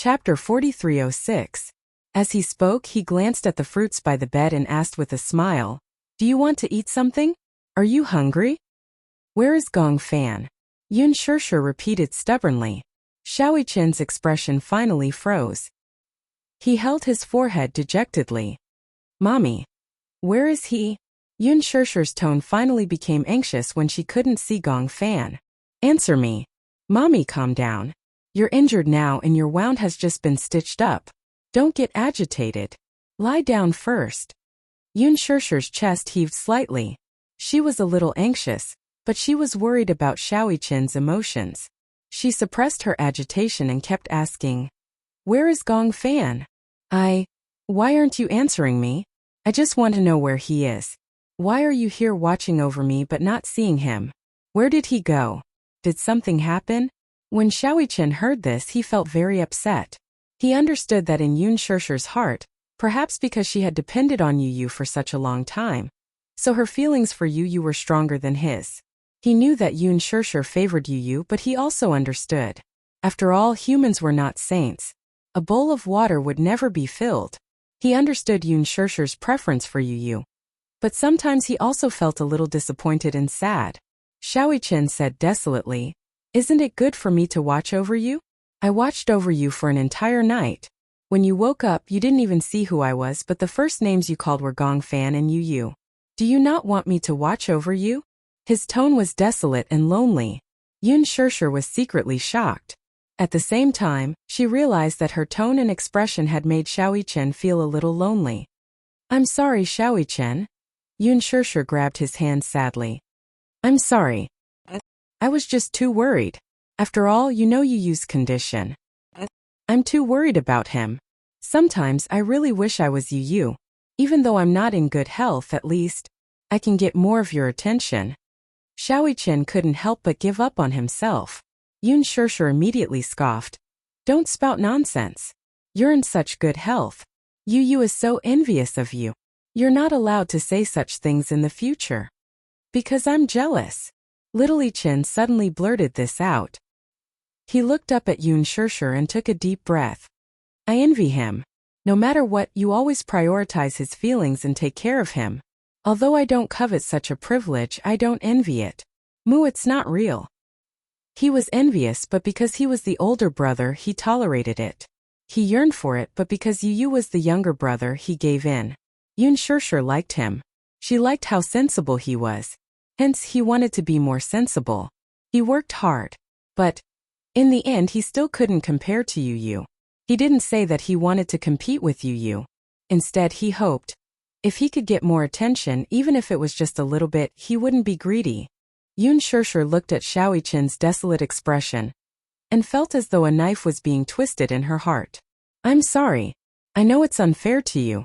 Chapter 4306. As he spoke, he glanced at the fruits by the bed and asked with a smile, "Do you want to eat something? Are you hungry?" "Where is Gong Fan?" Yun Shirshir repeated stubbornly. Xiao Chen's expression finally froze. He held his forehead dejectedly. "Mommy. Where is he?" Yun Shirshir's tone finally became anxious when she couldn't see Gong Fan. "Answer me. Mommy, calm down. You're injured now and your wound has just been stitched up. Don't get agitated. Lie down first." Yun Shirshir's chest heaved slightly. She was a little anxious, but she was worried about Xiao Chen's emotions. She suppressed her agitation and kept asking, "Where is Gong Fan? Why aren't you answering me? I just want to know where he is. Why are you here watching over me but not seeing him? Where did he go? Did something happen?" When Xiao Chen heard this, he felt very upset. He understood that in Yun Shirshir's heart, perhaps because she had depended on Yu for such a long time, so her feelings for Yu were stronger than his. He knew that Yun Shirshir favored Yu, but he also understood. After all, humans were not saints. A bowl of water would never be filled. He understood Yun Shirshir's preference for Yu. But sometimes he also felt a little disappointed and sad. Xiao Chen said desolately, "Isn't it good for me to watch over you? I watched over you for an entire night. When you woke up, you didn't even see who I was, but the first names you called were Gong Fan and Yu. Do you not want me to watch over you?" His tone was desolate and lonely. Yun Shirshir was secretly shocked. At the same time, she realized that her tone and expression had made Xiao Chen feel a little lonely. "I'm sorry, Xiao Chen." Yun Shirshir grabbed his hand sadly. "I'm sorry. I was just too worried. After all, you know Yu's condition. I'm too worried about him. Sometimes I really wish I was Yu. Even though I'm not in good health, at least I can get more of your attention." Xiao Chen couldn't help but give up on himself. Yun Shirshir immediately scoffed. "Don't spout nonsense. You're in such good health. Yu is so envious of you. You're not allowed to say such things in the future." "Because I'm jealous." Little Chen suddenly blurted this out. He looked up at Yun Shirshir and took a deep breath. "I envy him. No matter what, you always prioritize his feelings and take care of him. Although I don't covet such a privilege, I don't envy it. It's not real." He was envious, but because he was the older brother, he tolerated it. He yearned for it, but because Yu was the younger brother, he gave in. Yun Shirshir liked him. She liked how sensible he was. Hence, he wanted to be more sensible. He worked hard. But in the end, he still couldn't compare to Yu. He didn't say that he wanted to compete with Yu. Instead, he hoped, if he could get more attention, even if it was just a little bit, he wouldn't be greedy. Yun Shirshir looked at Xiao Chen's desolate expression and felt as though a knife was being twisted in her heart. "I'm sorry. I know it's unfair to you.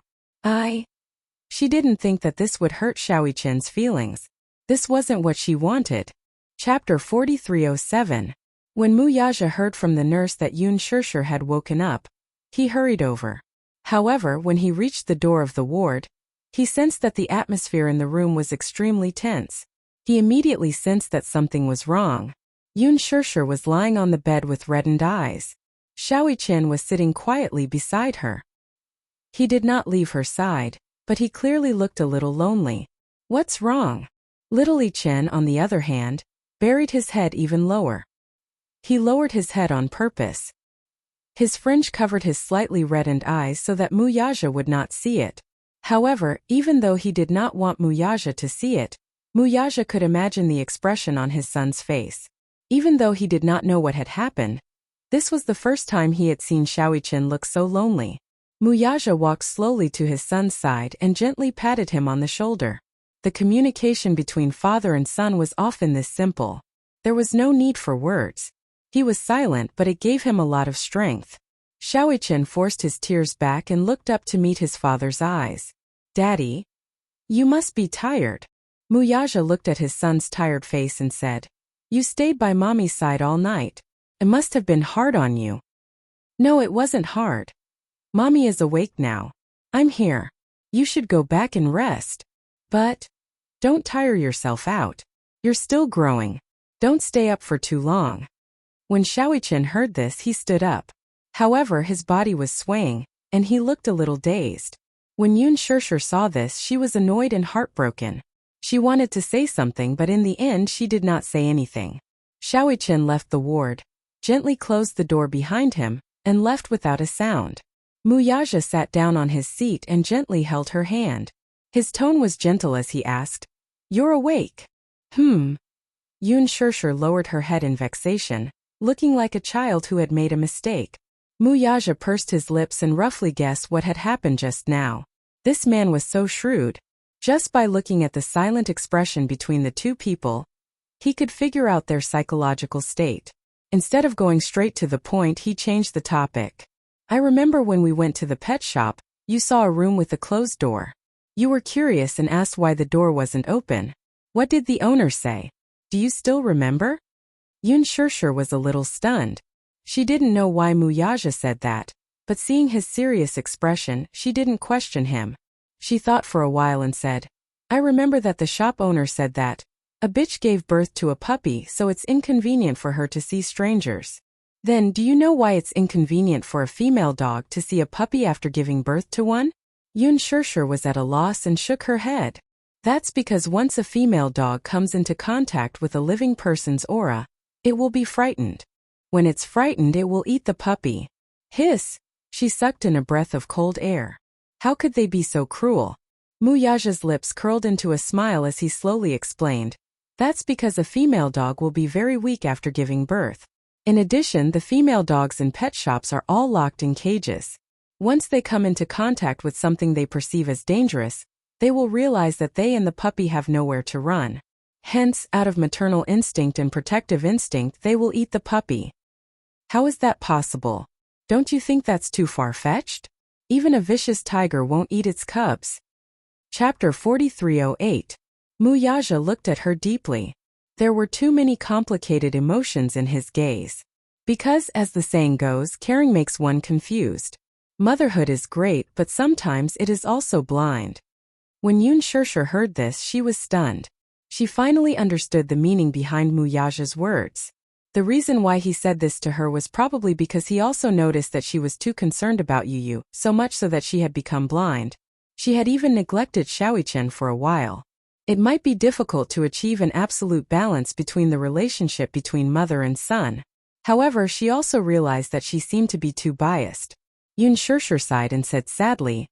She didn't think that this would hurt Xiao Chen's feelings. This wasn't what she wanted. Chapter 4307. When Mu Yaja heard from the nurse that Yun Shirshir had woken up, he hurried over. However, when he reached the door of the ward, he sensed that the atmosphere in the room was extremely tense. He immediately sensed that something was wrong. Yun Shirshir was lying on the bed with reddened eyes. Xiao Chen was sitting quietly beside her. He did not leave her side, but he clearly looked a little lonely. "What's wrong?" Little Chen, on the other hand, buried his head even lower. He lowered his head on purpose. His fringe covered his slightly reddened eyes so that Mu Yaja would not see it. However, even though he did not want Mu Yaja to see it, Mu Yaja could imagine the expression on his son's face. Even though he did not know what had happened, this was the first time he had seen Xiao Chen look so lonely. Mu Yaja walked slowly to his son's side and gently patted him on the shoulder. The communication between father and son was often this simple. There was no need for words. He was silent, but it gave him a lot of strength. Xiao Chen forced his tears back and looked up to meet his father's eyes. "Daddy? You must be tired." Mu Yaja looked at his son's tired face and said, "You stayed by mommy's side all night. It must have been hard on you." "No, it wasn't hard. Mommy is awake now. I'm here. You should go back and rest. But don't tire yourself out. You're still growing. Don't stay up for too long." When Xiao Chen heard this, he stood up. However, his body was swaying, and he looked a little dazed. When Yoon Shirshir saw this, she was annoyed and heartbroken. She wanted to say something, but in the end she did not say anything. Xiaoichen left the ward, gently closed the door behind him, and left without a sound. Muyaja sat down on his seat and gently held her hand. His tone was gentle as he asked, "You're awake?" Yoon Shirshir lowered her head in vexation, looking like a child who had made a mistake. Muyaja pursed his lips and roughly guessed what had happened just now. This man was so shrewd. Just by looking at the silent expression between the two people, he could figure out their psychological state. Instead of going straight to the point, he changed the topic. "I remember when we went to the pet shop, you saw a room with a closed door. You were curious and asked why the door wasn't open. What did the owner say? Do you still remember?" Yoon Shirshir was a little stunned. She didn't know why Muyaja said that, but seeing his serious expression, she didn't question him. She thought for a while and said, "I remember that the shop owner said that a bitch gave birth to a puppy, so it's inconvenient for her to see strangers." "Then do you know why it's inconvenient for a female dog to see a puppy after giving birth to one?" Yoon Shirshir was at a loss and shook her head. "That's because once a female dog comes into contact with a living person's aura, it will be frightened. When it's frightened, it will eat the puppy." Hiss! She sucked in a breath of cold air. How could they be so cruel? Muyaja's lips curled into a smile as he slowly explained, "That's because a female dog will be very weak after giving birth. In addition, the female dogs in pet shops are all locked in cages. Once they come into contact with something they perceive as dangerous, they will realize that they and the puppy have nowhere to run. Hence, out of maternal instinct and protective instinct, they will eat the puppy." "How is that possible? Don't you think that's too far-fetched? Even a vicious tiger won't eat its cubs." Chapter 4308. Muyaja looked at her deeply. There were too many complicated emotions in his gaze. Because, as the saying goes, caring makes one confused. Motherhood is great, but sometimes it is also blind. When Yoon Shirshir heard this, she was stunned. She finally understood the meaning behind Muyaja's words. The reason why he said this to her was probably because he also noticed that she was too concerned about Yu, so much so that she had become blind. She had even neglected Xiaoichen for a while. It might be difficult to achieve an absolute balance between the relationship between mother and son. However, she also realized that she seemed to be too biased. Yoon Shirshir sighed and said sadly,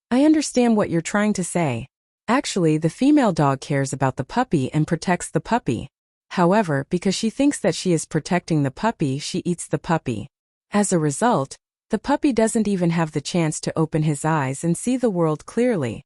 "I understand what you're trying to say. Actually, the female dog cares about the puppy and protects the puppy. However, because she thinks that she is protecting the puppy, she eats the puppy. As a result, the puppy doesn't even have the chance to open his eyes and see the world clearly."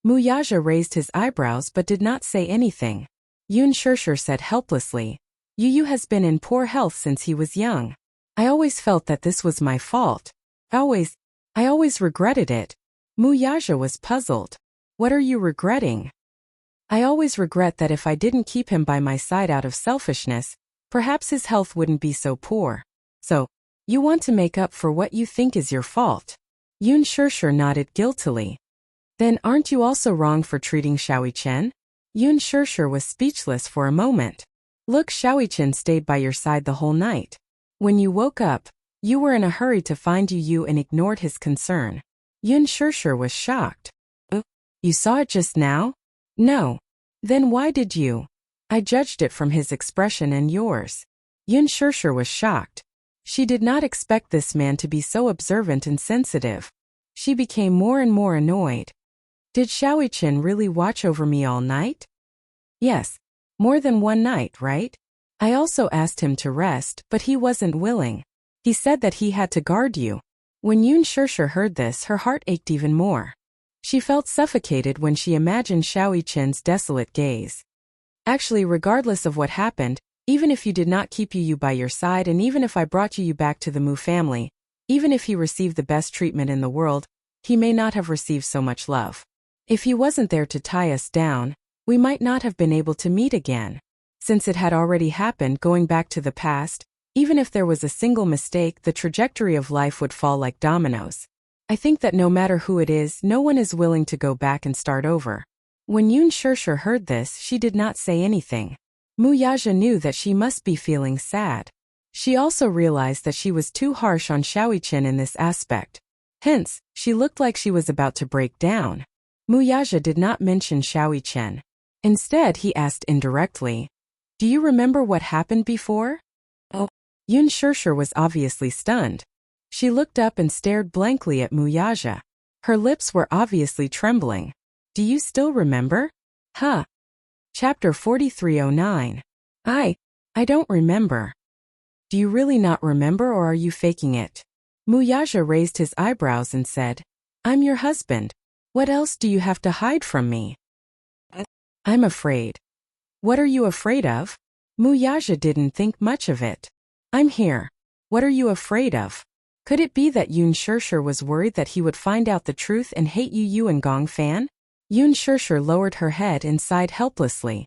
Muyaja raised his eyebrows but did not say anything. Yoon Shirshir said helplessly, "Yu has been in poor health since he was young. I always felt that this was my fault. I always regretted it." Muyaja was puzzled. "What are you regretting?" "I always regret that if I didn't keep him by my side out of selfishness, perhaps his health wouldn't be so poor. So, you want to make up for what you think is your fault." Yoon Shirshir nodded guiltily. "Then aren't you also wrong for treating Xiaoichen?" Yoon Shirshir was speechless for a moment. "Look, Xiaoichen stayed by your side the whole night. When you woke up, you were in a hurry to find Yu and ignored his concern." Yoon Shirshir was shocked. "You saw it just now?" "No. Then why did you?" "I judged it from his expression and yours." Yoon Shirshir was shocked. She did not expect this man to be so observant and sensitive. She became more and more annoyed. "Did Xiaoichen really watch over me all night?" "Yes. More than one night, right? I also asked him to rest, but he wasn't willing. He said that he had to guard you." When Yoon Shirshir heard this, her heart ached even more. She felt suffocated when she imagined Xiaoichen's desolate gaze. "Actually, regardless of what happened, even if you did not keep Yu by your side and even if I brought Yu back to the Mu family, even if he received the best treatment in the world, he may not have received so much love. If he wasn't there to tie us down, we might not have been able to meet again. Since it had already happened going back to the past, even if there was a single mistake, the trajectory of life would fall like dominoes. I think that no matter who it is, no one is willing to go back and start over." When Yoon Shirshir heard this, she did not say anything. Muyaja knew that she must be feeling sad. She also realized that she was too harsh on Xiaoyichen in this aspect. Hence, she looked like she was about to break down. Muyaja did not mention Xiaoyichen. Instead, he asked indirectly, "Do you remember what happened before?" Oh. Yun Shirshir was obviously stunned. She looked up and stared blankly at Muyaja. Her lips were obviously trembling. "Do you still remember?" Huh. Chapter 4309. I don't remember. Do you really not remember, or are you faking it? Muyaja raised his eyebrows and said, "I'm your husband. What else do you have to hide from me?" "I'm afraid." "What are you afraid of?" Muyaja didn't think much of it. "I'm here. What are you afraid of?" Could it be that Yun Shirshir was worried that he would find out the truth and hate Yu and Gong Fan? Yun Shirshir lowered her head and sighed helplessly.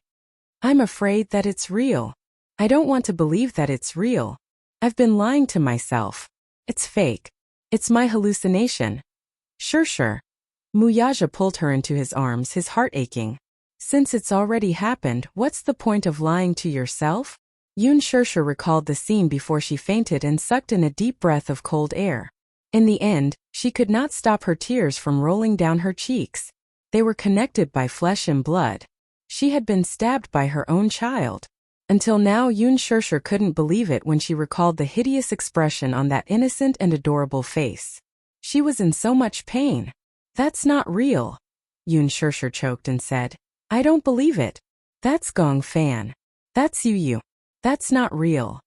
"I'm afraid that it's real. I don't want to believe that it's real. I've been lying to myself. It's fake. It's my hallucination." "Shirshir." Muyaja pulled her into his arms, his heart aching. "Since it's already happened, what's the point of lying to yourself?" Yun Shirshir recalled the scene before she fainted and sucked in a deep breath of cold air. In the end, she could not stop her tears from rolling down her cheeks. They were connected by flesh and blood. She had been stabbed by her own child. Until now, Yun Shirshir couldn't believe it when she recalled the hideous expression on that innocent and adorable face. She was in so much pain. "That's not real." Yun Shirshir choked and said, "I don't believe it. That's Gong Fan. That's Yu. That's not real."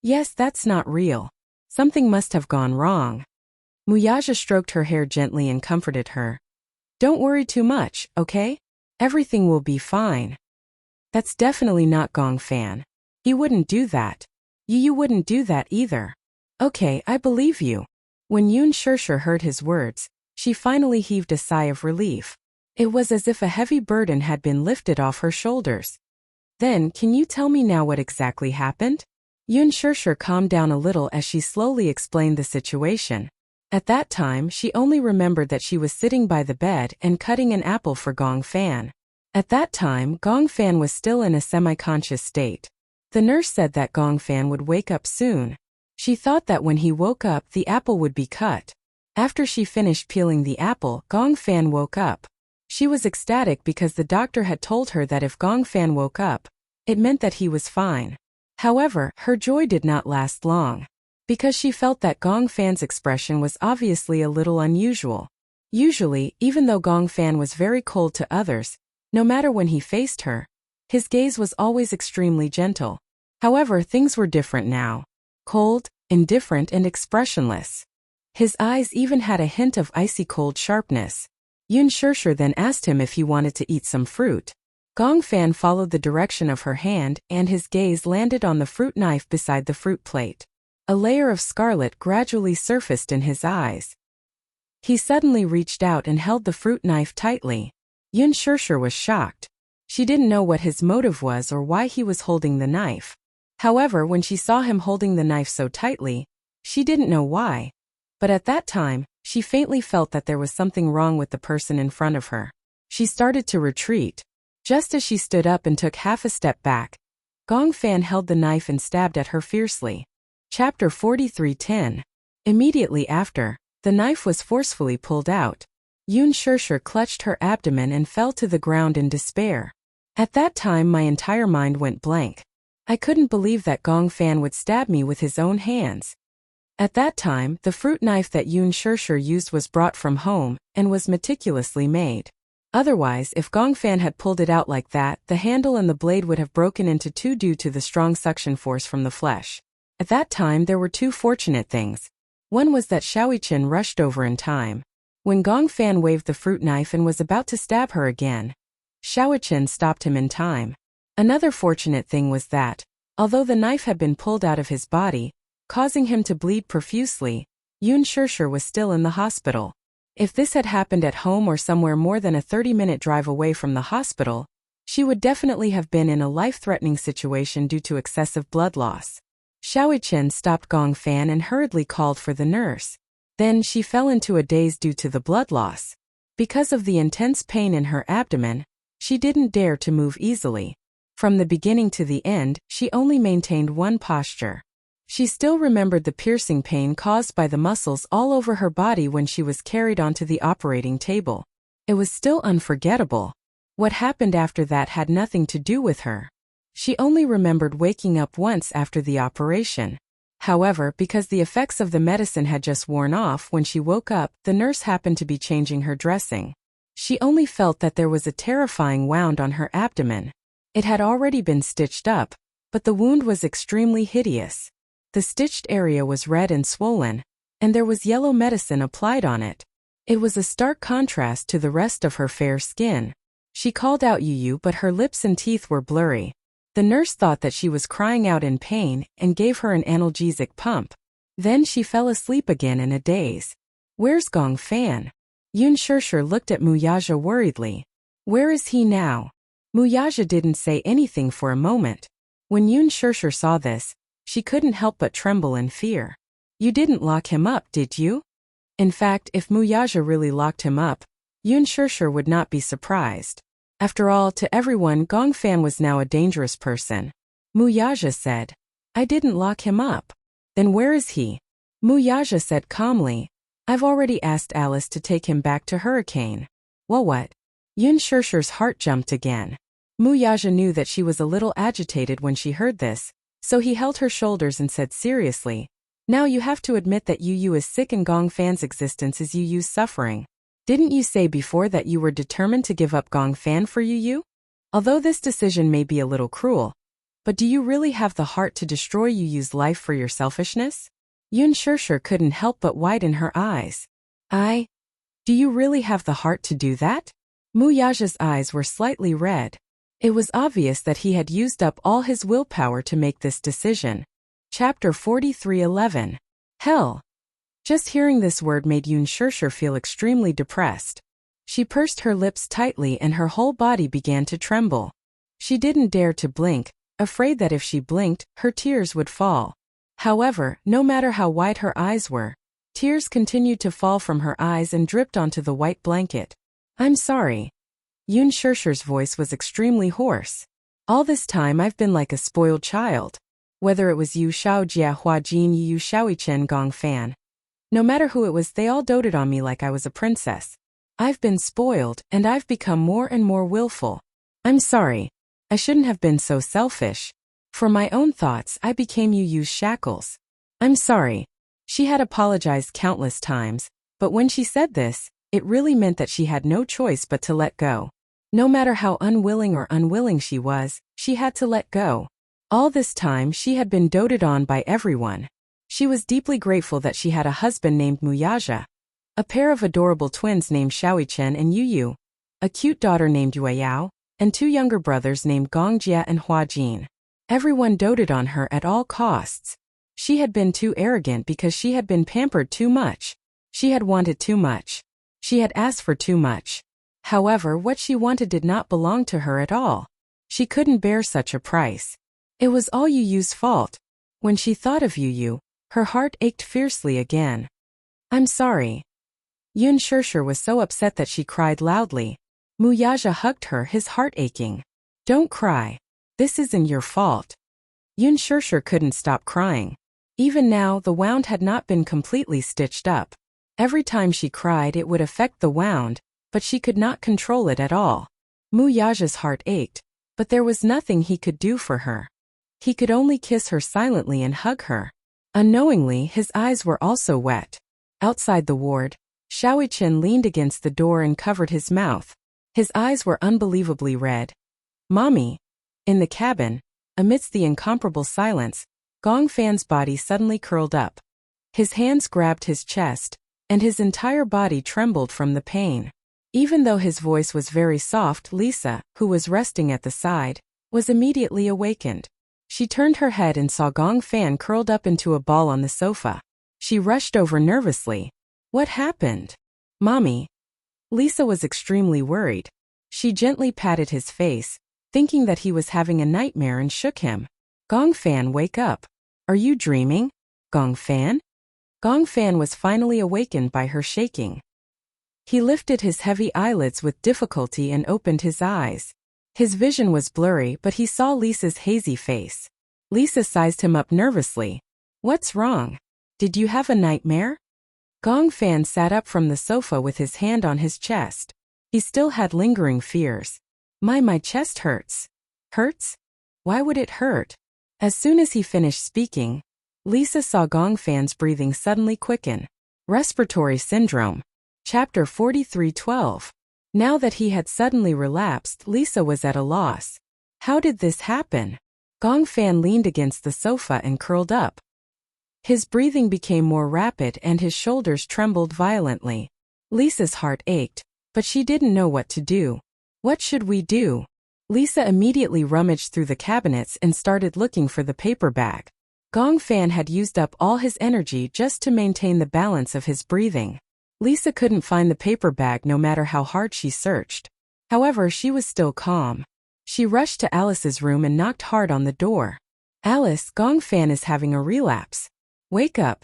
"Yes, that's not real. Something must have gone wrong." Muyaja stroked her hair gently and comforted her. "Don't worry too much, okay? Everything will be fine." "That's definitely not Gong Fan. He wouldn't do that. You wouldn't do that either." "Okay, I believe you." When Yun Shirshir heard his words, she finally heaved a sigh of relief. It was as if a heavy burden had been lifted off her shoulders. "Then, can you tell me now what exactly happened?" Yun Shirshir calmed down a little as she slowly explained the situation. At that time, she only remembered that she was sitting by the bed and cutting an apple for Gong Fan. At that time, Gong Fan was still in a semi-conscious state. The nurse said that Gong Fan would wake up soon. She thought that when he woke up, the apple would be cut. After she finished peeling the apple, Gong Fan woke up. She was ecstatic because the doctor had told her that if Gong Fan woke up, it meant that he was fine. However, her joy did not last long, because she felt that Gong Fan's expression was obviously a little unusual. Usually, even though Gong Fan was very cold to others, no matter when he faced her, his gaze was always extremely gentle. However, things were different now. Cold, indifferent, and expressionless. His eyes even had a hint of icy cold sharpness. Yun Shirshir then asked him if he wanted to eat some fruit. Gong Fan followed the direction of her hand, and his gaze landed on the fruit knife beside the fruit plate. A layer of scarlet gradually surfaced in his eyes. He suddenly reached out and held the fruit knife tightly. Yun Shirshir was shocked. She didn't know what his motive was or why he was holding the knife. However, when she saw him holding the knife so tightly, she didn't know why. But at that time, she faintly felt that there was something wrong with the person in front of her. She started to retreat. Just as she stood up and took half a step back, Gong Fan held the knife and stabbed at her fiercely. Chapter 4310. Immediately after, the knife was forcefully pulled out. Yun Shirshir clutched her abdomen and fell to the ground in despair. At that time, my entire mind went blank. I couldn't believe that Gong Fan would stab me with his own hands. At that time, the fruit knife that Yun Shirshir used was brought from home and was meticulously made. Otherwise, if Gong Fan had pulled it out like that, the handle and the blade would have broken into two due to the strong suction force from the flesh. At that time, there were two fortunate things. One was that Xiaoyichen rushed over in time. When Gong Fan waved the fruit knife and was about to stab her again, Xiaoyichen stopped him in time. Another fortunate thing was that, although the knife had been pulled out of his body, causing him to bleed profusely, Yun Shirshir was still in the hospital. If this had happened at home or somewhere more than a 30-minute drive away from the hospital, she would definitely have been in a life-threatening situation due to excessive blood loss. Xiaoyichen stopped Gong Fan and hurriedly called for the nurse. Then she fell into a daze due to the blood loss. Because of the intense pain in her abdomen, she didn't dare to move easily. From the beginning to the end, she only maintained one posture. She still remembered the piercing pain caused by the muscles all over her body when she was carried onto the operating table. It was still unforgettable. What happened after that had nothing to do with her. She only remembered waking up once after the operation. However, because the effects of the medicine had just worn off when she woke up, the nurse happened to be changing her dressing. She only felt that there was a terrifying wound on her abdomen. It had already been stitched up, but the wound was extremely hideous. The stitched area was red and swollen, and there was yellow medicine applied on it. It was a stark contrast to the rest of her fair skin. She called out Yu, but her lips and teeth were blurry. The nurse thought that she was crying out in pain and gave her an analgesic pump. Then she fell asleep again in a daze. Where's Gong Fan? Yun Shirshir looked at Muyaja worriedly. Where is he now? Muyaja didn't say anything for a moment. When Yun Shirshir saw this, she couldn't help but tremble in fear. You didn't lock him up, did you? In fact, if Muyaja really locked him up, Yun Shirshir would not be surprised. After all, to everyone, Gong Fan was now a dangerous person. Muyaja said, I didn't lock him up. Then where is he? Muyaja said calmly, I've already asked Alice to take him back to Hurricane. Well, what? Yun Shirshir's heart jumped again. Muyaja knew that she was a little agitated when she heard this, so he held her shoulders and said seriously, Now you have to admit that Yu is sick and Gong Fan's existence is Yu's suffering. Didn't you say before that you were determined to give up Gong Fan for Yu? Although this decision may be a little cruel, but do you really have the heart to destroy Yu's life for your selfishness? Yun Shirshir couldn't help but widen her eyes. Do you really have the heart to do that? Muyaja's eyes were slightly red. It was obvious that he had used up all his willpower to make this decision. Chapter 43:11. Hell. Just hearing this word made Yun Shirshir feel extremely depressed. She pursed her lips tightly and her whole body began to tremble. She didn't dare to blink, afraid that if she blinked, her tears would fall. However, no matter how wide her eyes were, tears continued to fall from her eyes and dripped onto the white blanket. I'm sorry. Yun Shirshir's voice was extremely hoarse. All this time I've been like a spoiled child. Whether it was Yu Shaojia Huajin Yu Shaoichen Gong Fan. No matter who it was, they all doted on me like I was a princess. I've been spoiled, and I've become more and more willful. I'm sorry. I shouldn't have been so selfish. For my own thoughts, I became Yu's shackles. I'm sorry. She had apologized countless times, but when she said this, it really meant that she had no choice but to let go. No matter how unwilling she was, she had to let go. All this time she had been doted on by everyone. She was deeply grateful that she had a husband named Muyaja, a pair of adorable twins named Shaoichen and Yu, a cute daughter named Yueyao, and two younger brothers named Gongjia and Huajin. Everyone doted on her at all costs. She had been too arrogant because she had been pampered too much. She had wanted too much. She had asked for too much. However, what she wanted did not belong to her at all. She couldn't bear such a price. It was all Yu's fault. When she thought of Yu, her heart ached fiercely again. I'm sorry. Yun Shirshir was so upset that she cried loudly. Muyaja hugged her, his heart aching. Don't cry. This isn't your fault. Yun Shirshir couldn't stop crying. Even now, the wound had not been completely stitched up. Every time she cried, it would affect the wound, but she could not control it at all. Muyaja's heart ached, but there was nothing he could do for her. He could only kiss her silently and hug her. Unknowingly, his eyes were also wet. Outside the ward, Shaoichen leaned against the door and covered his mouth. His eyes were unbelievably red. Mommy. In the cabin, amidst the incomparable silence, Gong Fan's body suddenly curled up. His hands grabbed his chest, and his entire body trembled from the pain. Even though his voice was very soft, Lisa, who was resting at the side, was immediately awakened. She turned her head and saw Gong Fan curled up into a ball on the sofa. She rushed over nervously. What happened? Mommy. Lisa was extremely worried. She gently patted his face, thinking that he was having a nightmare, and shook him. Gong Fan, wake up. Are you dreaming? Gong Fan? Gong Fan was finally awakened by her shaking. He lifted his heavy eyelids with difficulty and opened his eyes. His vision was blurry, but he saw Lisa's hazy face. Lisa sized him up nervously. What's wrong? Did you have a nightmare? Gong Fan sat up from the sofa with his hand on his chest. He still had lingering fears. My chest hurts. Hurts? Why would it hurt? As soon as he finished speaking, Lisa saw Gong Fan's breathing suddenly quicken. Respiratory syndrome. Chapter 43:12. Now that he had suddenly relapsed, Lisa was at a loss. How did this happen? Gong Fan leaned against the sofa and curled up. His breathing became more rapid and his shoulders trembled violently. Lisa's heart ached, but she didn't know what to do. What should we do? Lisa immediately rummaged through the cabinets and started looking for the paper bag. Gong Fan had used up all his energy just to maintain the balance of his breathing. Lisa couldn't find the paper bag no matter how hard she searched. However, she was still calm. She rushed to Alice's room and knocked hard on the door. Alice, Gong Fan is having a relapse. Wake up.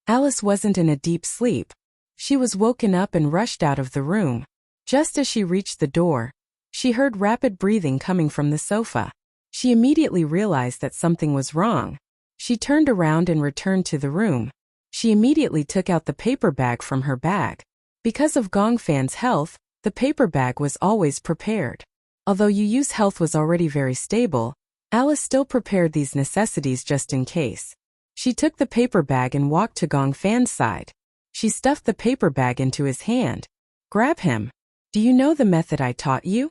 Alice wasn't in a deep sleep. She was woken up and rushed out of the room. Just as she reached the door, she heard rapid breathing coming from the sofa. She immediately realized that something was wrong. She turned around and returned to the room. She immediately took out the paper bag from her bag. Because of Gong Fan's health, the paper bag was always prepared. Although Yu's health was already very stable, Alice still prepared these necessities just in case. She took the paper bag and walked to Gong Fan's side. She stuffed the paper bag into his hand. Grab him. Do you know the method I taught you?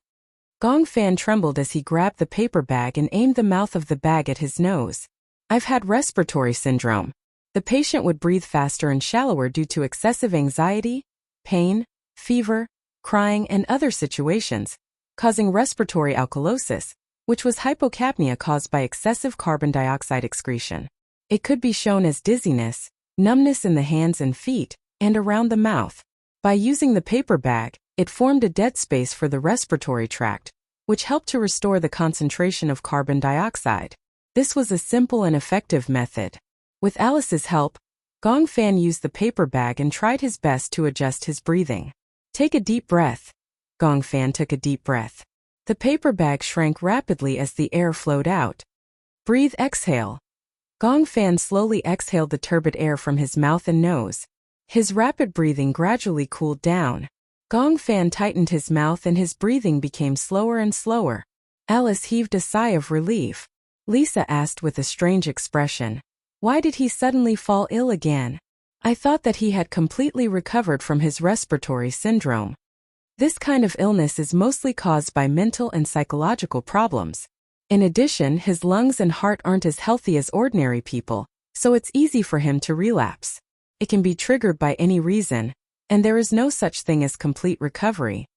Gong Fan trembled as he grabbed the paper bag and aimed the mouth of the bag at his nose. I've had respiratory syndrome. The patient would breathe faster and shallower due to excessive anxiety, pain, fever, crying, and other situations, causing respiratory alkalosis, which was hypocapnia caused by excessive carbon dioxide excretion. It could be shown as dizziness, numbness in the hands and feet, and around the mouth. By using the paper bag, it formed a dead space for the respiratory tract, which helped to restore the concentration of carbon dioxide. This was a simple and effective method. With Alice's help, Gong Fan used the paper bag and tried his best to adjust his breathing. Take a deep breath. Gong Fan took a deep breath. The paper bag shrank rapidly as the air flowed out. Breathe, exhale. Gong Fan slowly exhaled the turbid air from his mouth and nose. His rapid breathing gradually cooled down. Gong Fan tightened his mouth and his breathing became slower and slower. Alice heaved a sigh of relief. Lisa asked with a strange expression, "Why did he suddenly fall ill again? I thought that he had completely recovered from his respiratory syndrome." This kind of illness is mostly caused by mental and psychological problems. In addition, his lungs and heart aren't as healthy as ordinary people, so it's easy for him to relapse. It can be triggered by any reason, and there is no such thing as complete recovery.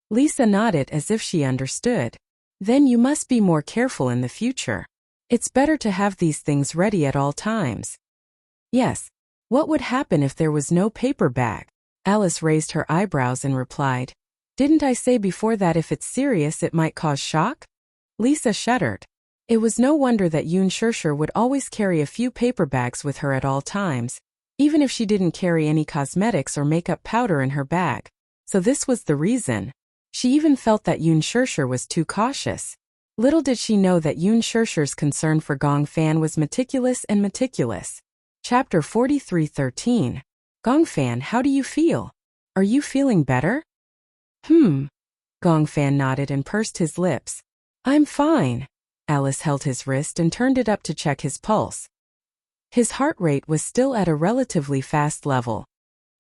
Lisa nodded as if she understood. Then you must be more careful in the future. It's better to have these things ready at all times. Yes. What would happen if there was no paper bag? Alice raised her eyebrows and replied, "Didn't I say before that if it's serious it might cause shock?" Lisa shuddered. It was no wonder that Yoon Shirshir would always carry a few paper bags with her at all times, even if she didn't carry any cosmetics or makeup powder in her bag. So this was the reason. She even felt that Yoon Shirshir was too cautious. Little did she know that Yoon Shirshir's concern for Gong Fan was meticulous and meticulous. Chapter 43:13. Gong Fan, how do you feel? Are you feeling better? Gong Fan nodded and pursed his lips. I'm fine. Alice held his wrist and turned it up to check his pulse. His heart rate was still at a relatively fast level.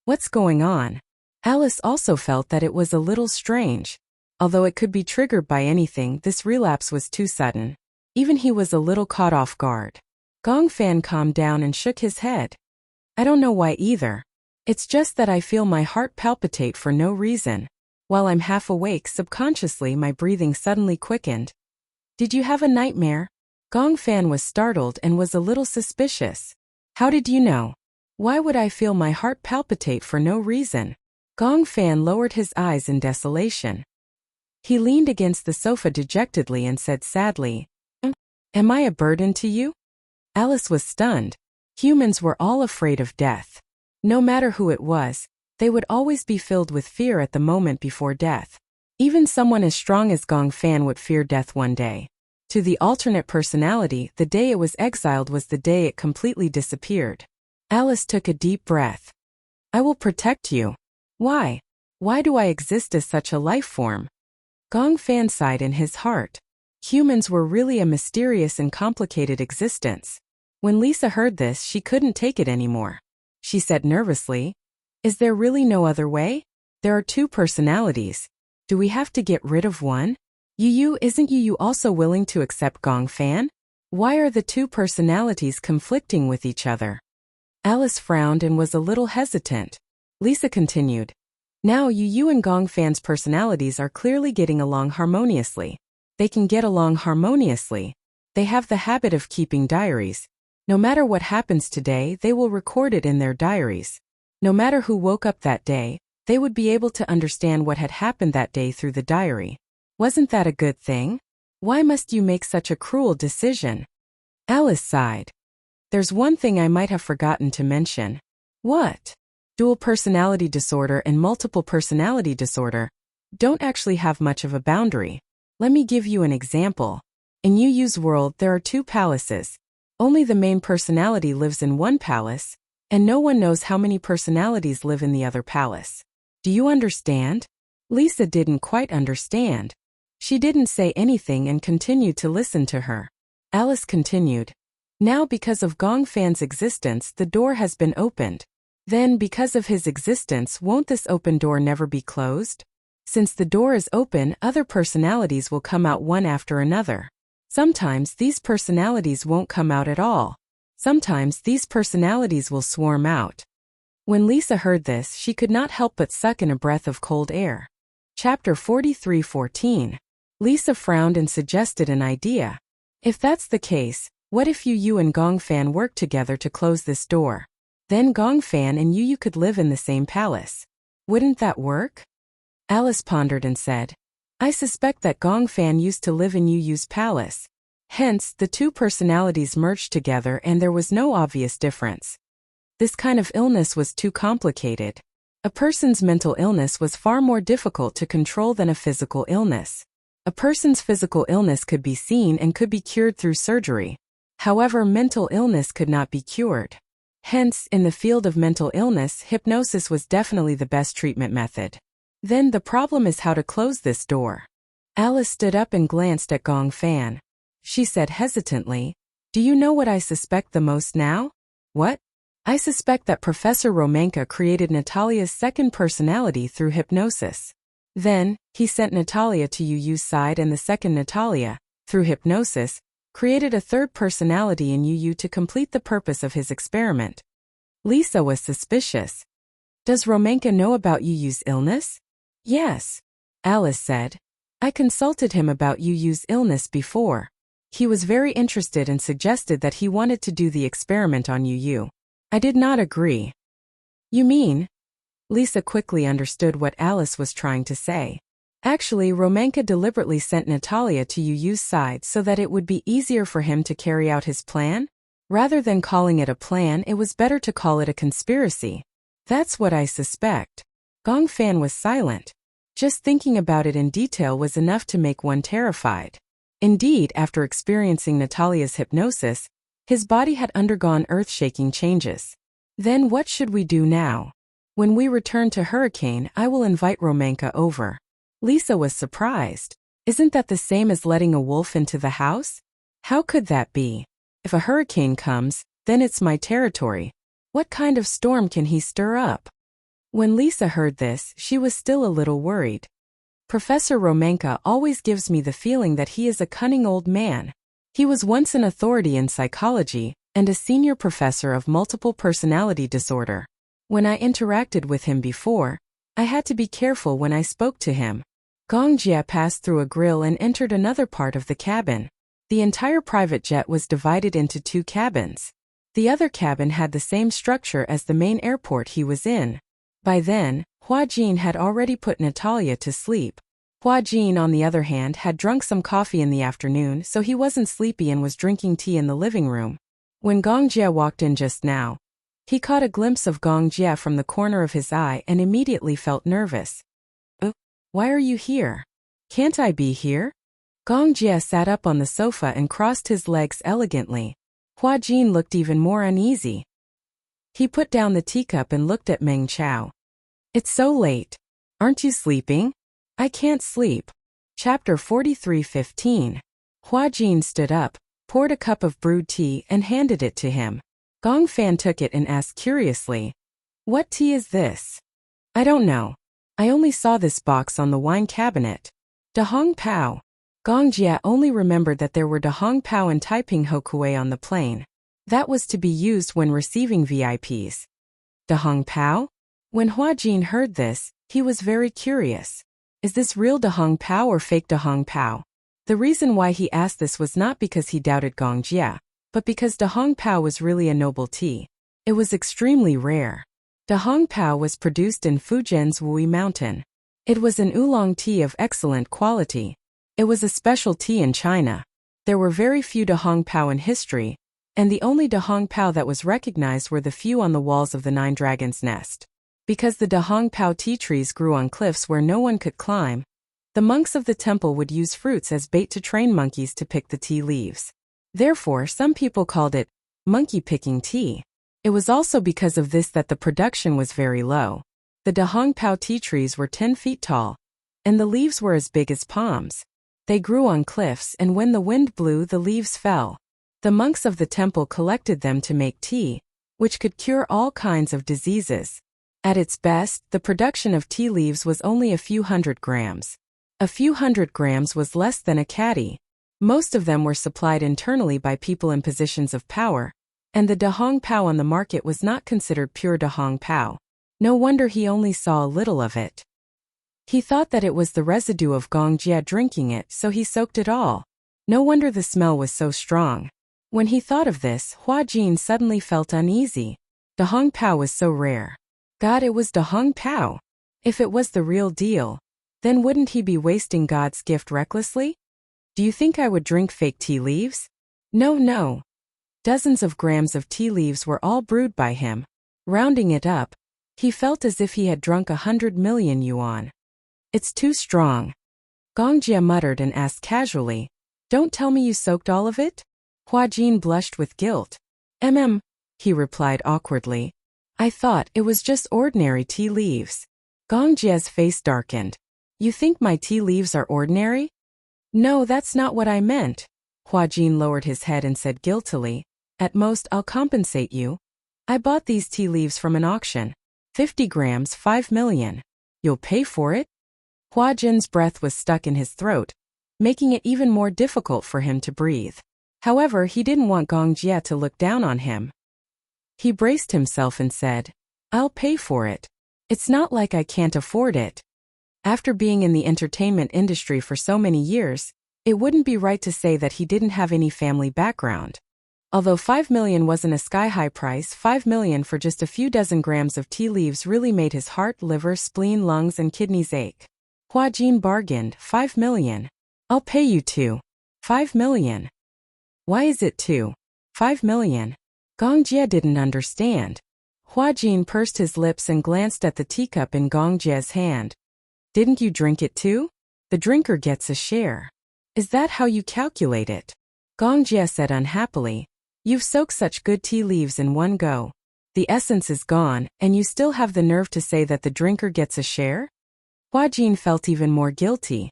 What's going on? Alice also felt that it was a little strange. Although it could be triggered by anything, this relapse was too sudden. Even he was a little caught off guard. Gong Fan calmed down and shook his head. I don't know why either. It's just that I feel my heart palpitate for no reason. While I'm half awake, subconsciously my breathing suddenly quickened. Did you have a nightmare? Gong Fan was startled and was a little suspicious. How did you know? Why would I feel my heart palpitate for no reason? Gong Fan lowered his eyes in desolation. He leaned against the sofa dejectedly and said sadly, Am I a burden to you? Alice was stunned. Humans were all afraid of death. No matter who it was, they would always be filled with fear at the moment before death. Even someone as strong as Gong Fan would fear death one day. To the alternate personality, the day it was exiled was the day it completely disappeared. Alice took a deep breath. I will protect you. Why? Why do I exist as such a life form? Gong Fan sighed in his heart. Humans were really a mysterious and complicated existence. When Lisa heard this, she couldn't take it anymore. She said nervously, Is there really no other way? There are two personalities. Do we have to get rid of one? Isn't Yu also willing to accept Gong Fan? Why are the two personalities conflicting with each other? Alice frowned and was a little hesitant. Lisa continued. Now Yu and Gong Fan's personalities are clearly getting along harmoniously. They can get along harmoniously. They have the habit of keeping diaries. No matter what happens today, they will record it in their diaries. No matter who woke up that day, they would be able to understand what had happened that day through the diary. Wasn't that a good thing? Why must you make such a cruel decision? Alice sighed. There's one thing I might have forgotten to mention. What? Dual personality disorder and multiple personality disorder don't actually have much of a boundary. Let me give you an example. In Yu's world, there are two palaces. Only the main personality lives in one palace, and no one knows how many personalities live in the other palace. Do you understand? Lisa didn't quite understand. She didn't say anything and continued to listen to her. Alice continued. Now because of Gong Fan's existence, the door has been opened. Then because of his existence, won't this open door never be closed? Since the door is open, other personalities will come out one after another. Sometimes these personalities won't come out at all. Sometimes these personalities will swarm out. When Lisa heard this, she could not help but suck in a breath of cold air. Chapter 43:14. Lisa frowned and suggested an idea. If that's the case, what if Yu and Gong Fan work together to close this door? Then Gong Fan and Yu could live in the same palace. Wouldn't that work? Alice pondered and said, I suspect that Gong Fan used to live in Yu's palace. Hence, the two personalities merged together and there was no obvious difference. This kind of illness was too complicated. A person's mental illness was far more difficult to control than a physical illness. A person's physical illness could be seen and could be cured through surgery. However, mental illness could not be cured. Hence, in the field of mental illness, hypnosis was definitely the best treatment method. Then the problem is how to close this door. Alice stood up and glanced at Gong Fan. She said hesitantly, Do you know what I suspect the most now? What? I suspect that Professor Romanka created Natalia's second personality through hypnosis. Then, he sent Natalia to Yu's side and the second Natalia, through hypnosis, created a third personality in Yu to complete the purpose of his experiment. Lisa was suspicious. Does Romanka know about Yu's illness? Yes. Alice said. I consulted him about Yu's illness before. He was very interested and suggested that he wanted to do the experiment on Yu. I did not agree. You mean? Lisa quickly understood what Alice was trying to say. Actually, Romanka deliberately sent Natalia to Yu's side so that it would be easier for him to carry out his plan. Rather than calling it a plan, it was better to call it a conspiracy. That's what I suspect. Gong Fan was silent. Just thinking about it in detail was enough to make one terrified. Indeed, after experiencing Natalia's hypnosis, his body had undergone earth-shaking changes. Then what should we do now? When we return to Hurricane, I will invite Romanka over. Lisa was surprised. Isn't that the same as letting a wolf into the house? How could that be? If a hurricane comes, then it's my territory. What kind of storm can he stir up? When Lisa heard this, she was still a little worried. Professor Romanka always gives me the feeling that he is a cunning old man. He was once an authority in psychology, and a senior professor of multiple personality disorder. When I interacted with him before, I had to be careful when I spoke to him. Gong Jia passed through a grill and entered another part of the cabin. The entire private jet was divided into two cabins. The other cabin had the same structure as the main airport he was in. By then, Hua Jin had already put Natalia to sleep. Hua Jin, on the other hand, had drunk some coffee in the afternoon, so he wasn't sleepy and was drinking tea in the living room. When Gong Jia walked in just now, he caught a glimpse of Gong Jia from the corner of his eye and immediately felt nervous. Why are you here? Can't I be here? Gong Jie sat up on the sofa and crossed his legs elegantly. Hua Jin looked even more uneasy. He put down the teacup and looked at Meng Chao. It's so late. Aren't you sleeping? I can't sleep. Chapter 43:15. Hua Jin stood up, poured a cup of brewed tea and handed it to him. Gong Fan took it and asked curiously, "What tea is this?" "I don't know. I only saw this box on the wine cabinet." Da Hong Pao. Gong Jie only remembered that there were Da Hong Pao and Taiping Hokuei on the plane. That was to be used when receiving VIPs. Da Hong Pao? When Hua Jin heard this, he was very curious. Is this real Da Hong Pao or fake Da Hong Pao? The reason why he asked this was not because he doubted Gong Jie, but because Da Hong Pao was really a noble tea. It was extremely rare. Da Hong Pao was produced in Fujian's Wui Mountain. It was an oolong tea of excellent quality. It was a special tea in China. There were very few Da Hong Pao in history, and the only Da Hong Pao that was recognized were the few on the walls of the Nine Dragons' Nest. Because the Da Hong Pao tea trees grew on cliffs where no one could climb, the monks of the temple would use fruits as bait to train monkeys to pick the tea leaves. Therefore, some people called it monkey-picking tea. It was also because of this that the production was very low. The Da Hong Pao tea trees were 10 feet tall, and the leaves were as big as palms. They grew on cliffs, and when the wind blew, the leaves fell. The monks of the temple collected them to make tea, which could cure all kinds of diseases. At its best, the production of tea leaves was only a few hundred grams. A few hundred grams was less than a caddy. Most of them were supplied internally by people in positions of power, and the Da Hong Pao on the market was not considered pure Da Hong Pao. No wonder he only saw a little of it. He thought that it was the residue of Gong Jie drinking it, so he soaked it all. No wonder the smell was so strong. When he thought of this, Hua Jin suddenly felt uneasy. Da Hong Pao was so rare. God, it was Da Hong Pao. If it was the real deal, then wouldn't he be wasting God's gift recklessly? Do you think I would drink fake tea leaves? No. Dozens of grams of tea leaves were all brewed by him. Rounding it up, he felt as if he had drunk 100 million yuan. It's too strong. Gong Jie muttered and asked casually, "Don't tell me you soaked all of it?" Hua Jin blushed with guilt. He replied awkwardly. "I thought it was just ordinary tea leaves." Gong Jie's face darkened. "You think my tea leaves are ordinary?" "No, that's not what I meant." Hua Jin lowered his head and said guiltily, "At most I'll compensate you. I bought these tea leaves from an auction. 50 grams, 5 million. You'll pay for it?" Hua Jin's breath was stuck in his throat, making it even more difficult for him to breathe. However, he didn't want Gong Jie to look down on him. He braced himself and said, "I'll pay for it. It's not like I can't afford it." After being in the entertainment industry for so many years, it wouldn't be right to say that he didn't have any family background. Although 5 million wasn't a sky-high price, 5 million for just a few dozen grams of tea leaves really made his heart, liver, spleen, lungs, and kidneys ache. Hua Jin bargained, 5 million. "I'll pay you 5 million. "Why is it 5 million? Gong Jie didn't understand. Hua Jin pursed his lips and glanced at the teacup in Gong Jie's hand. "Didn't you drink it too? The drinker gets a share. Is that how you calculate it?" Gong Jie said unhappily, "You've soaked such good tea leaves in one go. The essence is gone, and you still have the nerve to say that the drinker gets a share?" Hua Jin felt even more guilty.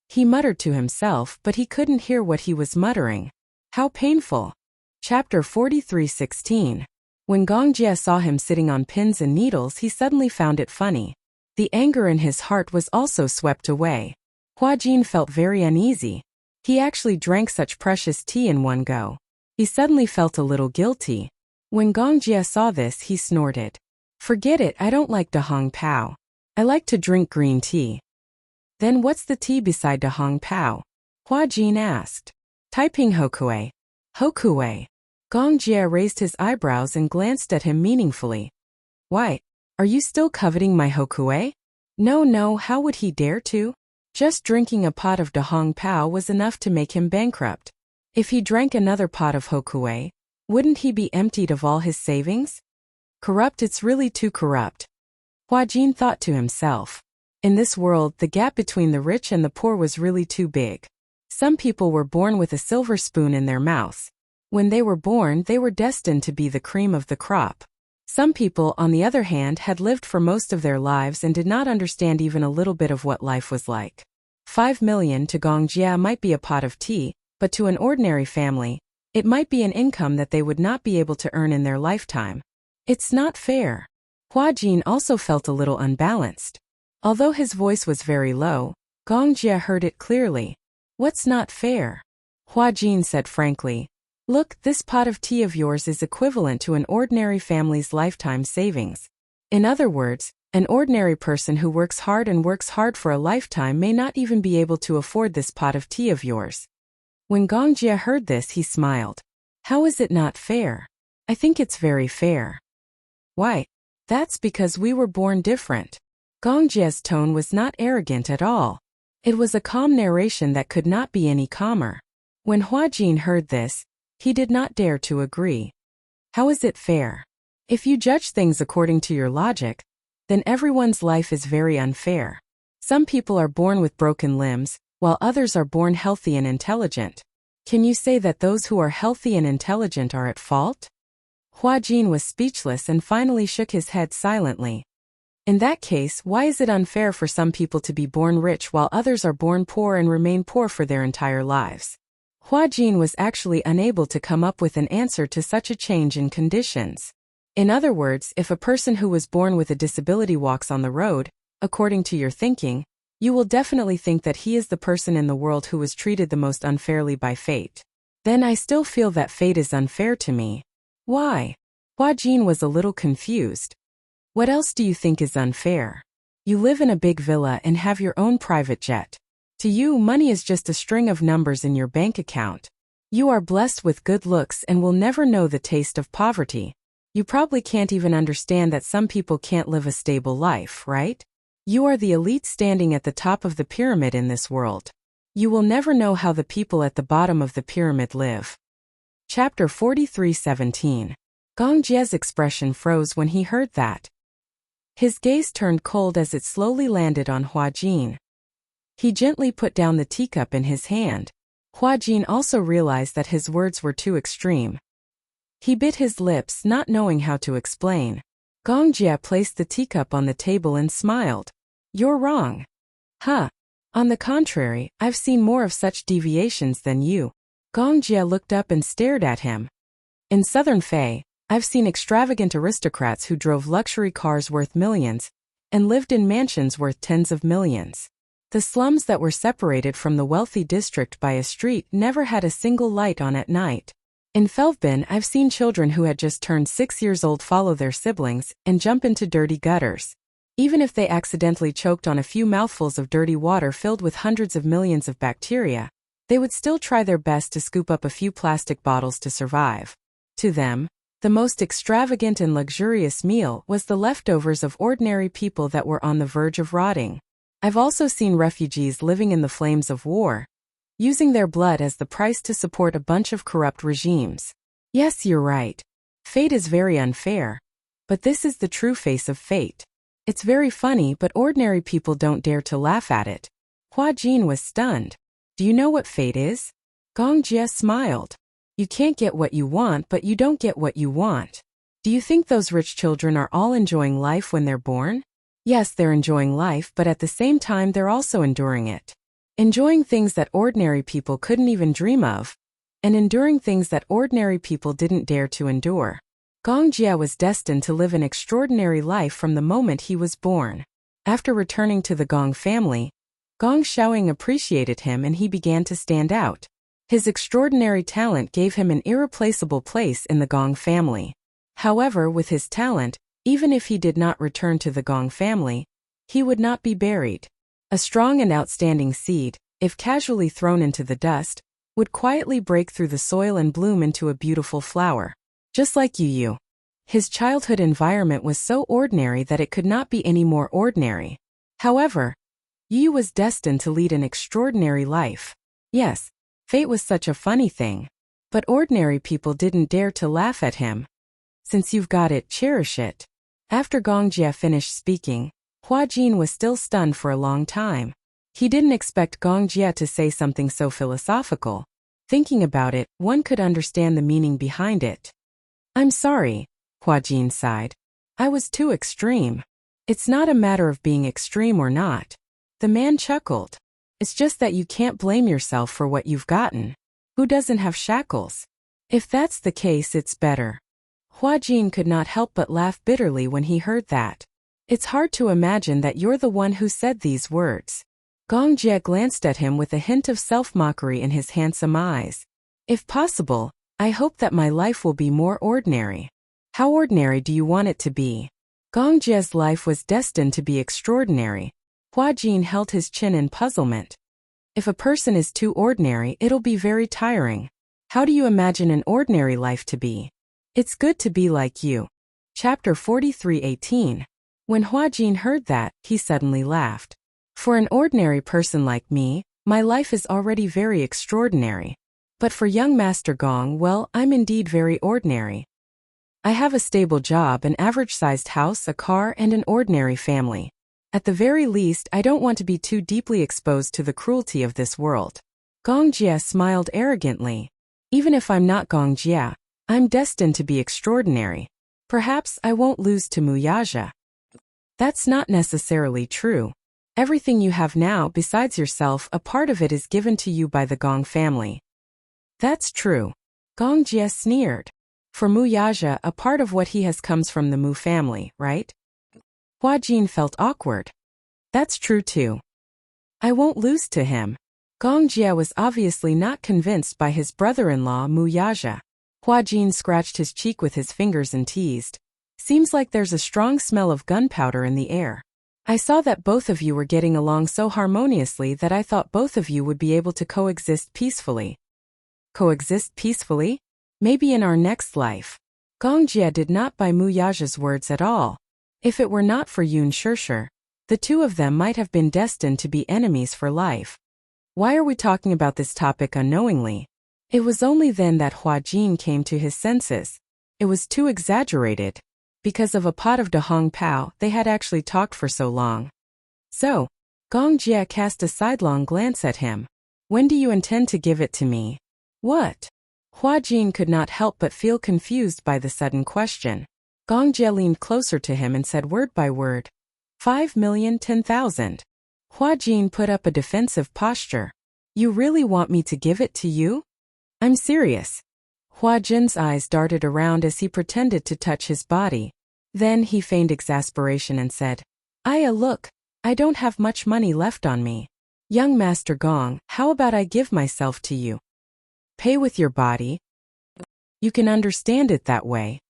He muttered to himself, but he couldn't hear what he was muttering. How painful. Chapter 43:16. When Gong Jie saw him sitting on pins and needles, he suddenly found it funny. The anger in his heart was also swept away. Hua Jin felt very uneasy. He actually drank such precious tea in one go. He suddenly felt a little guilty. When Gong Jie saw this, he snorted. "Forget it, I don't like Da Hong Pao. I like to drink green tea." "Then what's the tea beside Da Hong Pao?" Hua Jin asked. "Taiping Hokuei." "Hokuei." Gong Jie raised his eyebrows and glanced at him meaningfully. "Why, are you still coveting my Hokuei?" No, how would he dare to? Just drinking a pot of Da Hong Pao was enough to make him bankrupt. If he drank another pot of Hokuei, wouldn't he be emptied of all his savings? Corrupt, it's really too corrupt. Hua Jin thought to himself. In this world, the gap between the rich and the poor was really too big. Some people were born with a silver spoon in their mouths. When they were born, they were destined to be the cream of the crop. Some people, on the other hand, had lived for most of their lives and did not understand even a little bit of what life was like. 5 million to Gongjia might be a pot of tea, but to an ordinary family, it might be an income that they would not be able to earn in their lifetime. It's not fair. Hua Jin also felt a little unbalanced. Although his voice was very low, Gongjia heard it clearly. What's not fair? Hua Jin said frankly. Look, this pot of tea of yours is equivalent to an ordinary family's lifetime savings. In other words, an ordinary person who works hard for a lifetime may not even be able to afford this pot of tea of yours. When Gongjia heard this, he smiled. How is it not fair? I think it's very fair. Why? That's because we were born different. Gongjia's tone was not arrogant at all. It was a calm narration that could not be any calmer. When Hua Jin heard this, he did not dare to agree. How is it fair? If you judge things according to your logic, then everyone's life is very unfair. Some people are born with broken limbs, while others are born healthy and intelligent. Can you say that those who are healthy and intelligent are at fault? Hua Jin was speechless and finally shook his head silently. In that case, why is it unfair for some people to be born rich while others are born poor and remain poor for their entire lives? Hua Jin was actually unable to come up with an answer to such a change in conditions. In other words, if a person who was born with a disability walks on the road, according to your thinking, you will definitely think that he is the person in the world who was treated the most unfairly by fate. Then I still feel that fate is unfair to me. Why? Hua Jin was a little confused. What else do you think is unfair? You live in a big villa and have your own private jet. To you, money is just a string of numbers in your bank account. You are blessed with good looks and will never know the taste of poverty. You probably can't even understand that some people can't live a stable life, right? You are the elite standing at the top of the pyramid in this world. You will never know how the people at the bottom of the pyramid live. Chapter 43:17. Gongjia's expression froze when he heard that. His gaze turned cold as it slowly landed on Hua Jin. He gently put down the teacup in his hand. Hua Jin also realized that his words were too extreme. He bit his lips, not knowing how to explain. Gongjia placed the teacup on the table and smiled. You're wrong. Huh. On the contrary, I've seen more of such deviations than you. Gongjia looked up and stared at him. In southern Fei, I've seen extravagant aristocrats who drove luxury cars worth millions and lived in mansions worth tens of millions. The slums that were separated from the wealthy district by a street never had a single light on at night. In Felvbin, I've seen children who had just turned 6 years old follow their siblings and jump into dirty gutters. Even if they accidentally choked on a few mouthfuls of dirty water filled with hundreds of millions of bacteria, they would still try their best to scoop up a few plastic bottles to survive. To them, the most extravagant and luxurious meal was the leftovers of ordinary people that were on the verge of rotting. I've also seen refugees living in the flames of war, using their blood as the price to support a bunch of corrupt regimes. Yes, you're right. Fate is very unfair. But this is the true face of fate. It's very funny, but ordinary people don't dare to laugh at it. Hua Jin was stunned. Do you know what fate is? Gongjia smiled. You can't get what you want, but you don't get what you want. Do you think those rich children are all enjoying life when they're born? Yes, they're enjoying life, but at the same time they're also enduring it. Enjoying things that ordinary people couldn't even dream of, and enduring things that ordinary people didn't dare to endure. Gongjia was destined to live an extraordinary life from the moment he was born. After returning to the Gong family, Gong Xiaoying appreciated him and he began to stand out. His extraordinary talent gave him an irreplaceable place in the Gong family. However, with his talent, even if he did not return to the Gong family, he would not be buried. A strong and outstanding seed, if casually thrown into the dust, would quietly break through the soil and bloom into a beautiful flower. Just like Yu. His childhood environment was so ordinary that it could not be any more ordinary. However, Yu was destined to lead an extraordinary life. Yes, fate was such a funny thing. But ordinary people didn't dare to laugh at him. Since you've got it, cherish it. After Gongjia finished speaking, Hua Jin was still stunned for a long time. He didn't expect Gong Jie to say something so philosophical. Thinking about it, one could understand the meaning behind it. I'm sorry, Hua Jin sighed. I was too extreme. It's not a matter of being extreme or not. The man chuckled. It's just that you can't blame yourself for what you've gotten. Who doesn't have shackles? If that's the case, it's better. Hua Jin could not help but laugh bitterly when he heard that. It's hard to imagine that you're the one who said these words. Gong Jie glanced at him with a hint of self-mockery in his handsome eyes. If possible, I hope that my life will be more ordinary. How ordinary do you want it to be? Gong Jie's life was destined to be extraordinary. Hua Jin held his chin in puzzlement. If a person is too ordinary, it'll be very tiring. How do you imagine an ordinary life to be? It's good to be like you. Chapter 43:18. When Hua Jin heard that, he suddenly laughed. For an ordinary person like me, my life is already very extraordinary. But for young Master Gong, well, I'm indeed very ordinary. I have a stable job, an average-sized house, a car, and an ordinary family. At the very least, I don't want to be too deeply exposed to the cruelty of this world. Gong Jie smiled arrogantly. Even if I'm not Gong Jie, I'm destined to be extraordinary. Perhaps I won't lose to Muyaja. That's not necessarily true. Everything you have now, besides yourself, a part of it is given to you by the Gong family. That's true. Gong Jie sneered. For Muyaja, a part of what he has comes from the Mu family, right? Hua Jin felt awkward. That's true too. I won't lose to him. Gong Jie was obviously not convinced by his brother-in-law Muyaja. Hua Jin scratched his cheek with his fingers and teased. Seems like there's a strong smell of gunpowder in the air. I saw that both of you were getting along so harmoniously that I thought both of you would be able to coexist peacefully. Coexist peacefully? Maybe in our next life. Gong Jie did not buy Muyaja's words at all. If it were not for Yun Shishir, the two of them might have been destined to be enemies for life. Why are we talking about this topic unknowingly? It was only then that Hua Jin came to his senses. It was too exaggerated. Because of a pot of Dahong Pao, they had actually talked for so long. So, Gong Jie cast a sidelong glance at him. When do you intend to give it to me? What? Hua Jin could not help but feel confused by the sudden question. Gong Jie leaned closer to him and said word by word, 5,010,000. Hua Jin put up a defensive posture. You really want me to give it to you? I'm serious. Hua Jin's eyes darted around as he pretended to touch his body. Then he feigned exasperation and said, look, I don't have much money left on me. Young Master Gong, how about I give myself to you? Pay with your body? You can understand it that way.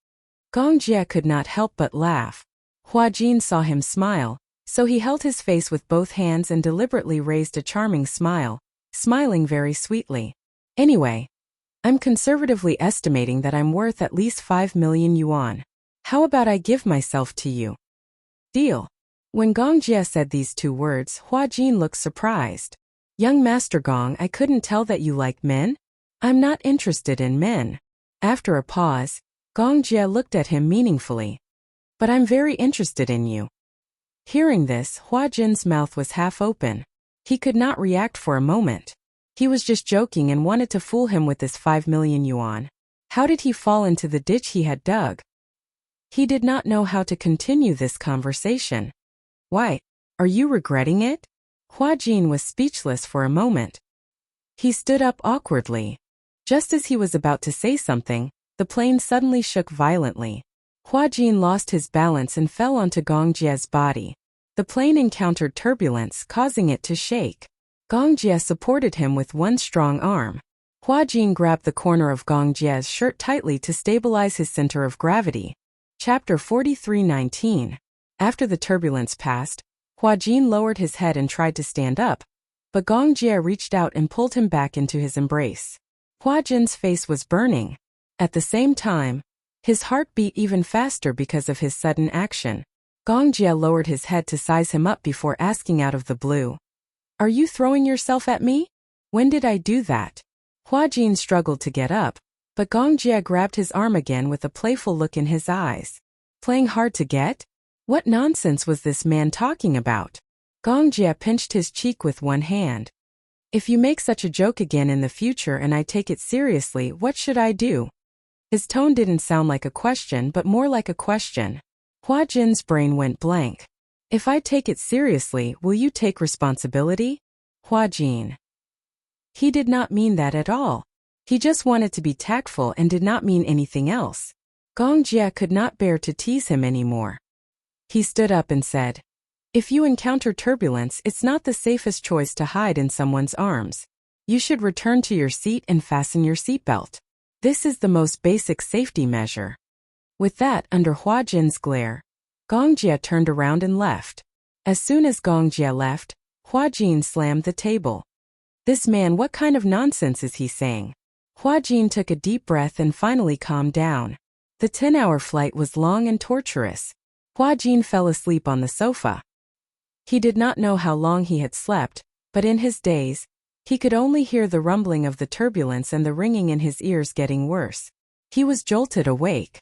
Gong Jie could not help but laugh. Hua Jin saw him smile, so he held his face with both hands and deliberately raised a charming smile, smiling very sweetly. Anyway, I'm conservatively estimating that I'm worth at least 5 million yuan. How about I give myself to you? Deal. When Gong Jie said these two words, Hua Jin looked surprised. Young Master Gong, I couldn't tell that you like men? I'm not interested in men. After a pause, Gong Jie looked at him meaningfully. But I'm very interested in you. Hearing this, Hua Jin's mouth was half open. He could not react for a moment. He was just joking and wanted to fool him with this 5 million yuan. How did he fall into the ditch he had dug? He did not know how to continue this conversation. Why, are you regretting it? Hua Jin was speechless for a moment. He stood up awkwardly. Just as he was about to say something, the plane suddenly shook violently. Hua Jin lost his balance and fell onto Gong Jie's body. The plane encountered turbulence, causing it to shake. Gong Jie supported him with one strong arm. Hua Jin grabbed the corner of Gong Jie's shirt tightly to stabilize his center of gravity. Chapter 43:19. After the turbulence passed, Hua Jin lowered his head and tried to stand up, but Gong Jie reached out and pulled him back into his embrace. Hua Jin's face was burning. At the same time, his heart beat even faster because of his sudden action. Gong Jie lowered his head to size him up before asking out of the blue, "Are you throwing yourself at me? When did I do that?" Hua Jin struggled to get up, but Gong Jie grabbed his arm again with a playful look in his eyes. Playing hard to get? What nonsense was this man talking about? Gong Jia pinched his cheek with one hand. If you make such a joke again in the future and I take it seriously, what should I do? His tone didn't sound like a question but more like a question. Hua Jin's brain went blank. If I take it seriously, will you take responsibility? Hua Jin. He did not mean that at all. He just wanted to be tactful and did not mean anything else. Gong Jia could not bear to tease him anymore. He stood up and said, if you encounter turbulence, it's not the safest choice to hide in someone's arms. You should return to your seat and fasten your seatbelt. This is the most basic safety measure. With that, under Hua Jin's glare, Gong Jia turned around and left. As soon as Gong Jia left, Hua Jin slammed the table. This man, what kind of nonsense is he saying? Hua Jin took a deep breath and finally calmed down. The 10-hour flight was long and torturous. Hua Jin fell asleep on the sofa. He did not know how long he had slept, but in his daze, he could only hear the rumbling of the turbulence and the ringing in his ears getting worse. He was jolted awake.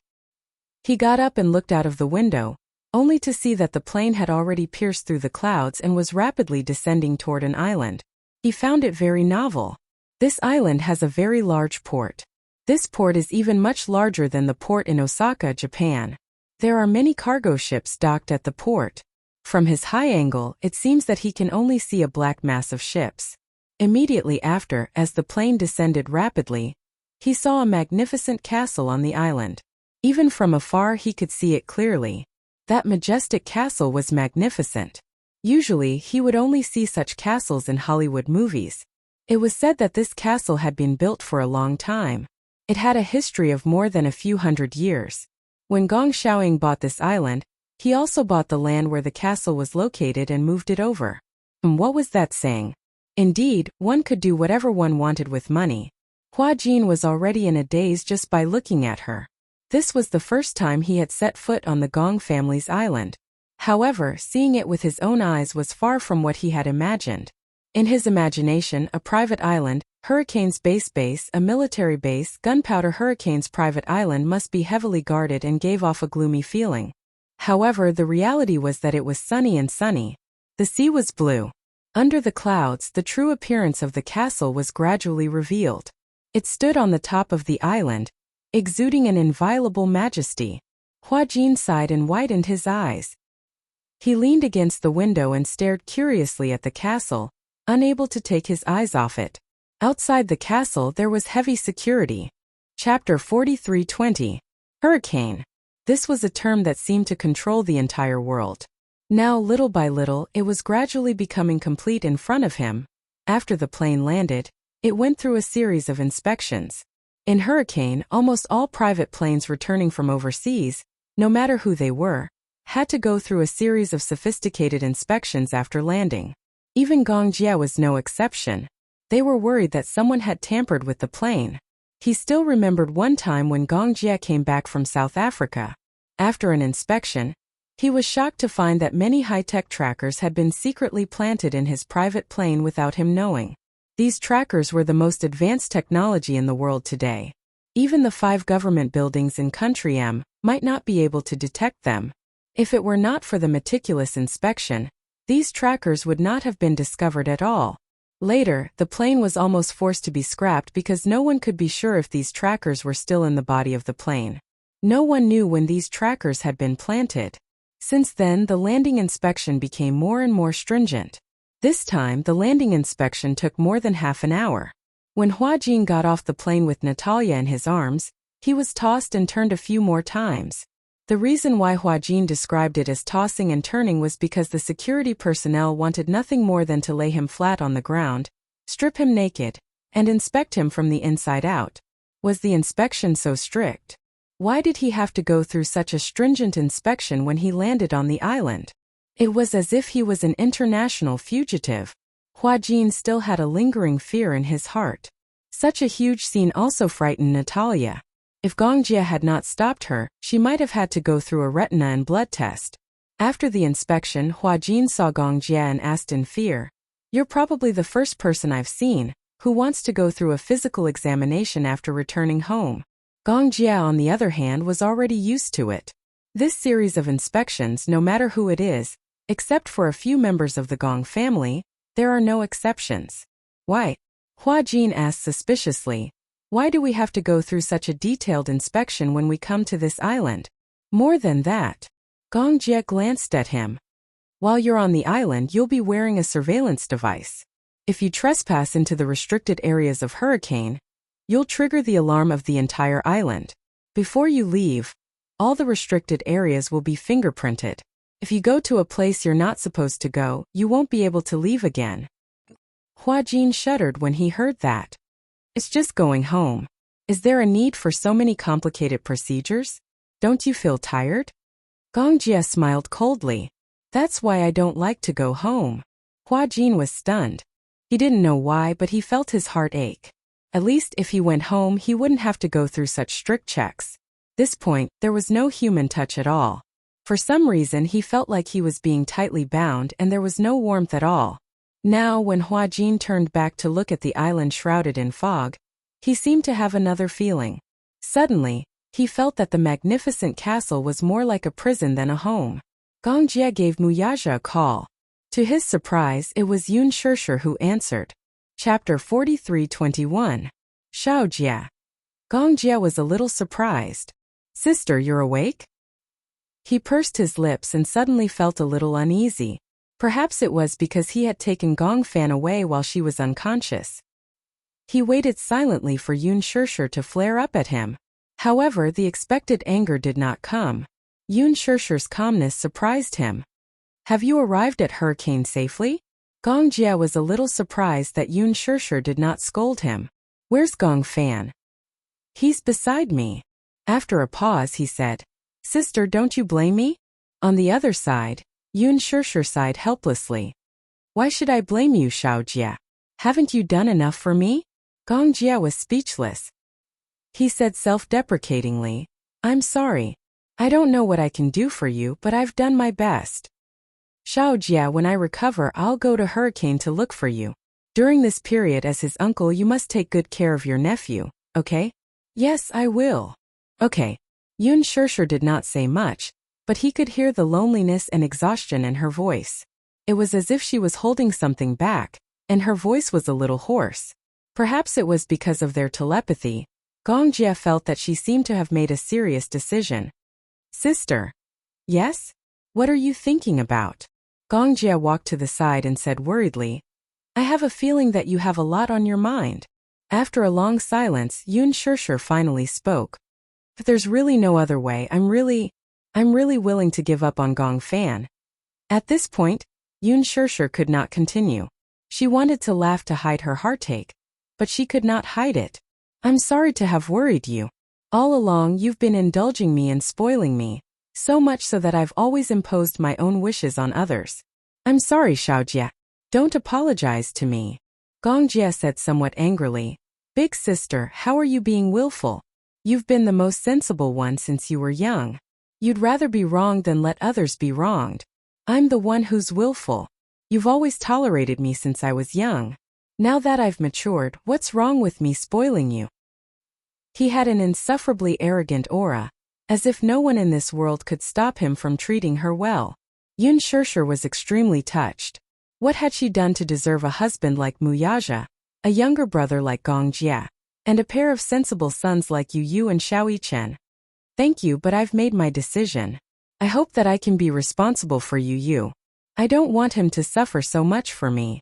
He got up and looked out of the window, only to see that the plane had already pierced through the clouds and was rapidly descending toward an island. He found it very novel. This island has a very large port. This port is even much larger than the port in Osaka, Japan. There are many cargo ships docked at the port. From his high angle, it seems that he can only see a black mass of ships. Immediately after, as the plane descended rapidly, he saw a magnificent castle on the island. Even from afar he could see it clearly. That majestic castle was magnificent. Usually, he would only see such castles in Hollywood movies. It was said that this castle had been built for a long time. It had a history of more than a few hundred years. When Gong Xiaoying bought this island, he also bought the land where the castle was located and moved it over. What was that saying? Indeed, one could do whatever one wanted with money. Hua Jin was already in a daze just by looking at her. This was the first time he had set foot on the Gong family's island. However, seeing it with his own eyes was far from what he had imagined. In his imagination, a private island, Hurricane's base, a military base, Gunpowder Hurricane's private island must be heavily guarded and gave off a gloomy feeling. However, the reality was that it was sunny and sunny. The sea was blue. Under the clouds, the true appearance of the castle was gradually revealed. It stood on the top of the island, exuding an inviolable majesty. Hua Jin sighed and widened his eyes. He leaned against the window and stared curiously at the castle, unable to take his eyes off it. Outside the castle there was heavy security. Chapter 43:20. Hurricane. This was a term that seemed to control the entire world. Now, little by little, it was gradually becoming complete in front of him. After the plane landed, it went through a series of inspections. In Hurricane, almost all private planes returning from overseas, no matter who they were, had to go through a series of sophisticated inspections after landing. Even Gong Jia was no exception. They were worried that someone had tampered with the plane. He still remembered one time when Gong Jia came back from South Africa. After an inspection, he was shocked to find that many high-tech trackers had been secretly planted in his private plane without him knowing. These trackers were the most advanced technology in the world today. Even the 5 government buildings in Country M might not be able to detect them. If it were not for the meticulous inspection, these trackers would not have been discovered at all. Later, the plane was almost forced to be scrapped because no one could be sure if these trackers were still in the body of the plane. No one knew when these trackers had been planted. Since then, the landing inspection became more and more stringent. This time, the landing inspection took more than half an hour. When Hua Jin got off the plane with Natalia in his arms, he was tossed and turned a few more times. The reason why Hua Jin described it as tossing and turning was because the security personnel wanted nothing more than to lay him flat on the ground, strip him naked, and inspect him from the inside out. Was the inspection so strict? Why did he have to go through such a stringent inspection when he landed on the island? It was as if he was an international fugitive. Hua Jin still had a lingering fear in his heart. Such a huge scene also frightened Natalia. If Gong Jia had not stopped her, she might have had to go through a retina and blood test. After the inspection, Hua Jin saw Gong Jia and asked in fear, "You're probably the first person I've seen who wants to go through a physical examination after returning home." Gong Jia, on the other hand, was already used to it. This series of inspections, no matter who it is, Except for a few members of the Gong family, there are no exceptions. Why? Hua Jin asked suspiciously. Why do we have to go through such a detailed inspection when we come to this island? More than that. Gong Jie glanced at him. While you're on the island, you'll be wearing a surveillance device. If you trespass into the restricted areas of Hurricane, you'll trigger the alarm of the entire island. Before you leave, all the restricted areas will be fingerprinted. If you go to a place you're not supposed to go, you won't be able to leave again. Hua Jin shuddered when he heard that. It's just going home. Is there a need for so many complicated procedures? Don't you feel tired? Gong Jie smiled coldly. That's why I don't like to go home. Hua Jin was stunned. He didn't know why, but he felt his heart ache. At least if he went home, he wouldn't have to go through such strict checks. This point, there was no human touch at all. For some reason, he felt like he was being tightly bound and there was no warmth at all. Now, when Hua Jin turned back to look at the island shrouded in fog, he seemed to have another feeling. Suddenly, he felt that the magnificent castle was more like a prison than a home. Gong Jie gave Muyaja a call. To his surprise, it was Yun Shishir who answered. Chapter 43:21. Shao Jie. Gong Jie was a little surprised. Sister, you're awake? He pursed his lips and suddenly felt a little uneasy. Perhaps it was because he had taken Gong Fan away while she was unconscious. He waited silently for Yun Shishir to flare up at him. However, the expected anger did not come. Yun Shishir's calmness surprised him. Have you arrived at Hurricane safely? Gong Jie was a little surprised that Yun Shishir did not scold him. Where's Gong Fan? He's beside me. After a pause, he said, Sister, don't you blame me? On the other side, Yun Shishir sighed helplessly. Why should I blame you, Shao Jie? Haven't you done enough for me? Gong Jie was speechless. He said self-deprecatingly, I'm sorry. I don't know what I can do for you, but I've done my best. Shao Jie, when I recover, I'll go to Hurricane to look for you. During this period as his uncle, you must take good care of your nephew, okay? Yes, I will. Okay. Yun Shishir did not say much, but he could hear the loneliness and exhaustion in her voice. It was as if she was holding something back, and her voice was a little hoarse. Perhaps it was because of their telepathy. Gong Jie felt that she seemed to have made a serious decision. Sister. Yes? What are you thinking about? Gong Jie walked to the side and said worriedly, I have a feeling that you have a lot on your mind. After a long silence, Yun Shishir finally spoke. If there's really no other way, I'm really willing to give up on Gong Fan. At this point, Yun Shishir could not continue. She wanted to laugh to hide her heartache, but she could not hide it. I'm sorry to have worried you. All along, you've been indulging me and spoiling me, so much so that I've always imposed my own wishes on others. I'm sorry, Shao Jie. Don't apologize to me. Gong Jie said somewhat angrily. Big sister, how are you being willful? You've been the most sensible one since you were young. You'd rather be wronged than let others be wronged. I'm the one who's willful. You've always tolerated me since I was young. Now that I've matured, what's wrong with me spoiling you? He had an insufferably arrogant aura, as if no one in this world could stop him from treating her well. Yun Shishir was extremely touched. What had she done to deserve a husband like Muyaja, a younger brother like Gong Jie, and a pair of sensible sons like Yu and Xiao Yichen? Thank you, but I've made my decision. I hope that I can be responsible for Yu. I don't want him to suffer so much for me.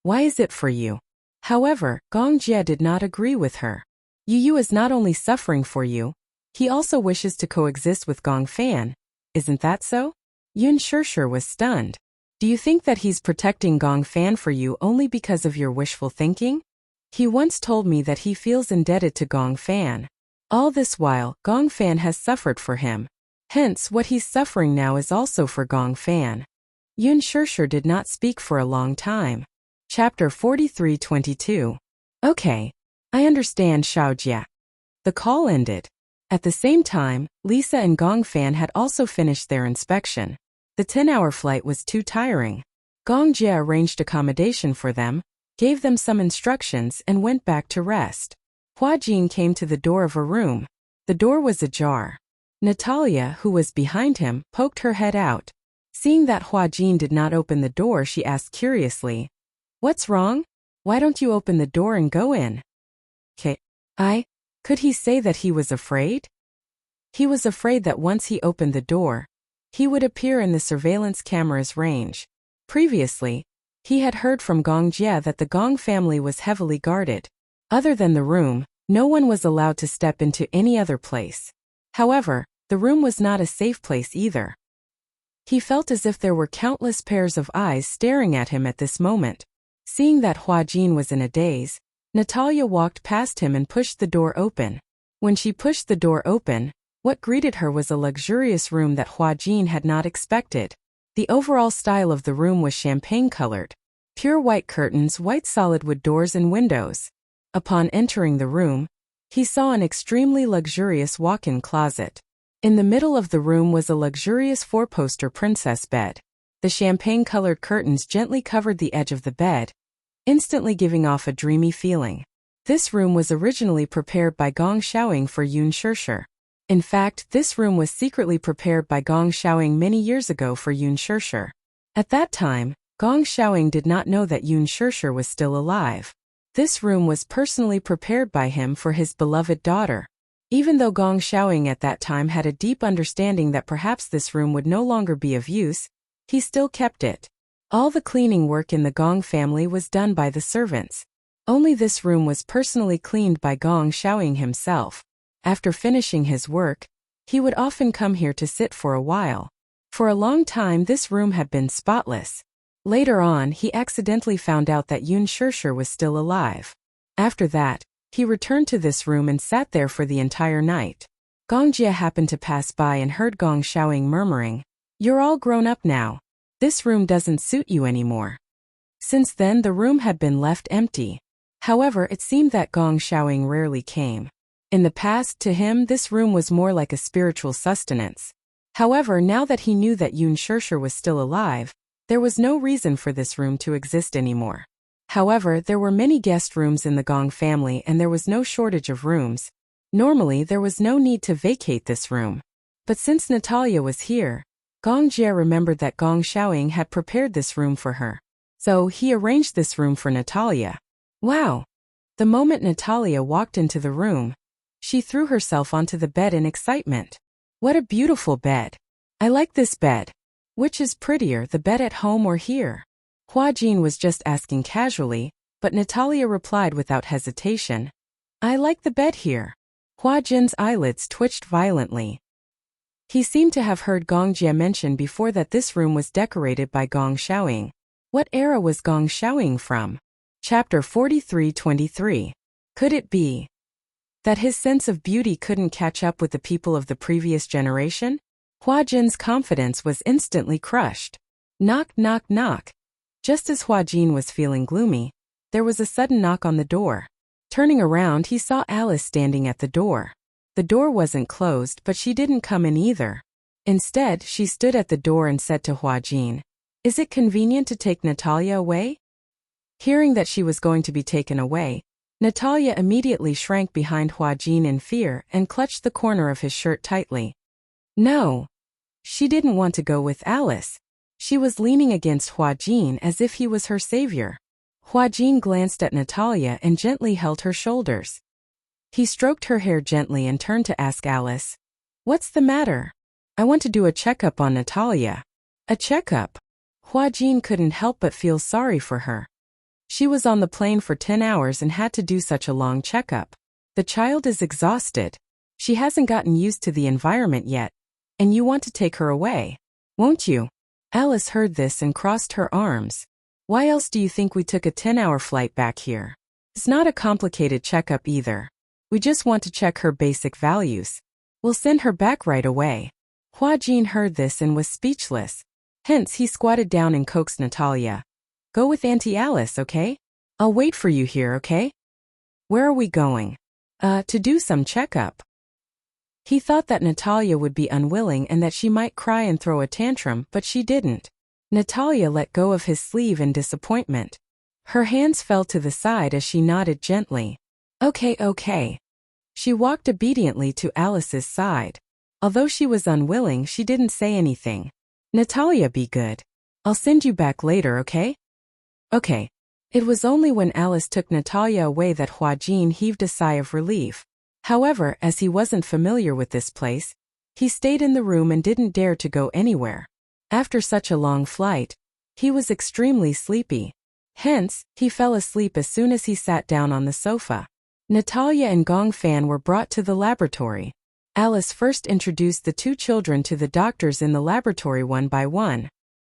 Why is it for you? However, Gong Jie did not agree with her. Yu is not only suffering for you, he also wishes to coexist with Gong Fan. Isn't that so? Yun Shishir was stunned. Do you think that he's protecting Gong Fan for you only because of your wishful thinking? He once told me that he feels indebted to Gong Fan. All this while, Gong Fan has suffered for him. Hence, what he's suffering now is also for Gong Fan. Yun Shishir did not speak for a long time. Chapter 43:22. Okay. I understand, Shao Jie. The call ended. At the same time, Lisa and Gong Fan had also finished their inspection. The 10-hour flight was too tiring. Gong Jie arranged accommodation for them, gave them some instructions and went back to rest. Hua Jin came to the door of a room. The door was ajar. Natalia, who was behind him, poked her head out. Seeing that Hua Jin did not open the door, she asked curiously, "What's wrong? Why don't you open the door and go in?" Could he say that he was afraid? He was afraid that once he opened the door, he would appear in the surveillance camera's range. Previously, he had heard from Gong Jie that the Gong family was heavily guarded. Other than the room, no one was allowed to step into any other place. However, the room was not a safe place either. He felt as if there were countless pairs of eyes staring at him at this moment. Seeing that Hua Jin was in a daze, Natalia walked past him and pushed the door open. When she pushed the door open, what greeted her was a luxurious room that Hua Jin had not expected. The overall style of the room was champagne-colored. Pure white curtains, white solid wood doors and windows. Upon entering the room, he saw an extremely luxurious walk-in closet. In the middle of the room was a luxurious four-poster princess bed. The champagne-colored curtains gently covered the edge of the bed, instantly giving off a dreamy feeling. This room was originally prepared by Gong Xiaoying for Yun Shishir. In fact, this room was secretly prepared by Gong Xiaoying many years ago for Yun Shishir. At that time, Gong Xiaoying did not know that Yun Shishir was still alive. This room was personally prepared by him for his beloved daughter. Even though Gong Xiaoying at that time had a deep understanding that perhaps this room would no longer be of use, he still kept it. All the cleaning work in the Gong family was done by the servants. Only this room was personally cleaned by Gong Xiaoying himself. After finishing his work, he would often come here to sit for a while. For a long time this room had been spotless. Later on, he accidentally found out that Yun Shishir was still alive. After that, he returned to this room and sat there for the entire night. Gong Jie happened to pass by and heard Gong Xiaoying murmuring, "You're all grown up now. This room doesn't suit you anymore." Since then the room had been left empty. However, it seemed that Gong Xiaoying rarely came. In the past, to him, this room was more like a spiritual sustenance. However, now that he knew that Yun Shishir was still alive, there was no reason for this room to exist anymore. However, there were many guest rooms in the Gong family and there was no shortage of rooms. Normally, there was no need to vacate this room. But since Natalia was here, Gong Jie remembered that Gong Xiaoying had prepared this room for her. So he arranged this room for Natalia. Wow! The moment Natalia walked into the room, she threw herself onto the bed in excitement. What a beautiful bed! I like this bed. Which is prettier, the bed at home or here? Hua Jin was just asking casually, but Natalia replied without hesitation, "I like the bed here." Hua Jin's eyelids twitched violently. He seemed to have heard Gong Jie mention before that this room was decorated by Gong Xiaoying. What era was Gong Xiaoying from? Chapter 43-23. Could it be that his sense of beauty couldn't catch up with the people of the previous generation? Hua Jin's confidence was instantly crushed. Knock, knock, knock. Just as Hua Jin was feeling gloomy, there was a sudden knock on the door. Turning around, he saw Alice standing at the door. The door wasn't closed, but she didn't come in either. Instead, she stood at the door and said to Hua Jin, "Is it convenient to take Natalia away?" Hearing that she was going to be taken away, Natalia immediately shrank behind Hua Jin in fear and clutched the corner of his shirt tightly. No. She didn't want to go with Alice. She was leaning against Hua Jin as if he was her savior. Hua Jin glanced at Natalia and gently held her shoulders. He stroked her hair gently and turned to ask Alice, "What's the matter?" "I want to do a checkup on Natalia." A checkup? Hua Jin couldn't help but feel sorry for her. She was on the plane for 10 hours and had to do such a long checkup. The child is exhausted. She hasn't gotten used to the environment yet. And you want to take her away, won't you? Alice heard this and crossed her arms. Why else do you think we took a 10-hour flight back here? It's not a complicated checkup either. We just want to check her basic values. We'll send her back right away. Hua Jin heard this and was speechless. Hence he squatted down and coaxed Natalia. Go with Auntie Alice, okay? I'll wait for you here, okay? Where are we going? To do some checkup. He thought that Natalia would be unwilling and that she might cry and throw a tantrum, but she didn't. Natalia let go of his sleeve in disappointment. Her hands fell to the side as she nodded gently. Okay. She walked obediently to Alice's side. Although she was unwilling, she didn't say anything. Natalia, be good. I'll send you back later, okay? Okay. It was only when Alice took Natalia away that Huajin heaved a sigh of relief. However, as he wasn't familiar with this place, he stayed in the room and didn't dare to go anywhere. After such a long flight, he was extremely sleepy. Hence, he fell asleep as soon as he sat down on the sofa. Natalia and Gong Fan were brought to the laboratory. Alice first introduced the two children to the doctors in the laboratory one by one.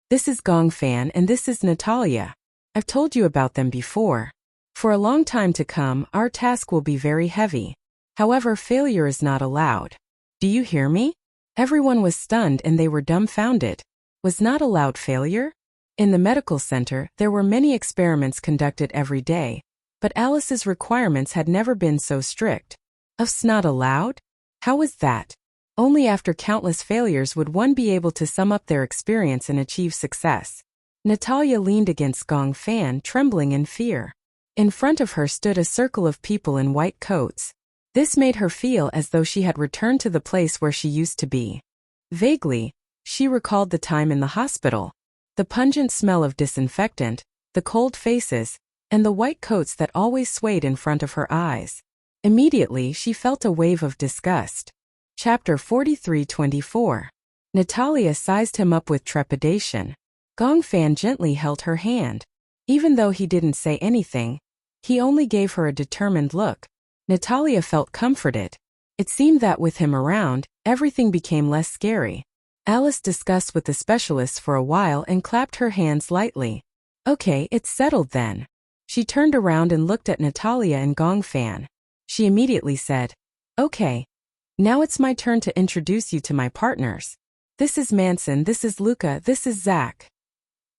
This is Gong Fan and this is Natalia. I've told you about them before. For a long time to come, our task will be very heavy. However, failure is not allowed. Do you hear me? Everyone was stunned and they were dumbfounded. Was not allowed failure? In the medical center, there were many experiments conducted every day, but Alice's requirements had never been so strict. Us not allowed? How was that? Only after countless failures would one be able to sum up their experience and achieve success. Natalia leaned against Gong Fan, trembling in fear. In front of her stood a circle of people in white coats. This made her feel as though she had returned to the place where she used to be. Vaguely, she recalled the time in the hospital. The pungent smell of disinfectant, the cold faces, and the white coats that always swayed in front of her eyes. Immediately, she felt a wave of disgust. Chapter 43-24. Natalia sized him up with trepidation. Gong Fan gently held her hand. Even though he didn't say anything, he only gave her a determined look. Natalia felt comforted. It seemed that with him around, everything became less scary. Alice discussed with the specialists for a while and clapped her hands lightly. Okay, it's settled then. She turned around and looked at Natalia and Gong Fan. She immediately said, Okay. Now it's my turn to introduce you to my partners. This is Manson, this is Luca, this is Zach.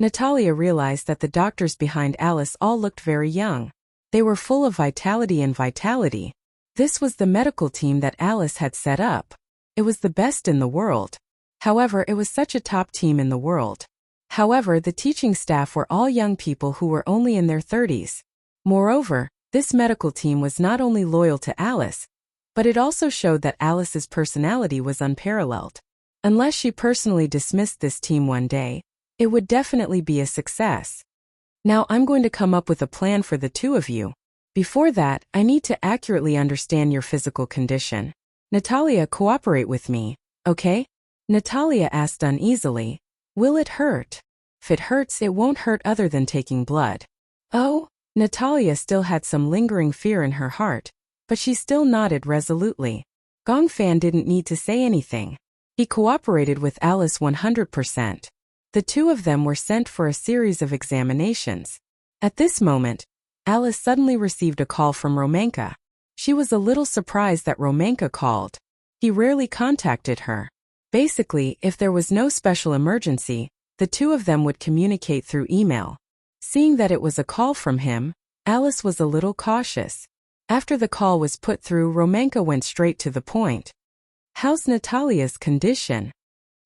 Natalia realized that the doctors behind Alice all looked very young. They were full of vitality and vitality. This was the medical team that Alice had set up. It was the best in the world. However, it was such a top team in the world. However, the teaching staff were all young people who were only in their 30s. Moreover, this medical team was not only loyal to Alice, but it also showed that Alice's personality was unparalleled. Unless she personally dismissed this team one day, it would definitely be a success. Now I'm going to come up with a plan for the two of you. Before that, I need to accurately understand your physical condition. Natalia, cooperate with me, okay? Natalia asked uneasily. Will it hurt? If it hurts, it won't hurt other than taking blood. Oh? Natalia still had some lingering fear in her heart, but she still nodded resolutely. Gong Fan didn't need to say anything. He cooperated with Alice 100%. The two of them were sent for a series of examinations. At this moment, Alice suddenly received a call from Romanka. She was a little surprised that Romanka called. He rarely contacted her. Basically, if there was no special emergency, the two of them would communicate through email. Seeing that it was a call from him, Alice was a little cautious. After the call was put through, Romanka went straight to the point. How's Natalia's condition?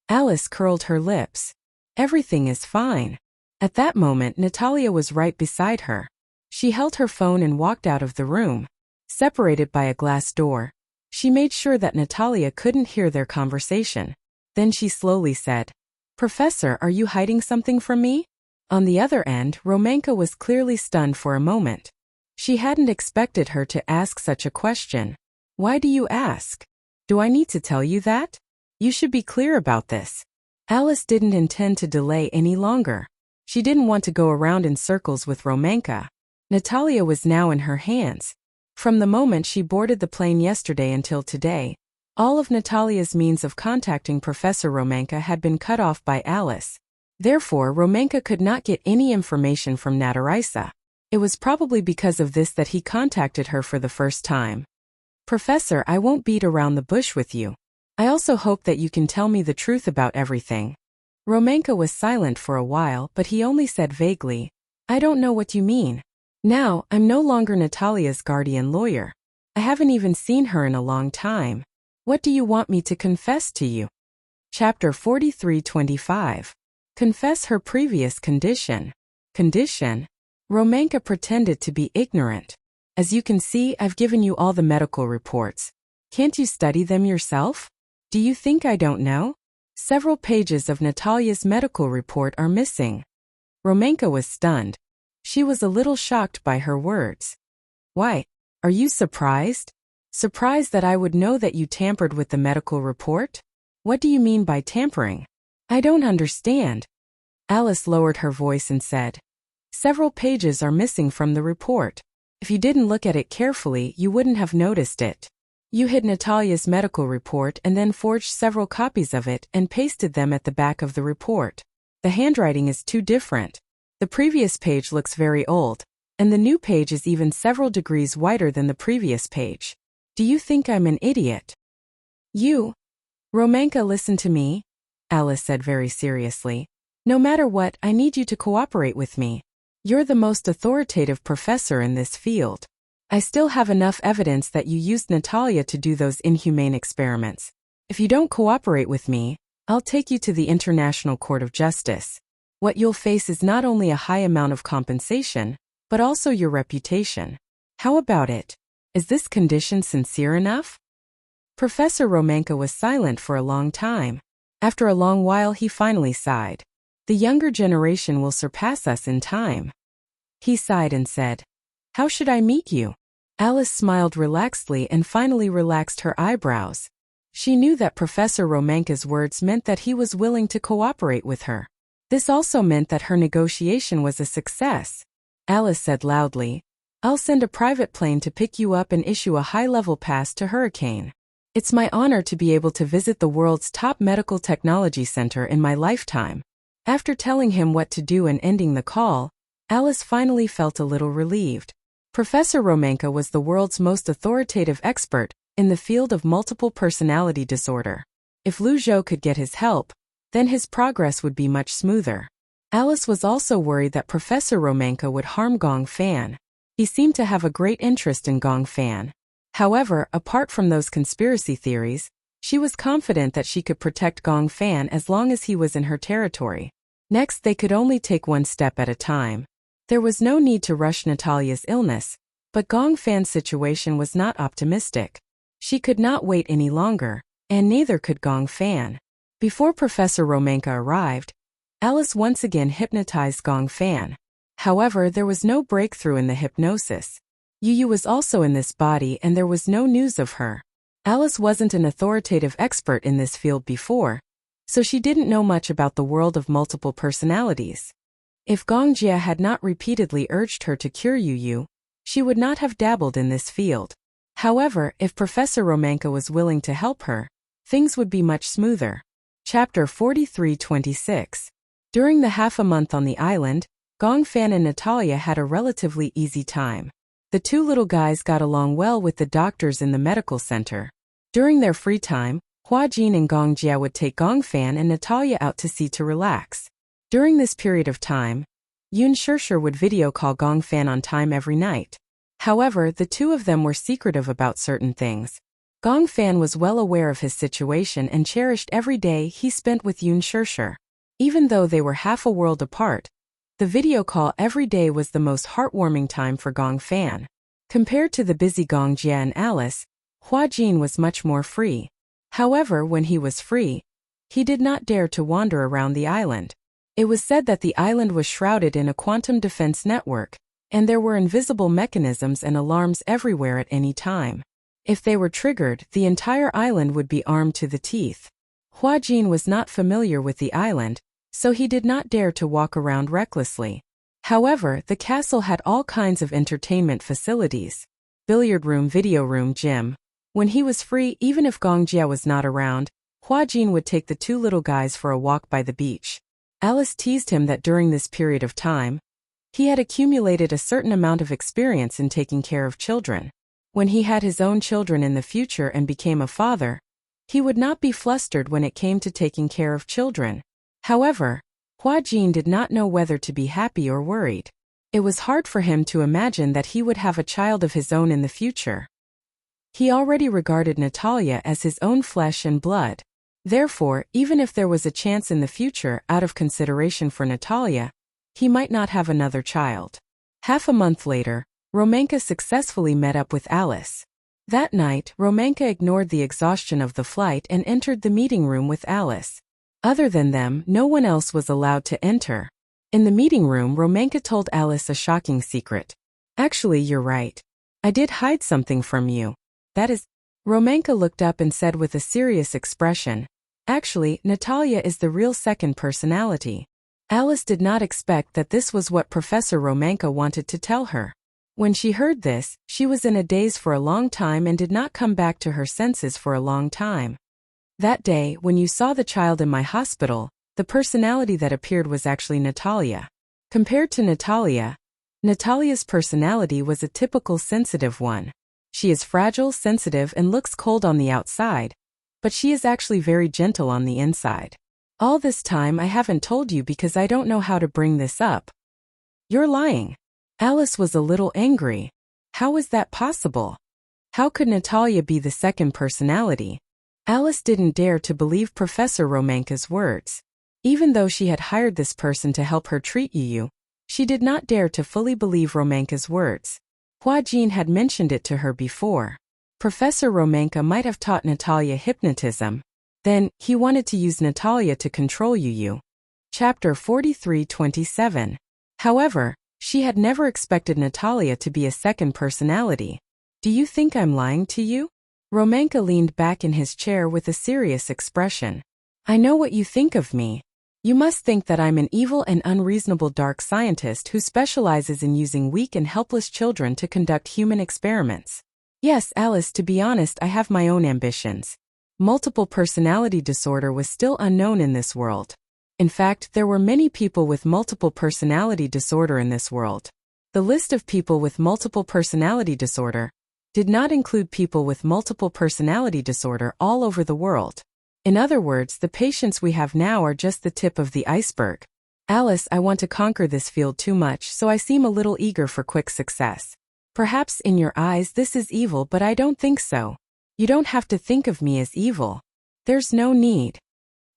Alice curled her lips. Everything is fine. At that moment, Natalia was right beside her. She held her phone and walked out of the room. Separated by a glass door, she made sure that Natalia couldn't hear their conversation. Then she slowly said, Professor, are you hiding something from me? On the other end, Romanka was clearly stunned for a moment. She hadn't expected her to ask such a question. Why do you ask? Do I need to tell you that? You should be clear about this. Alice didn't intend to delay any longer. She didn't want to go around in circles with Romanka. Natalia was now in her hands. From the moment she boarded the plane yesterday until today, all of Natalia's means of contacting Professor Romanka had been cut off by Alice. Therefore, Romanka could not get any information from Narration. It was probably because of this that he contacted her for the first time. Professor, I won't beat around the bush with you. I also hope that you can tell me the truth about everything. Romanka was silent for a while, but he only said vaguely, I don't know what you mean. Now, I'm no longer Natalia's guardian lawyer. I haven't even seen her in a long time. What do you want me to confess to you? Chapter 43-25. Confess her previous condition. Condition? Romanka pretended to be ignorant. As you can see, I've given you all the medical reports. Can't you study them yourself? Do you think I don't know? Several pages of Natalia's medical report are missing. Romanka was stunned. She was a little shocked by her words. Why, are you surprised? Surprised that I would know that you tampered with the medical report? What do you mean by tampering? I don't understand. Alice lowered her voice and said, Several pages are missing from the report. If you didn't look at it carefully, you wouldn't have noticed it. You hid Natalia's medical report and then forged several copies of it and pasted them at the back of the report. The handwriting is too different. The previous page looks very old, and the new page is even several degrees wider than the previous page. Do you think I'm an idiot? You, Romanka, listen to me, Alice said very seriously. No matter what, I need you to cooperate with me. You're the most authoritative professor in this field. I still have enough evidence that you used Natalia to do those inhumane experiments. If you don't cooperate with me, I'll take you to the International Court of Justice. What you'll face is not only a high amount of compensation, but also your reputation. How about it? Is this condition sincere enough? Professor Romanka was silent for a long time. After a long while, he finally sighed. The younger generation will surpass us in time. He sighed and said, How should I meet you? Alice smiled relaxedly and finally relaxed her eyebrows. She knew that Professor Romanka's words meant that he was willing to cooperate with her. This also meant that her negotiation was a success. Alice said loudly, I'll send a private plane to pick you up and issue a high-level pass to Hurricane. It's my honor to be able to visit the world's top medical technology center in my lifetime. After telling him what to do and ending the call, Alice finally felt a little relieved. Professor Romanka was the world's most authoritative expert in the field of multiple personality disorder. If Lu Zhou could get his help, then his progress would be much smoother. Alice was also worried that Professor Romanka would harm Gong Fan. He seemed to have a great interest in Gong Fan. However, apart from those conspiracy theories, she was confident that she could protect Gong Fan as long as he was in her territory. Next, they could only take one step at a time. There was no need to rush Natalia's illness, but Gong Fan's situation was not optimistic. She could not wait any longer, and neither could Gong Fan. Before Professor Romanka arrived, Alice once again hypnotized Gong Fan. However, there was no breakthrough in the hypnosis. Yu was also in this body and there was no news of her. Alice wasn't an authoritative expert in this field before, so she didn't know much about the world of multiple personalities. If Gong Jia had not repeatedly urged her to cure Yu, she would not have dabbled in this field. However, if Professor Romanka was willing to help her, things would be much smoother. Chapter 43-26. During the half a month on the island, Gong Fan and Natalia had a relatively easy time. The two little guys got along well with the doctors in the medical center. During their free time, Hua Jin and Gong Jia would take Gong Fan and Natalia out to sea to relax. During this period of time, Yun Shishir would video call Gong Fan on time every night. However, the two of them were secretive about certain things. Gong Fan was well aware of his situation and cherished every day he spent with Yun Shishir. Even though they were half a world apart, the video call every day was the most heartwarming time for Gong Fan. Compared to the busy Gong Jia and Alice, Hua Jin was much more free. However, when he was free, he did not dare to wander around the island. It was said that the island was shrouded in a quantum defense network, and there were invisible mechanisms and alarms everywhere at any time. If they were triggered, the entire island would be armed to the teeth. Hua Jin was not familiar with the island, so he did not dare to walk around recklessly. However, the castle had all kinds of entertainment facilities. Billiard room, video room, gym. When he was free, even if Gong Jia was not around, Hua Jin would take the two little guys for a walk by the beach. Alice teased him that during this period of time, he had accumulated a certain amount of experience in taking care of children. When he had his own children in the future and became a father, he would not be flustered when it came to taking care of children. However, Hua Jin did not know whether to be happy or worried. It was hard for him to imagine that he would have a child of his own in the future. He already regarded Natalia as his own flesh and blood. Therefore, even if there was a chance in the future, out of consideration for Natalia, he might not have another child. Half a month later, Romanka successfully met up with Alice. That night, Romanka ignored the exhaustion of the flight and entered the meeting room with Alice. Other than them, no one else was allowed to enter. In the meeting room, Romanka told Alice a shocking secret. Actually, you're right. I did hide something from you. That is... Romanka looked up and said with a serious expression, actually, Natalia is the real second personality. Alice did not expect that this was what Professor Romanka wanted to tell her. When she heard this, she was in a daze for a long time and did not come back to her senses for a long time. That day, when you saw the child in my hospital, the personality that appeared was actually Natalia. Compared to Natalia, Natalia's personality was a typical sensitive one. She is fragile, sensitive, and looks cold on the outside, but she is actually very gentle on the inside. All this time I haven't told you because I don't know how to bring this up. You're lying. Alice was a little angry. How is that possible? How could Natalia be the second personality? Alice didn't dare to believe Professor Romanka's words. Even though she had hired this person to help her treat Yu, she did not dare to fully believe Romanka's words. Hua Jin had mentioned it to her before. Professor Romanka might have taught Natalia hypnotism. Then, he wanted to use Natalia to control Yu. Chapter 43:27. However, she had never expected Natalia to be a second personality. Do you think I'm lying to you? Romanka leaned back in his chair with a serious expression. I know what you think of me. You must think that I'm an evil and unreasonable dark scientist who specializes in using weak and helpless children to conduct human experiments. Yes, Alice, to be honest, I have my own ambitions. Multiple personality disorder was still unknown in this world. In fact, there were many people with multiple personality disorder in this world. The list of people with multiple personality disorder did not include people with multiple personality disorder all over the world. In other words, the patients we have now are just the tip of the iceberg. Alice, I want to conquer this field too much, so I seem a little eager for quick success. Perhaps in your eyes this is evil, but I don't think so. You don't have to think of me as evil. There's no need.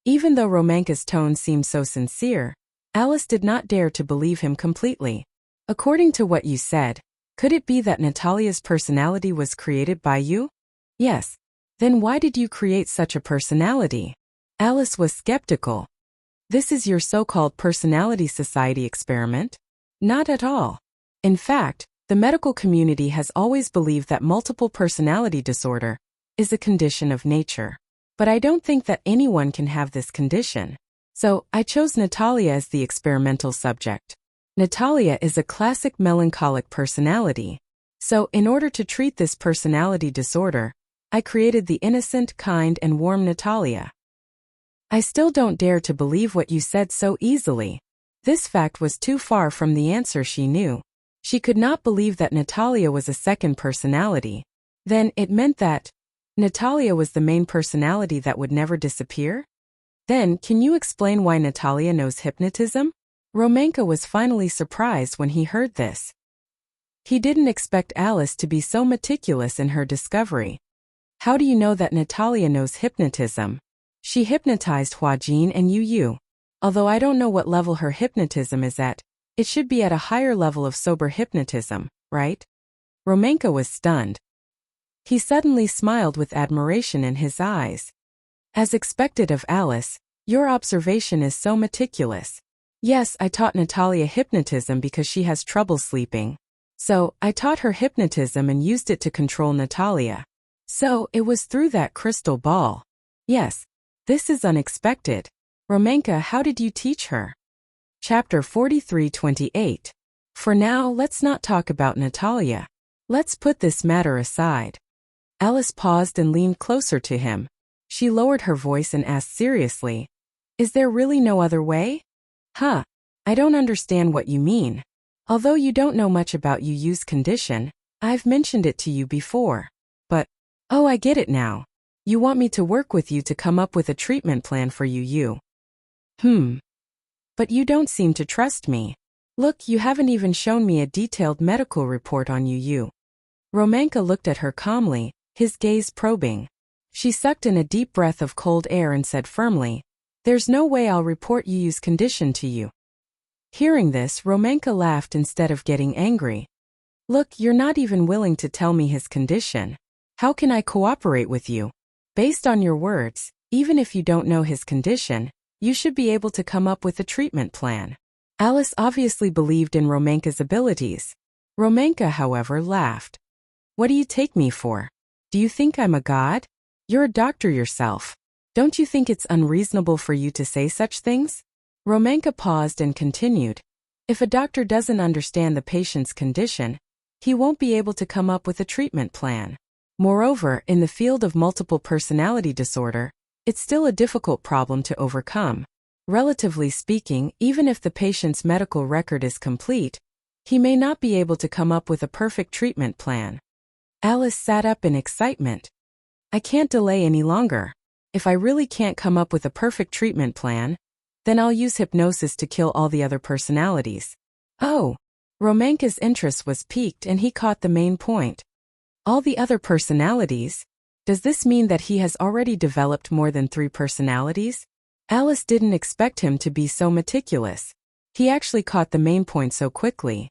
Even though Romanka's tone seemed so sincere, Alice did not dare to believe him completely. According to what you said, could it be that Natalia's personality was created by you? Yes. Then why did you create such a personality? Alice was skeptical. This is your so-called personality society experiment? Not at all. In fact, the medical community has always believed that multiple personality disorder is a condition of nature. But I don't think that anyone can have this condition. So, I chose Natalia as the experimental subject. Natalia is a classic melancholic personality. So, in order to treat this personality disorder, I created the innocent, kind, and warm Natalia. I still don't dare to believe what you said so easily. This fact was too far from the answer she knew. She could not believe that Natalia was a second personality. Then, it meant that Natalia was the main personality that would never disappear? Then, can you explain why Natalia knows hypnotism? Romanka was finally surprised when he heard this. He didn't expect Alice to be so meticulous in her discovery. How do you know that Natalia knows hypnotism? She hypnotized Hua Jin and Yu. Although I don't know what level her hypnotism is at, it should be at a higher level of sober hypnotism, right? Romanka was stunned. He suddenly smiled with admiration in his eyes. As expected of Alice, your observation is so meticulous. Yes, I taught Natalia hypnotism because she has trouble sleeping. So, I taught her hypnotism and used it to control Natalia. So, it was through that crystal ball. Yes. This is unexpected. Romanka, how did you teach her? Chapter 43:28. For now, let's not talk about Natalia. Let's put this matter aside. Alice paused and leaned closer to him. She lowered her voice and asked seriously, is there really no other way? I don't understand what you mean. Although you don't know much about Yu's condition, I've mentioned it to you before. But, oh, I get it now. You want me to work with you to come up with a treatment plan for Yu. But you don't seem to trust me. Look, you haven't even shown me a detailed medical report on Yu. Romanka looked at her calmly, his gaze probing. She sucked in a deep breath of cold air and said firmly, there's no way I'll report Yu's condition to you. Hearing this, Romanka laughed instead of getting angry. Look, you're not even willing to tell me his condition. How can I cooperate with you? Based on your words, even if you don't know his condition, You should be able to come up with a treatment plan. Alice obviously believed in Romanka's abilities. Romanka, however, laughed. What do you take me for? Do you think I'm a god? You're a doctor yourself. Don't you think it's unreasonable for you to say such things? Romanka paused and continued. If a doctor doesn't understand the patient's condition, he won't be able to come up with a treatment plan. Moreover, in the field of multiple personality disorder, it's still a difficult problem to overcome. Relatively speaking, even if the patient's medical record is complete, he may not be able to come up with a perfect treatment plan. Alice sat up in excitement. I can't delay any longer. If I really can't come up with a perfect treatment plan, then I'll use hypnosis to kill all the other personalities. Oh! Romanka's interest was piqued and he caught the main point. All the other personalities? Does this mean that he has already developed more than 3 personalities? Alice didn't expect him to be so meticulous. He actually caught the main point so quickly.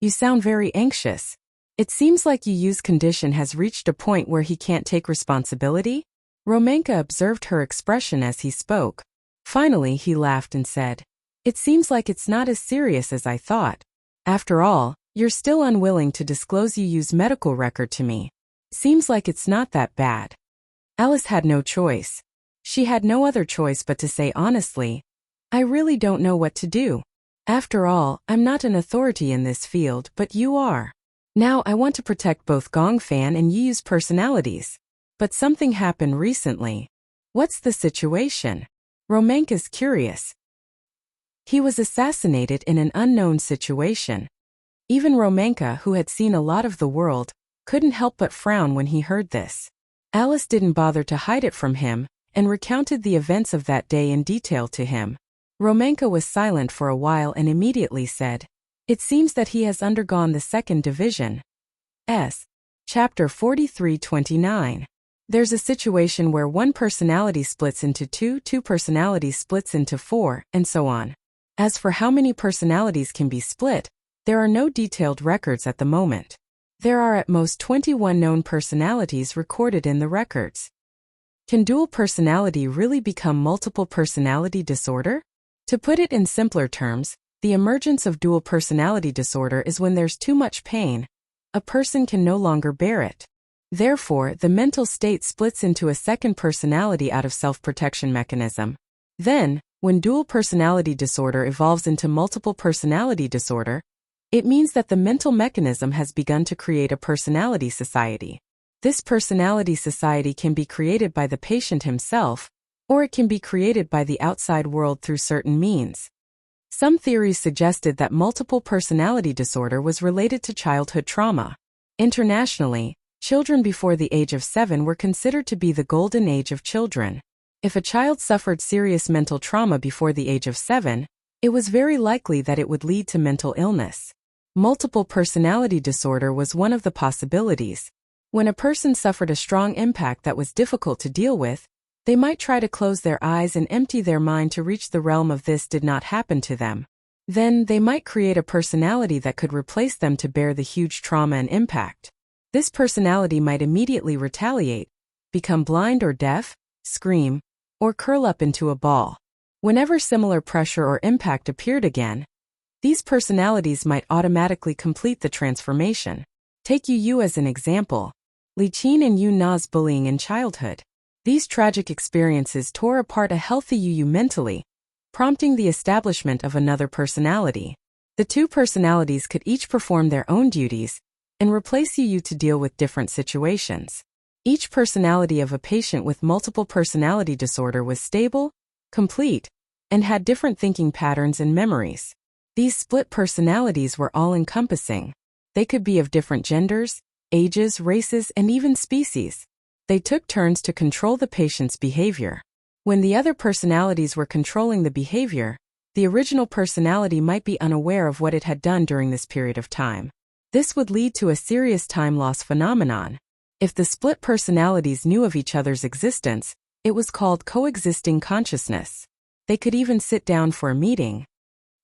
You sound very anxious. It seems like Yu's condition has reached a point where he can't take responsibility? Romanka observed her expression as he spoke. Finally, he laughed and said, It seems like it's not as serious as I thought. After all, you're still unwilling to disclose Yu's medical record to me. Seems like it's not that bad. Alice had no choice. She had no other choice but to say honestly, I really don't know what to do. After all, I'm not an authority in this field, but you are. Now I want to protect both Gongfan and Yu's personalities. But something happened recently. What's the situation? Romanka's curious. He was assassinated in an unknown situation. Even Romanka, who had seen a lot of the world, couldn't help but frown when he heard this. Alice didn't bother to hide it from him, and recounted the events of that day in detail to him. Romanka was silent for a while and immediately said, It seems that he has undergone the 2nd division. Chapter 43-29. There's a situation where 1 personality splits into 2, 2 personalities splits into 4, and so on. As for how many personalities can be split, there are no detailed records at the moment. There are at most 21 known personalities recorded in the records. Can dual personality really become multiple personality disorder? To put it in simpler terms, the emergence of dual personality disorder is when there's too much pain. A person can no longer bear it. Therefore, the mental state splits into a 2nd personality out of self-protection mechanism. Then, when dual personality disorder evolves into multiple personality disorder, it means that the mental mechanism has begun to create a personality society. This personality society can be created by the patient himself, or it can be created by the outside world through certain means. Some theories suggested that multiple personality disorder was related to childhood trauma. Internationally, children before the age of 7 were considered to be the golden age of children. If a child suffered serious mental trauma before the age of 7, it was very likely that it would lead to mental illness. Multiple personality disorder was one of the possibilities. When a person suffered a strong impact that was difficult to deal with, they might try to close their eyes and empty their mind to reach the realm of this did not happen to them. Then, they might create a personality that could replace them to bear the huge trauma and impact. This personality might immediately retaliate, become blind or deaf, scream, or curl up into a ball. Whenever similar pressure or impact appeared again, these personalities might automatically complete the transformation. Take Yu as an example. Li Qin and Yu Na's bullying in childhood. These tragic experiences tore apart a healthy Yu mentally, prompting the establishment of another personality. The 2 personalities could each perform their own duties and replace Yu to deal with different situations. Each personality of a patient with multiple personality disorder was stable, complete, and had different thinking patterns and memories. These split personalities were all-encompassing. They could be of different genders, ages, races, and even species. They took turns to control the patient's behavior. When the other personalities were controlling the behavior, the original personality might be unaware of what it had done during this period of time. This would lead to a serious time loss phenomenon. If the split personalities knew of each other's existence, it was called coexisting consciousness. They could even sit down for a meeting.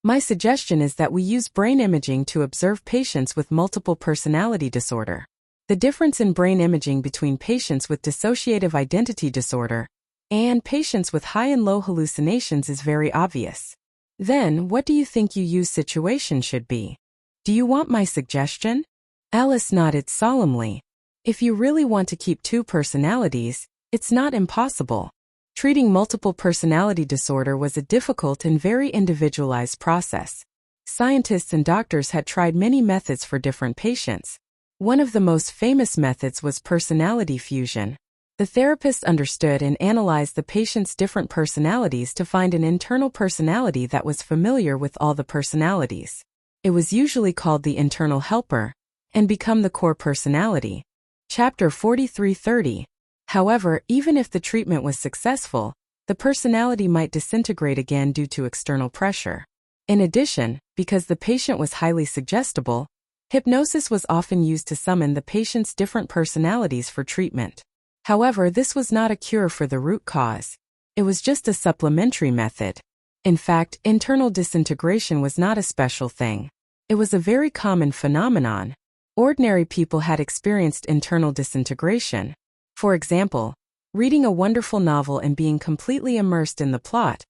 My suggestion is that we use brain imaging to observe patients with multiple personality disorder. The difference in brain imaging between patients with dissociative identity disorder And patients with high and low hallucinations is very obvious. Then, what do you think your use situation should be? Do you want my suggestion? Alice nodded solemnly. If you really want to keep two personalities, it's not impossible. Treating multiple personality disorder was a difficult and very individualized process. Scientists and doctors had tried many methods for different patients. One of the most famous methods was personality fusion. The therapist understood and analyzed the patient's different personalities to find an internal personality that was familiar with all the personalities. It was usually called the internal helper, and become the core personality. Chapter 4330. However, even if the treatment was successful, the personality might disintegrate again due to external pressure. In addition, because the patient was highly suggestible, hypnosis was often used to summon the patient's different personalities for treatment. However, this was not a cure for the root cause. It was just a supplementary method. In fact, internal disintegration was not a special thing. It was a very common phenomenon. Ordinary people had experienced internal disintegration. For example, reading a wonderful novel and being completely immersed in the plot,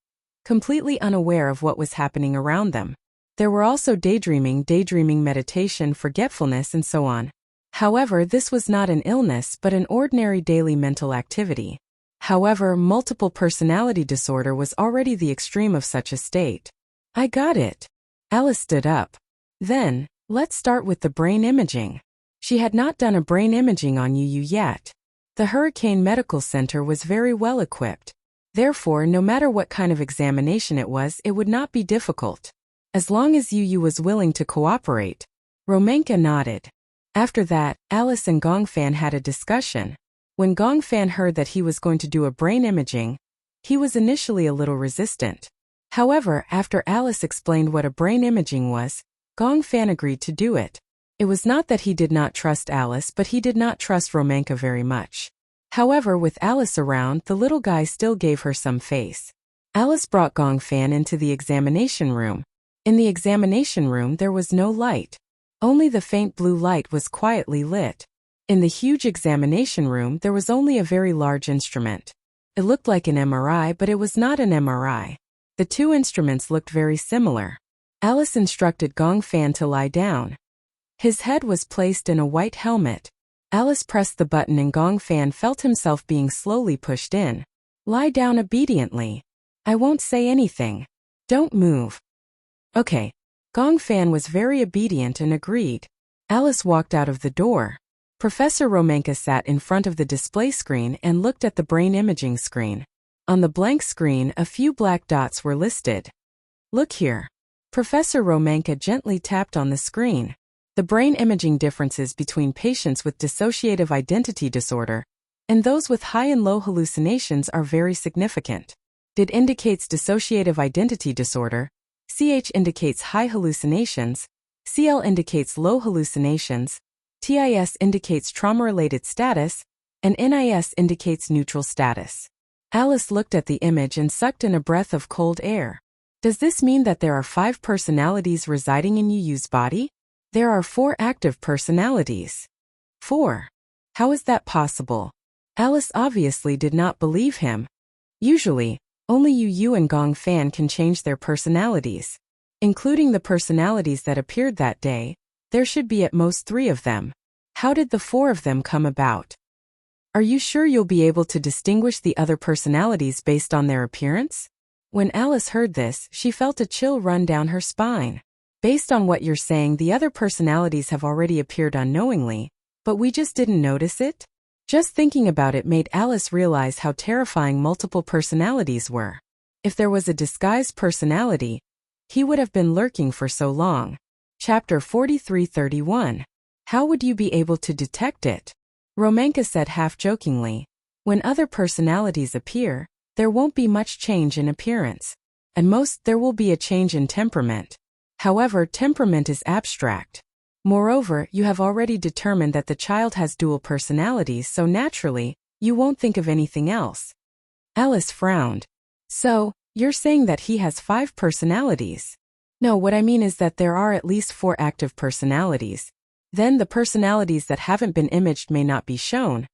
completely unaware of what was happening around them. There were also daydreaming meditation, forgetfulness, and so on. However, this was not an illness but an ordinary daily mental activity. However, multiple personality disorder was already the extreme of such a state. I got it. Alice stood up. Then, let's start with the brain imaging. She had not done a brain imaging on you yet. The Hurricane Medical Center was very well equipped. Therefore, no matter what kind of examination it would not be difficult. As long as Yu was willing to cooperate. Romanka nodded. After that, Alice and Gongfan had a discussion. When Gongfan heard that he was going to do a brain imaging, he was initially a little resistant. However, after Alice explained what a brain imaging was, Gongfan agreed to do it. It was not that he did not trust Alice, but he did not trust Romanka very much. However, with Alice around, the little guy still gave her some face. Alice brought Gongfan into the examination room. In the examination room there was no light. Only the faint blue light was quietly lit. In the huge examination room there was only a very large instrument. It looked like an MRI, but it was not an MRI. The two instruments looked very similar. Alice instructed Gongfan to lie down. His head was placed in a white helmet. Alice pressed the button and Gongfan felt himself being slowly pushed in. Lie down obediently. I won't say anything. Don't move. Okay. Gongfan was very obedient and agreed. Alice walked out of the door. Professor Romanka sat in front of the display screen and looked at the brain imaging screen. On the blank screen, a few black dots were listed. Look here. Professor Romanka gently tapped on the screen. The brain imaging differences between patients with dissociative identity disorder and those with high and low hallucinations are very significant. DID indicates dissociative identity disorder, CH indicates high hallucinations, CL indicates low hallucinations, TIS indicates trauma-related status, and NIS indicates neutral status. Alice looked at the image and sucked in a breath of cold air. Does this mean that there are 5 personalities residing in Yu's body? There are 4 active personalities. 4. How is that possible? Alice obviously did not believe him. Usually, only Yu and Gongfan can change their personalities. Including the personalities that appeared that day, there should be at most 3 of them. How did the 4 of them come about? Are you sure you'll be able to distinguish the other personalities based on their appearance? When Alice heard this, she felt a chill run down her spine. Based on what you're saying, the other personalities have already appeared unknowingly, but we just didn't notice it? Just thinking about it made Alice realize how terrifying multiple personalities were. If there was a disguised personality, he would have been lurking for so long. Chapter 4331. How would you be able to detect it? Romanka said half-jokingly. When other personalities appear, there won't be much change in appearance. At most, there will be a change in temperament. However, temperament is abstract. Moreover, you have already determined that the child has dual personalities, so naturally, you won't think of anything else. Alice frowned. So, you're saying that he has 5 personalities? No, what I mean is that there are at least 4 active personalities. Then the personalities that haven't been imaged may not be shown.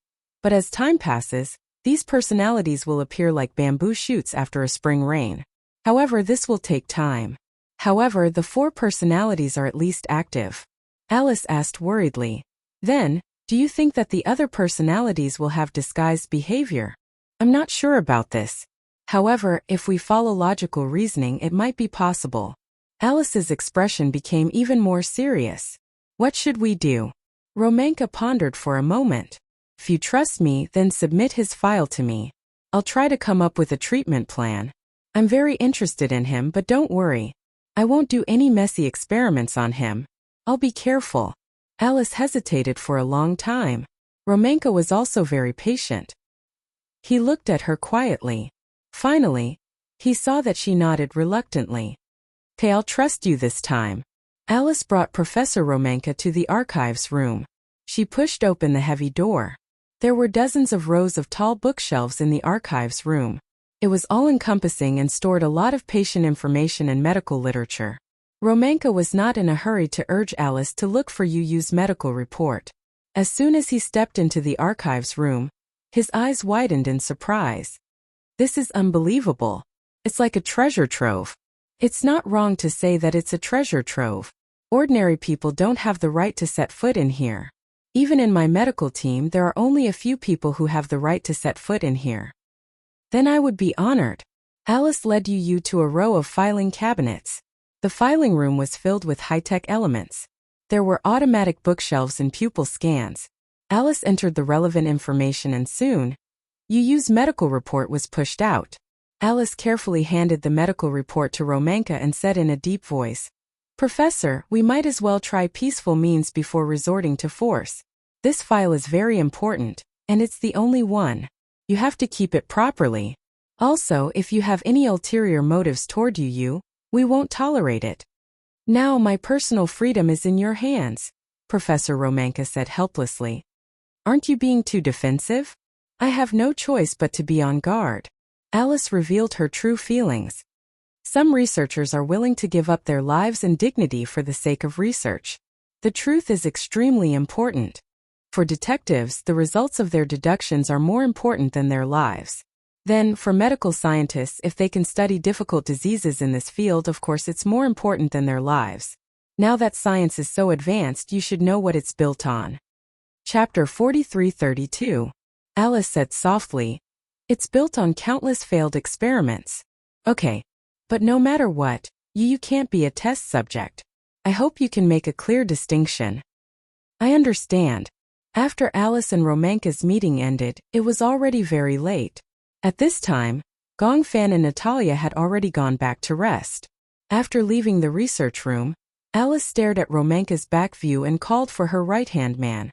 But as time passes, These personalities will appear like bamboo shoots after a spring rain. However, this will take time. However, the 4 personalities are at least active. Alice asked worriedly. Then, do you think that the other personalities will have disguised behavior? I'm not sure about this. However, if we follow logical reasoning, it might be possible. Alice's expression became even more serious. What should we do? Romanka pondered for a moment. If you trust me, then submit his file to me. I'll try to come up with a treatment plan. I'm very interested in him, but don't worry. I won't do any messy experiments on him. I'll be careful. Alice hesitated for a long time. Romanka was also very patient. He looked at her quietly. Finally, he saw that she nodded reluctantly. Okay, I'll trust you this time. Alice brought Professor Romanka to the archives room. She pushed open the heavy door. There were dozens of rows of tall bookshelves in the archives room. It was all-encompassing and stored a lot of patient information and medical literature. Romanka was not in a hurry to urge Alice to look for Yu's medical report. As soon as he stepped into the archives room, his eyes widened in surprise. This is unbelievable. It's like a treasure trove. It's not wrong to say that it's a treasure trove. Ordinary people don't have the right to set foot in here. Even in my medical team, there are only a few people who have the right to set foot in here. Then I would be honored. Alice led Yu to a row of filing cabinets. The filing room was filled with high-tech elements. There were automatic bookshelves and pupil scans. Alice entered the relevant information and soon, Yu's medical report was pushed out. Alice carefully handed the medical report to Romanka and said in a deep voice, Professor, we might as well try peaceful means before resorting to force. This file is very important, and it's the only one. You have to keep it properly. Also, if you have any ulterior motives toward Yu, we won't tolerate it. Now my personal freedom is in your hands, Professor Romanka said helplessly. Aren't you being too defensive? I have no choice but to be on guard. Alice revealed her true feelings. Some researchers are willing to give up their lives and dignity for the sake of research. The truth is extremely important. For detectives, the results of their deductions are more important than their lives. Then, for medical scientists, if they can study difficult diseases in this field, of course it's more important than their lives. Now that science is so advanced, you should know what it's built on. Chapter 4332. Alice said softly, It's built on countless failed experiments. Okay. But no matter what, you can't be a test subject. I hope you can make a clear distinction. I understand. After Alice and Romanka's meeting ended, it was already very late. At this time, Gong Fan and Natalia had already gone back to rest. After leaving the research room, Alice stared at Romanka's back view and called for her right-hand man.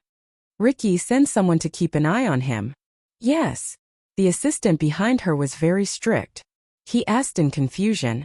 Ricky, send someone to keep an eye on him. Yes. The assistant behind her was very strict. He asked in confusion,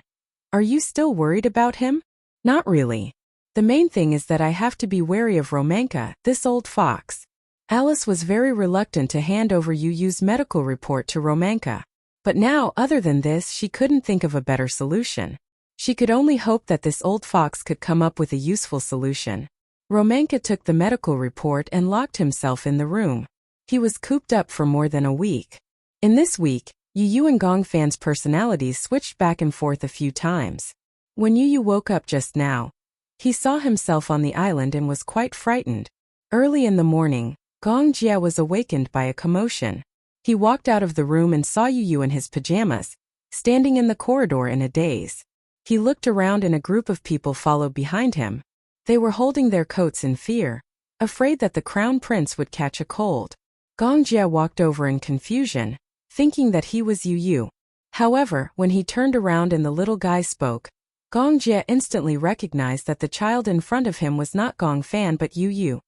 Are you still worried about him? Not really. The main thing is that I have to be wary of Romanka, this old fox. Alice was very reluctant to hand over Yu's medical report to Romanka. But now, other than this, she couldn't think of a better solution. She could only hope that this old fox could come up with a useful solution. Romanka took the medical report and locked himself in the room. He was cooped up for more than a week. In this week, Yu and Gong Fan's personalities switched back and forth a few times. When Yu woke up just now, he saw himself on the island and was quite frightened. Early in the morning, Gong Jia was awakened by a commotion. He walked out of the room and saw Yu in his pajamas, standing in the corridor in a daze. He looked around and a group of people followed behind him. They were holding their coats in fear, afraid that the crown prince would catch a cold. Gong Jia walked over in confusion, thinking that he was Yu. However, when he turned around and the little guy spoke, Gong Jia instantly recognized that the child in front of him was not Gong Fan but Yu.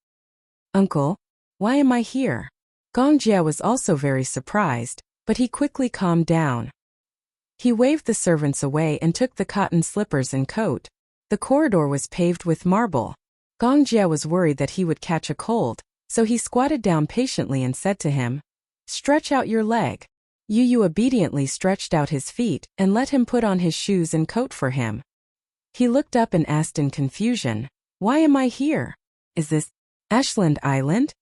Uncle, why am I here? Gong Jia was also very surprised, but he quickly calmed down. He waved the servants away and took the cotton slippers and coat. The corridor was paved with marble. Gong Jia was worried that he would catch a cold, so he squatted down patiently and said to him, Stretch out your leg. Yu obediently stretched out his feet and let him put on his shoes and coat for him. He looked up and asked in confusion, Why am I here? Is this Ashland Island?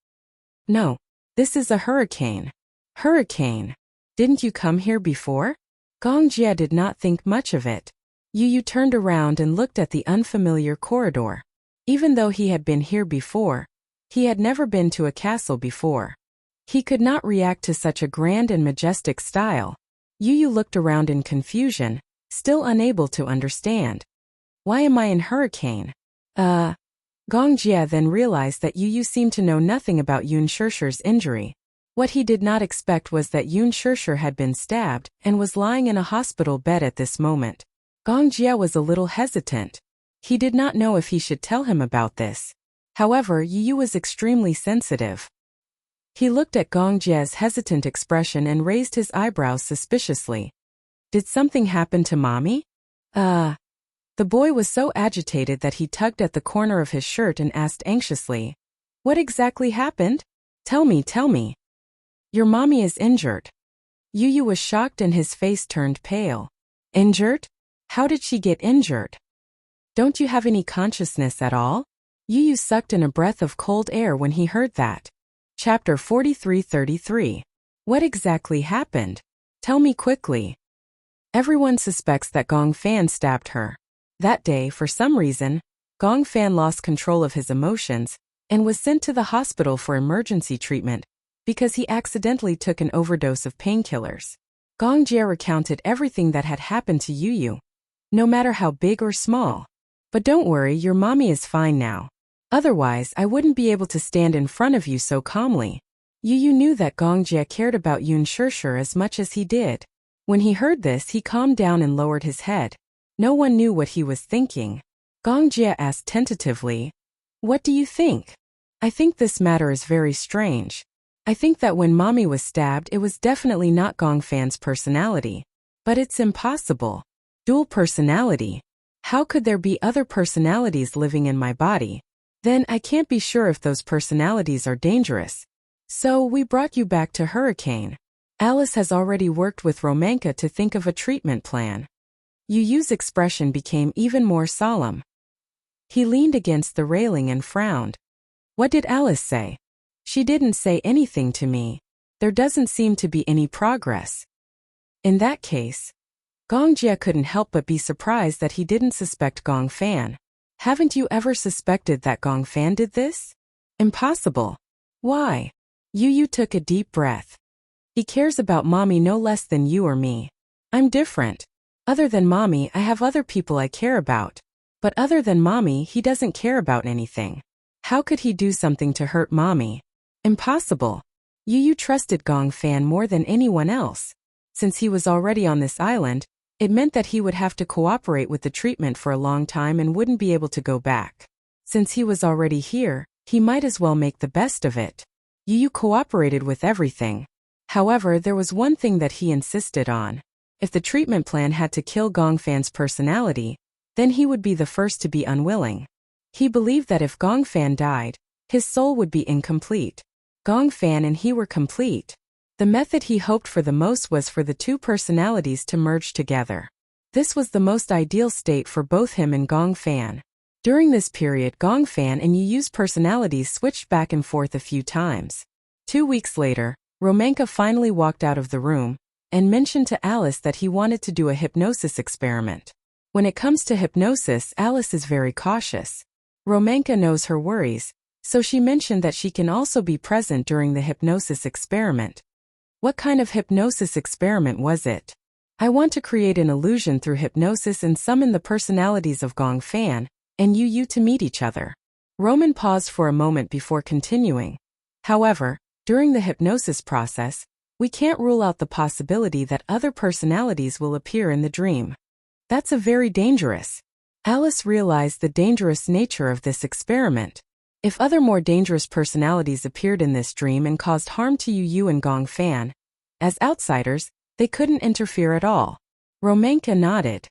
No, this is a hurricane. Hurricane. Didn't you come here before? Gong Jia did not think much of it. Yu Yu turned around and looked at the unfamiliar corridor. Even though he had been here before, he had never been to a castle before. He could not react to such a grand and majestic style. Yu Yu looked around in confusion, still unable to understand. Why am I in Hurricane? Gong Jia then realized that Yu Yu seemed to know nothing about Yun Shishir's injury. What he did not expect was that Yun Shishir had been stabbed and was lying in a hospital bed at this moment. Gong Jia was a little hesitant. He did not know if he should tell him about this. However, Yu Yu was extremely sensitive. He looked at Gong Jia's hesitant expression and raised his eyebrows suspiciously. Did something happen to mommy? The boy was so agitated that he tugged at the corner of his shirt and asked anxiously, "What exactly happened? Tell me, tell me." "Your mommy is injured." Yu Yu was shocked and his face turned pale. "Injured? How did she get injured? Don't you have any consciousness at all?" Yu Yu sucked in a breath of cold air when he heard that. Chapter 43:33. What exactly happened? Tell me quickly. Everyone suspects that Gong Fan stabbed her. That day, for some reason, Gong Fan lost control of his emotions and was sent to the hospital for emergency treatment because he accidentally took an overdose of painkillers. Gong Jia recounted everything that had happened to Yu Yu, no matter how big or small. But don't worry, your mommy is fine now. Otherwise, I wouldn't be able to stand in front of you so calmly. Yu Yu knew that Gong Jia cared about Yun Shishir as much as he did. When he heard this, he calmed down and lowered his head. No one knew what he was thinking. Gong Jia asked tentatively, "What do you think?" "I think this matter is very strange. I think that when mommy was stabbed, it was definitely not Gong Fan's personality. But it's impossible. Dual personality. How could there be other personalities living in my body? Then I can't be sure if those personalities are dangerous. So we brought you back to Hurricane. Alice has already worked with Romanka to think of a treatment plan." Yu Yu's expression became even more solemn. He leaned against the railing and frowned. "What did Alice say?" "She didn't say anything to me. There doesn't seem to be any progress." In that case, Gong Jia couldn't help but be surprised that he didn't suspect Gong Fan. "Haven't you ever suspected that Gong Fan did this?" "Impossible." "Why?" Yu Yu took a deep breath. "He cares about mommy no less than you or me. I'm different. Other than mommy, I have other people I care about. But other than mommy, he doesn't care about anything. How could he do something to hurt mommy? Impossible." Yu Yu trusted Gong Fan more than anyone else. Since he was already on this island, it meant that he would have to cooperate with the treatment for a long time and wouldn't be able to go back. Since he was already here, he might as well make the best of it. Yu Yu cooperated with everything. However, there was one thing that he insisted on. If the treatment plan had to kill Gong Fan's personality, then he would be the first to be unwilling. He believed that if Gong Fan died, his soul would be incomplete. Gong Fan and he were complete. The method he hoped for the most was for the two personalities to merge together. This was the most ideal state for both him and Gong Fan. During this period, Gong Fan and Yu Yu's personalities switched back and forth a few times. 2 weeks later, Romanka finally walked out of the room and mentioned to Alice that he wanted to do a hypnosis experiment. When it comes to hypnosis, Alice is very cautious. Romanka knows her worries, so she mentioned that she can also be present during the hypnosis experiment. What kind of hypnosis experiment was it? "I want to create an illusion through hypnosis and summon the personalities of Gong Fan and Yu Yu to meet each other." Roman paused for a moment before continuing. "However, during the hypnosis process, we can't rule out the possibility that other personalities will appear in the dream. That's a very dangerous." Alice realized the dangerous nature of this experiment. If other more dangerous personalities appeared in this dream and caused harm to Yu Yu and Gong Fan, as outsiders, they couldn't interfere at all. Romanka nodded.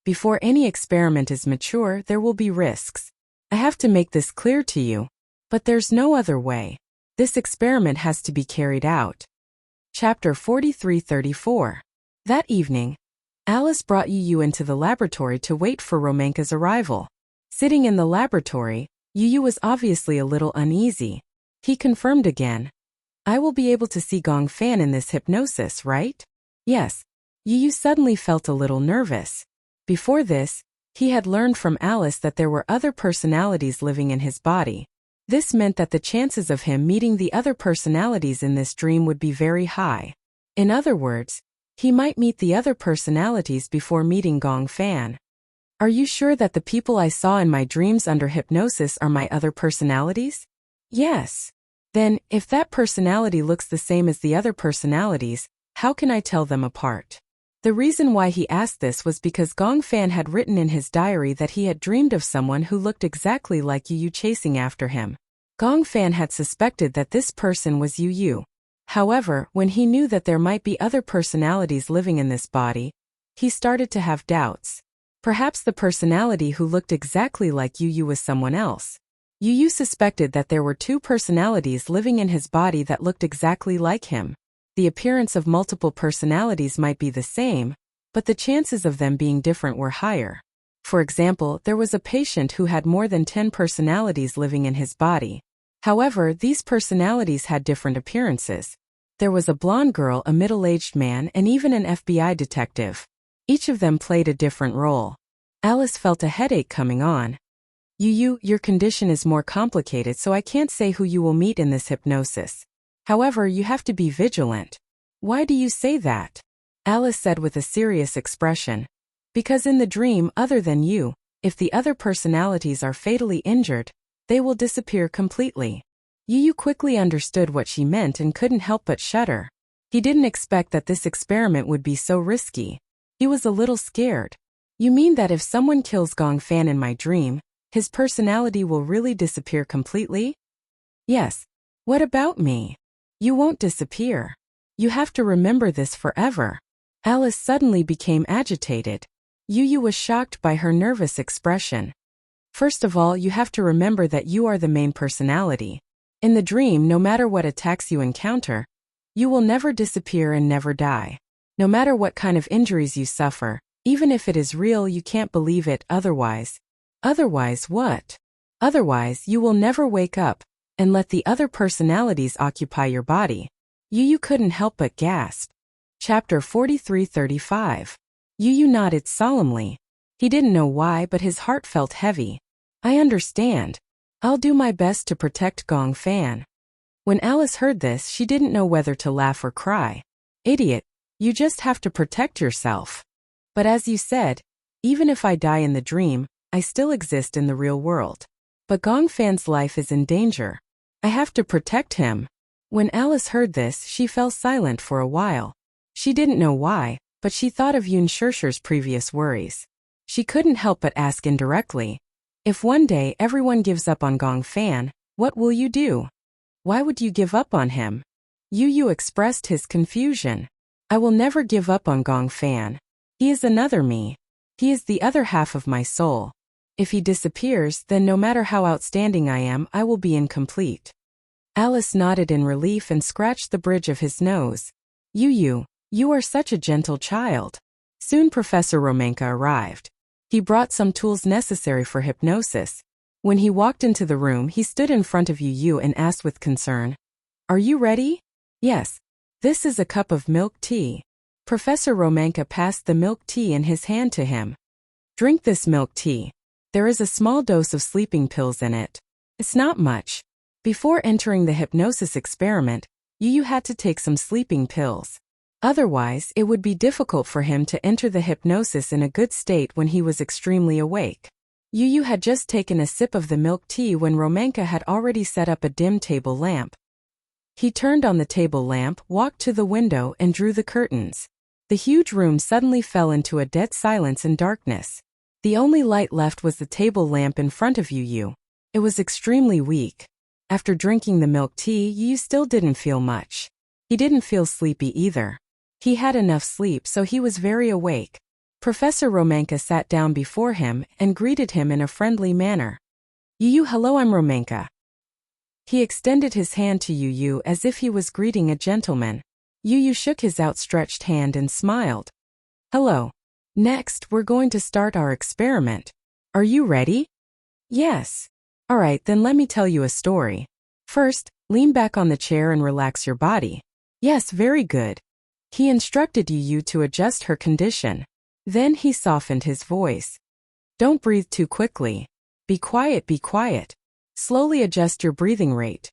"Before any experiment is mature, there will be risks. I have to make this clear to you. But there's no other way. This experiment has to be carried out." Chapter 43:34. That evening, Alice brought Yu Yu into the laboratory to wait for Romanka's arrival. Sitting in the laboratory, Yu Yu was obviously a little uneasy. He confirmed again. I will be able to see Gong Fan in this hypnosis, right? Yes. Yu suddenly felt a little nervous. Before this, he had learned from Alice that there were other personalities living in his body. This meant that the chances of him meeting the other personalities in this dream would be very high. In other words, he might meet the other personalities before meeting Gong Fan. Are you sure that the people I saw in my dreams under hypnosis are my other personalities? Yes. Then, if that personality looks the same as the other personalities, how can I tell them apart? The reason why he asked this was because Gong Fan had written in his diary that he had dreamed of someone who looked exactly like Yu chasing after him. Gong Fan had suspected that this person was Yu. However, when he knew that there might be other personalities living in this body, he started to have doubts. Perhaps the personality who looked exactly like Yu was someone else. Yu suspected that there were two personalities living in his body that looked exactly like him. The appearance of multiple personalities might be the same, but the chances of them being different were higher. For example, there was a patient who had more than 10 personalities living in his body. However, these personalities had different appearances. There was a blonde girl, a middle-aged man, and even an FBI detective. Each of them played a different role. Alice felt a headache coming on. Yu, your condition is more complicated, so I can't say who you will meet in this hypnosis. However, you have to be vigilant. Why do you say that? Alice said with a serious expression. Because in the dream, other than you, if the other personalities are fatally injured, they will disappear completely. Yu quickly understood what she meant and couldn't help but shudder. He didn't expect that this experiment would be so risky. He was a little scared. You mean that if someone kills Gong Fan in my dream, his personality will really disappear completely? Yes. What about me? You won't disappear. You have to remember this forever. Alice suddenly became agitated. Yu was shocked by her nervous expression. First of all, you have to remember that you are the main personality. In the dream, no matter what attacks you encounter, you will never disappear and never die. No matter what kind of injuries you suffer, even if it is real, you can't believe it otherwise. Otherwise what? Otherwise, you will never wake up and let the other personalities occupy your body. Yu couldn't help but gasp. Chapter 43-35. Yu nodded solemnly. He didn't know why, but his heart felt heavy. I understand. I'll do my best to protect Gong Fan. When Alice heard this, she didn't know whether to laugh or cry. Idiot, you just have to protect yourself. But as you said, even if I die in the dream, I still exist in the real world. But Gong Fan's life is in danger. I have to protect him. When Alice heard this, she fell silent for a while. She didn't know why, but she thought of Yun Shirshir's previous worries. She couldn't help but ask indirectly, if one day everyone gives up on Gong Fan, what will you do? Why would you give up on him? Yu expressed his confusion. I will never give up on Gong Fan. He is another me. He is the other half of my soul. If he disappears, then no matter how outstanding I am, I will be incomplete. Alice nodded in relief and scratched the bridge of his nose. Yu, you are such a gentle child. Soon Professor Romanka arrived. He brought some tools necessary for hypnosis. When he walked into the room, he stood in front of Yu and asked with concern, Are you ready? Yes. This is a cup of milk tea. Professor Romanka passed the milk tea in his hand to him. Drink this milk tea. There is a small dose of sleeping pills in it. It's not much. Before entering the hypnosis experiment, Yu had to take some sleeping pills. Otherwise, it would be difficult for him to enter the hypnosis in a good state when he was extremely awake. Yu had just taken a sip of the milk tea when Romanka had already set up a dim table lamp. He turned on the table lamp, walked to the window, and drew the curtains. The huge room suddenly fell into a dead silence and darkness. The only light left was the table lamp in front of Yu. It was extremely weak. After drinking the milk tea, Yu still didn't feel much. He didn't feel sleepy either. He had enough sleep, so he was very awake. Professor Romanka sat down before him and greeted him in a friendly manner. Yu, hello, I'm Romanka. He extended his hand to Yu as if he was greeting a gentleman. Yu shook his outstretched hand and smiled. Hello. Next, we're going to start our experiment. Are you ready? Yes. All right, then let me tell you a story. First, Lean back on the chair and relax your body. Yes, very good. He instructed Yu to adjust her condition. Then he softened his voice. Don't breathe too quickly. Be quiet, be quiet. Slowly adjust your breathing rate.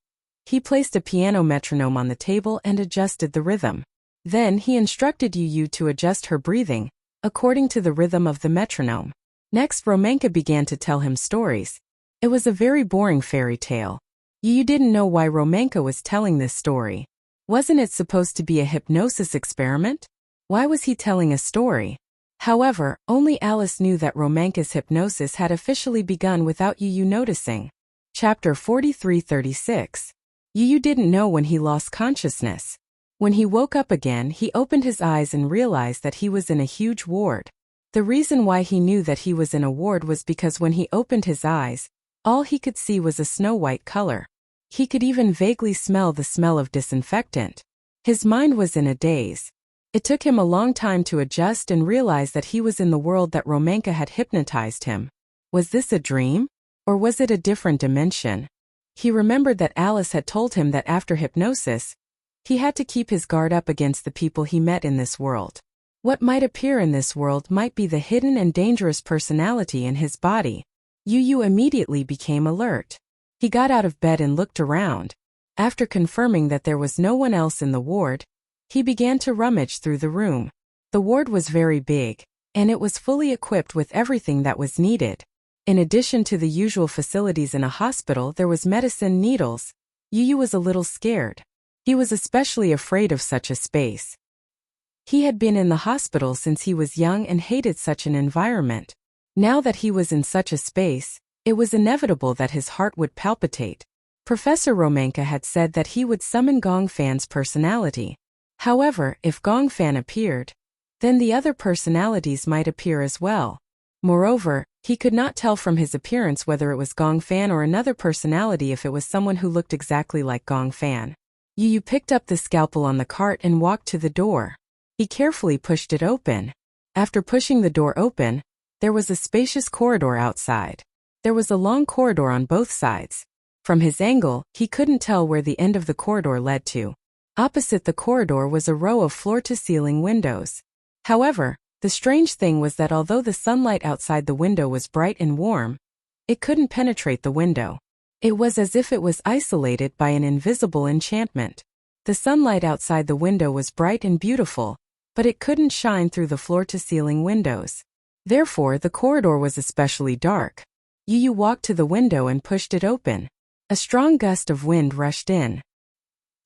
He placed a piano metronome on the table and adjusted the rhythm. Then he instructed Yu to adjust her breathing, according to the rhythm of the metronome. Next, Romanka began to tell him stories. It was a very boring fairy tale. Yu didn't know why Romanka was telling this story. Wasn't it supposed to be a hypnosis experiment? Why was he telling a story? However, only Alice knew that Romanka's hypnosis had officially begun without Yu noticing. Chapter 43:36. Yu didn't know when he lost consciousness. When he woke up again, he opened his eyes and realized that he was in a huge ward. The reason why he knew that he was in a ward was because when he opened his eyes, all he could see was a snow-white color. He could even vaguely smell the smell of disinfectant. His mind was in a daze. It took him a long time to adjust and realize that he was in the world that Romanka had hypnotized him. Was this a dream? Or was it a different dimension? He remembered that Alice had told him that after hypnosis, he had to keep his guard up against the people he met in this world. What might appear in this world might be the hidden and dangerous personality in his body. Yu immediately became alert. He got out of bed and looked around. After confirming that there was no one else in the ward, he began to rummage through the room. The ward was very big, and it was fully equipped with everything that was needed. In addition to the usual facilities in a hospital, there was medicine, needles. Yu was a little scared. He was especially afraid of such a space. He had been in the hospital since he was young and hated such an environment. Now that he was in such a space, it was inevitable that his heart would palpitate. Professor Romanka had said that he would summon Gong Fan's personality. However, if Gong Fan appeared, then the other personalities might appear as well. Moreover, he could not tell from his appearance whether it was Gong Fan or another personality if it was someone who looked exactly like Gong Fan. Yu picked up the scalpel on the cart and walked to the door. He carefully pushed it open. After pushing the door open, there was a spacious corridor outside. There was a long corridor on both sides. From his angle, he couldn't tell where the end of the corridor led to. Opposite the corridor was a row of floor-to-ceiling windows. However, the strange thing was that although the sunlight outside the window was bright and warm, it couldn't penetrate the window. It was as if it was isolated by an invisible enchantment. The sunlight outside the window was bright and beautiful, but it couldn't shine through the floor-to-ceiling windows. Therefore, the corridor was especially dark. Yu walked to the window and pushed it open. A strong gust of wind rushed in.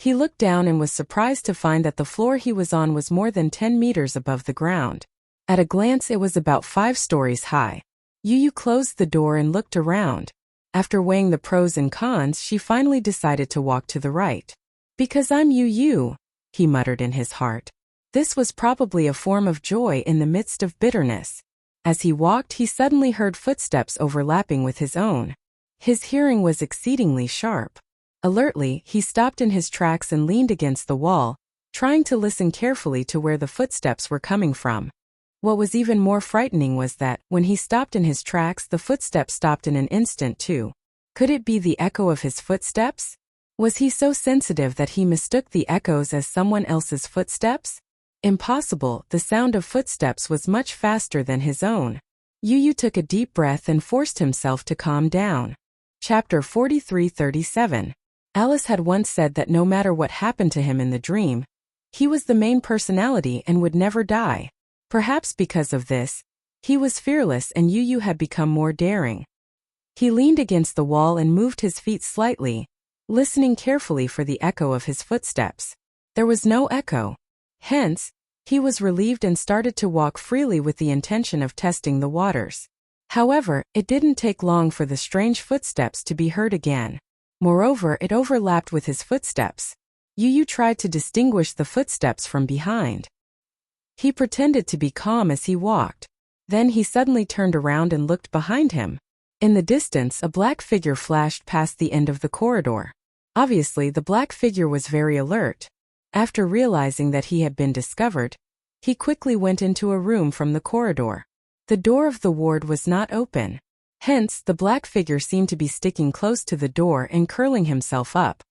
He looked down and was surprised to find that the floor he was on was more than 10 meters above the ground. At a glance, it was about 5 stories high. Yu closed the door and looked around. After weighing the pros and cons, she finally decided to walk to the right. Because I'm Yu, he muttered in his heart. This was probably a form of joy in the midst of bitterness. As he walked, he suddenly heard footsteps overlapping with his own. His hearing was exceedingly sharp. Alertly, he stopped in his tracks and leaned against the wall, trying to listen carefully to where the footsteps were coming from. What was even more frightening was that, when he stopped in his tracks, the footsteps stopped in an instant too. Could it be the echo of his footsteps? Was he so sensitive that he mistook the echoes as someone else's footsteps? Impossible, the sound of footsteps was much faster than his own. Yu took a deep breath and forced himself to calm down. Chapter 43:37. Alice had once said that no matter what happened to him in the dream, he was the main personality and would never die. Perhaps because of this, he was fearless and Yu had become more daring. He leaned against the wall and moved his feet slightly, listening carefully for the echo of his footsteps. There was no echo. Hence, he was relieved and started to walk freely with the intention of testing the waters. However, it didn't take long for the strange footsteps to be heard again. Moreover, it overlapped with his footsteps. Yu tried to distinguish the footsteps from behind. He pretended to be calm as he walked. Then he suddenly turned around and looked behind him. In the distance, a black figure flashed past the end of the corridor. Obviously, the black figure was very alert. After realizing that he had been discovered, he quickly went into a room from the corridor. The door of the ward was not open. Hence, the black figure seemed to be sticking close to the door and curling himself up.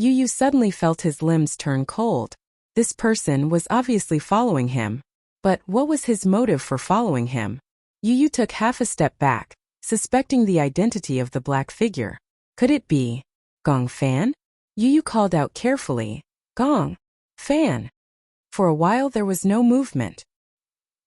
Yu suddenly felt his limbs turn cold. This person was obviously following him. But what was his motive for following him? Yu took half a step back, suspecting the identity of the black figure. Could it be Gong Fan? Yu called out carefully, "Gong Fan." For a while there was no movement.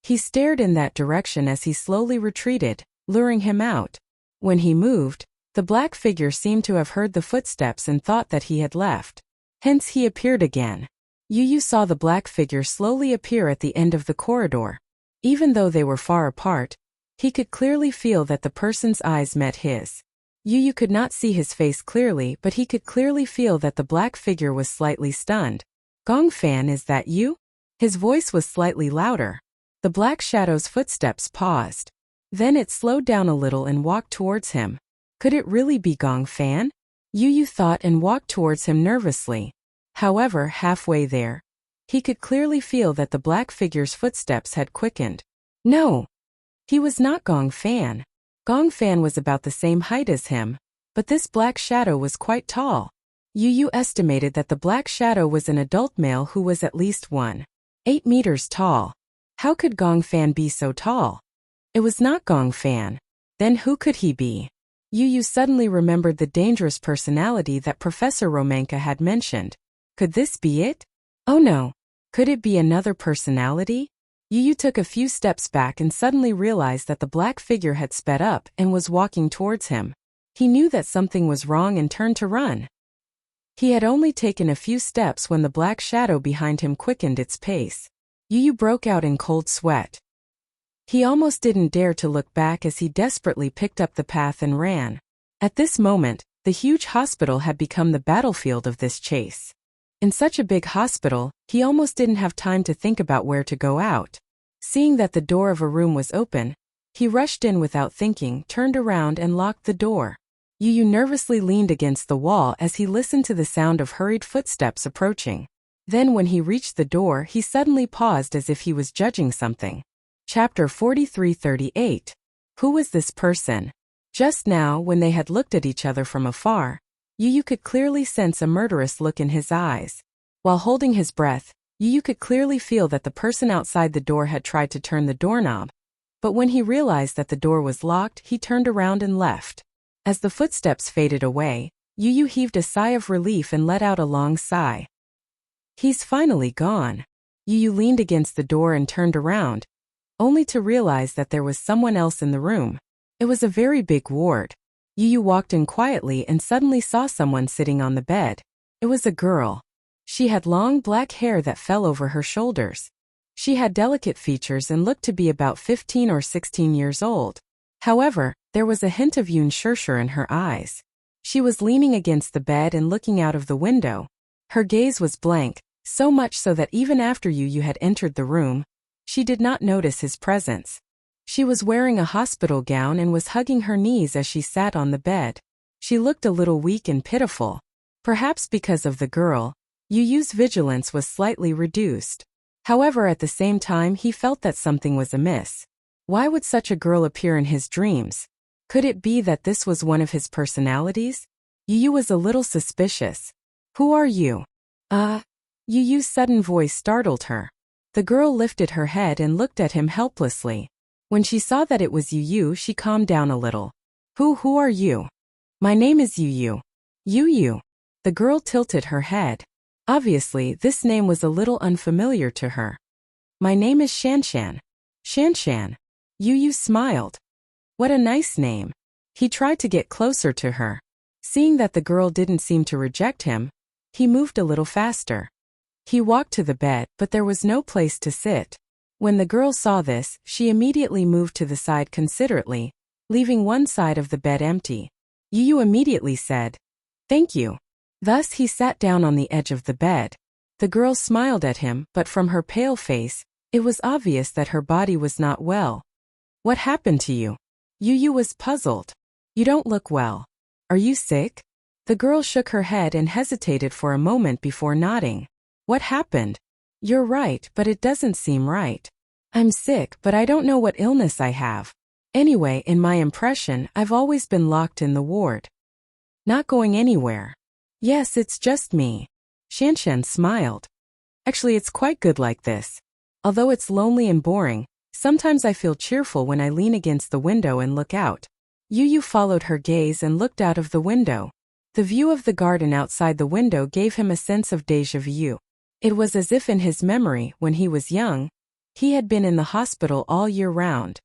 He stared in that direction as he slowly retreated, luring him out. When he moved, the black figure seemed to have heard the footsteps and thought that he had left. Hence he appeared again. Yu saw the black figure slowly appear at the end of the corridor. Even though they were far apart, he could clearly feel that the person's eyes met his. Yu could not see his face clearly, but he could clearly feel that the black figure was slightly stunned. "Gong Fan, is that you?" His voice was slightly louder. The black shadow's footsteps paused. Then it slowed down a little and walked towards him. Could it really be Gong Fan? Yu thought and walked towards him nervously. However, halfway there, he could clearly feel that the black figure's footsteps had quickened. No! He was not Gong Fan. Gong Fan was about the same height as him, but this black shadow was quite tall. Yu estimated that the black shadow was an adult male who was at least 1.8 meters tall. How could Gong Fan be so tall? It was not Gong Fan. Then who could he be? Yu suddenly remembered the dangerous personality that Professor Romanka had mentioned. Could this be it? Oh no. Could it be another personality? Yu took a few steps back and suddenly realized that the black figure had sped up and was walking towards him. He knew that something was wrong and turned to run. He had only taken a few steps when the black shadow behind him quickened its pace. Yu broke out in cold sweat. He almost didn't dare to look back as he desperately picked up the path and ran. At this moment, the huge hospital had become the battlefield of this chase. In such a big hospital, he almost didn't have time to think about where to go out. Seeing that the door of a room was open, he rushed in without thinking, turned around and locked the door. Yu nervously leaned against the wall as he listened to the sound of hurried footsteps approaching. Then when he reached the door, he suddenly paused as if he was judging something. Chapter 43:38. Who was this person? Just now, when they had looked at each other from afar, Yu could clearly sense a murderous look in his eyes. While holding his breath, Yu could clearly feel that the person outside the door had tried to turn the doorknob. But when he realized that the door was locked, he turned around and left. As the footsteps faded away, Yu heaved a sigh of relief and let out a long sigh. He's finally gone. Yu leaned against the door and turned around, only to realize that there was someone else in the room. It was a very big ward. Yu walked in quietly and suddenly saw someone sitting on the bed. It was a girl. She had long black hair that fell over her shoulders. She had delicate features and looked to be about 15 or 16 years old. However, there was a hint of Yunshirshir in her eyes. She was leaning against the bed and looking out of the window. Her gaze was blank, so much so that even after Yu had entered the room, she did not notice his presence. She was wearing a hospital gown and was hugging her knees as she sat on the bed. She looked a little weak and pitiful. Perhaps because of the girl, Yu's vigilance was slightly reduced. However, at the same time he felt that something was amiss. Why would such a girl appear in his dreams? Could it be that this was one of his personalities? Yu was a little suspicious. Who are you? Yu's sudden voice startled her. The girl lifted her head and looked at him helplessly. When she saw that it was Yu, she calmed down a little. Who are you? My name is Yu. Yu. The girl tilted her head. Obviously, this name was a little unfamiliar to her. My name is Shanshan. Shanshan. Yu smiled. What a nice name. He tried to get closer to her. Seeing that the girl didn't seem to reject him, he moved a little faster. He walked to the bed, but there was no place to sit. When the girl saw this, she immediately moved to the side considerately, leaving one side of the bed empty. Yu immediately said, "Thank you." Thus he sat down on the edge of the bed. The girl smiled at him, but from her pale face, it was obvious that her body was not well. What happened to you? Yu was puzzled. You don't look well. Are you sick? The girl shook her head and hesitated for a moment before nodding. What happened? You're right, but it doesn't seem right. I'm sick, but I don't know what illness I have. Anyway, in my impression, I've always been locked in the ward. Not going anywhere. Yes, it's just me. Shanshan smiled. Actually, it's quite good like this. Although it's lonely and boring, sometimes I feel cheerful when I lean against the window and look out. Yu followed her gaze and looked out of the window. The view of the garden outside the window gave him a sense of déjà vu. It was as if in his memory, when he was young, he had been in the hospital all year round.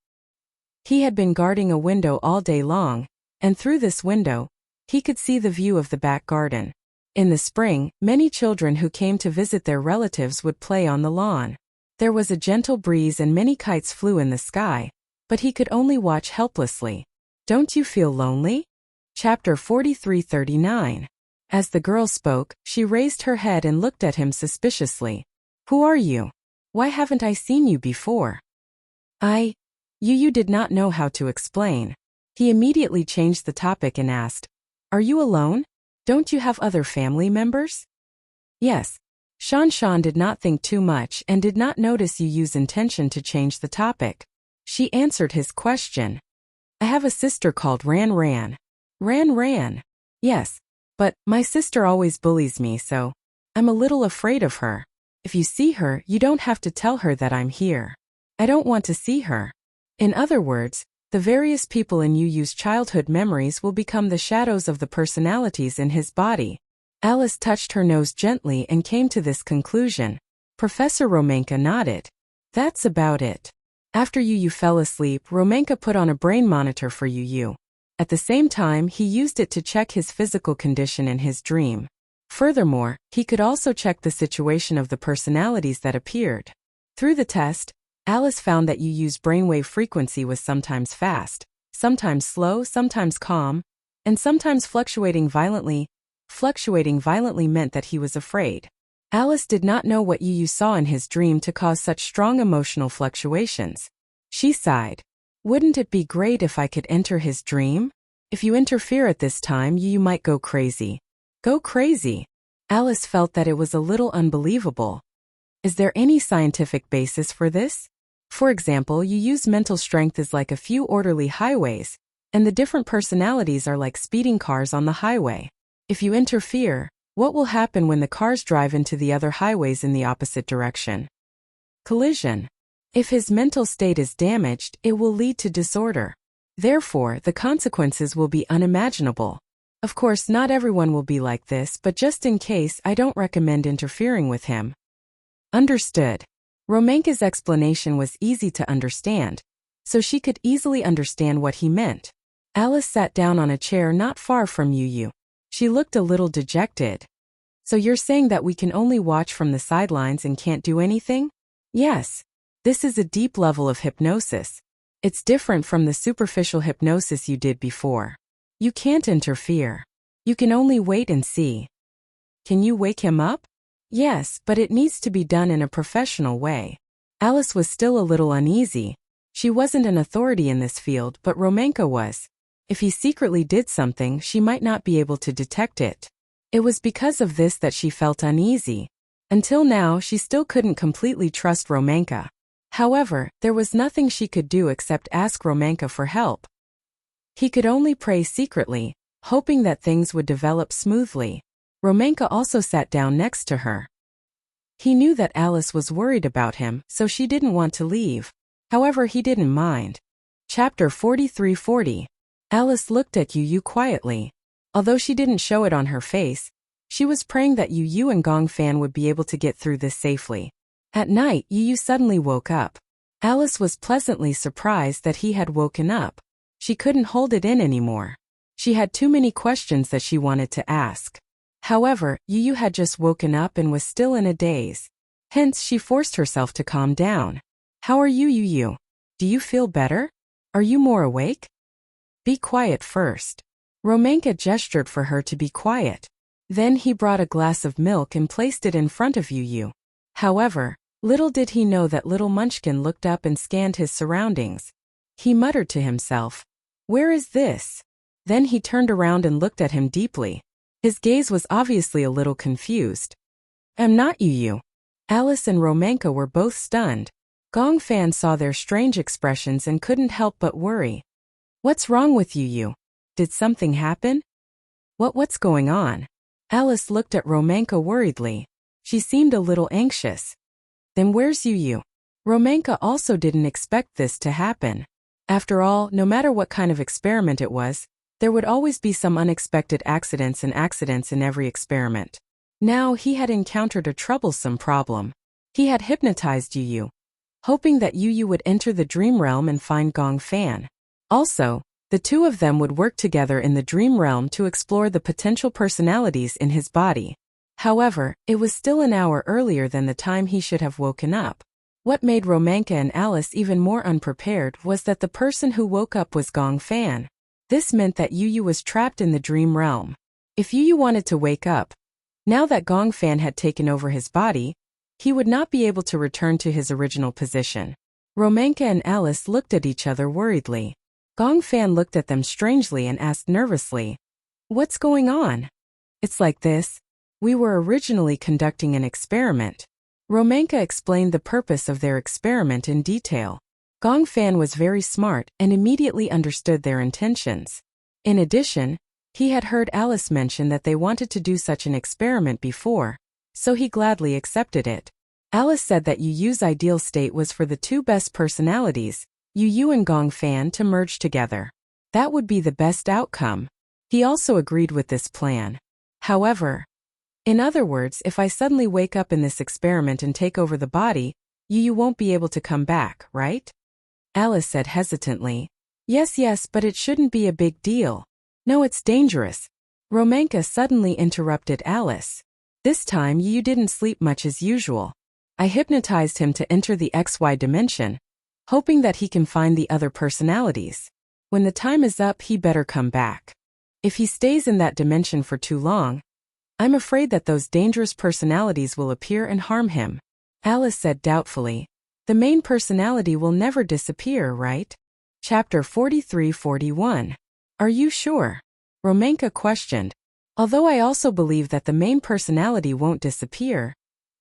He had been guarding a window all day long, and through this window, he could see the view of the back garden. In the spring, many children who came to visit their relatives would play on the lawn. There was a gentle breeze and many kites flew in the sky, but he could only watch helplessly. Don't you feel lonely? Chapter 43:39. As the girl spoke, she raised her head and looked at him suspiciously. Who are you? Why haven't I seen you before? Yu did not know how to explain. He immediately changed the topic and asked, Are you alone? Don't you have other family members? Yes. Shan did not think too much and did not notice Yu's intention to change the topic. She answered his question. I have a sister called Ran Ran. Ran Ran? Yes. But my sister always bullies me, so I'm a little afraid of her. If you see her, you don't have to tell her that I'm here. I don't want to see her. In other words, the various people in Yu's childhood memories will become the shadows of the personalities in his body. Alice touched her nose gently and came to this conclusion. Professor Romanka nodded. That's about it. After Yu fell asleep, Romanka put on a brain monitor for Yu. At the same time, he used it to check his physical condition in his dream. Furthermore, he could also check the situation of the personalities that appeared. Through the test, Alice found that Yu's brainwave frequency was sometimes fast, sometimes slow, sometimes calm, and sometimes fluctuating violently. Fluctuating violently meant that he was afraid. Alice did not know what Yu saw in his dream to cause such strong emotional fluctuations. She sighed. Wouldn't it be great if I could enter his dream? If you interfere at this time, Yu might go crazy. Go crazy? Alice felt that it was a little unbelievable. Is there any scientific basis for this? For example, Yu's mental strength is like a few orderly highways, and the different personalities are like speeding cars on the highway. If you interfere, what will happen when the cars drive into the other highways in the opposite direction? Collision. If his mental state is damaged, it will lead to disorder. Therefore, the consequences will be unimaginable. Of course, not everyone will be like this, but just in case, I don't recommend interfering with him. Understood. Romanka's explanation was easy to understand, so she could easily understand what he meant. Alice sat down on a chair not far from Yu. She looked a little dejected. So you're saying that we can only watch from the sidelines and can't do anything? Yes. This is a deep level of hypnosis. It's different from the superficial hypnosis you did before. You can't interfere. You can only wait and see. Can you wake him up? Yes, but it needs to be done in a professional way. Alice was still a little uneasy. She wasn't an authority in this field, but Romanka was. If he secretly did something, she might not be able to detect it. It was because of this that she felt uneasy. Until now, she still couldn't completely trust Romanka. However, there was nothing she could do except ask Romanka for help. He could only pray secretly, hoping that things would develop smoothly. Romanka also sat down next to her. He knew that Alice was worried about him, so she didn't want to leave. However, he didn't mind. Chapter 43:40. Alice looked at Yu quietly. Although she didn't show it on her face, she was praying that Yu and Gong Fan would be able to get through this safely. At night, Yu suddenly woke up. Alice was pleasantly surprised that he had woken up. She couldn't hold it in anymore. She had too many questions that she wanted to ask. However, Yu had just woken up and was still in a daze. Hence, she forced herself to calm down. How are you, Yu? Do you feel better? Are you more awake? Be quiet first. Romanka gestured for her to be quiet. Then he brought a glass of milk and placed it in front of Yu. However, little did he know that little Munchkin looked up and scanned his surroundings. He muttered to himself, "Where is this?" Then he turned around and looked at him deeply. His gaze was obviously a little confused. "I'm not Yu." Alice and Romanka were both stunned. Gong Fan saw their strange expressions and couldn't help but worry. "What's wrong with Yu? Did something happen? What's going on?" Alice looked at Romanka worriedly. She seemed a little anxious. Then where's Yu? Romanka also didn't expect this to happen. After all, no matter what kind of experiment it was, there would always be some unexpected accidents in every experiment. Now he had encountered a troublesome problem. He had hypnotized Yu, hoping that Yu would enter the dream realm and find Gong Fan. Also, the two of them would work together in the dream realm to explore the potential personalities in his body. However, it was still an hour earlier than the time he should have woken up. What made Romanka and Alice even more unprepared was that the person who woke up was Gong Fan. This meant that Yu was trapped in the dream realm. If Yu wanted to wake up, now that Gong Fan had taken over his body, he would not be able to return to his original position. Romanka and Alice looked at each other worriedly. Gong Fan looked at them strangely and asked nervously, "What's going on?" "It's like this. We were originally conducting an experiment." Romanka explained the purpose of their experiment in detail. Gong Fan was very smart and immediately understood their intentions. In addition, he had heard Alice mention that they wanted to do such an experiment before, so he gladly accepted it. Alice said that Yu's ideal state was for the two best personalities, Yu and Gong Fan, to merge together. That would be the best outcome. He also agreed with this plan. However, in other words, if I suddenly wake up in this experiment and take over the body, Yu won't be able to come back, right? Alice said hesitantly. Yes, but it shouldn't be a big deal. No, it's dangerous. Romanka suddenly interrupted Alice. This time Yu didn't sleep much as usual. I hypnotized him to enter the XY dimension, hoping that he can find the other personalities. When the time is up, he better come back. If he stays in that dimension for too long, I'm afraid that those dangerous personalities will appear and harm him. Alice said doubtfully. The main personality will never disappear, right? Chapter 43-41. Are you sure? Romanka questioned. Although I also believe that the main personality won't disappear,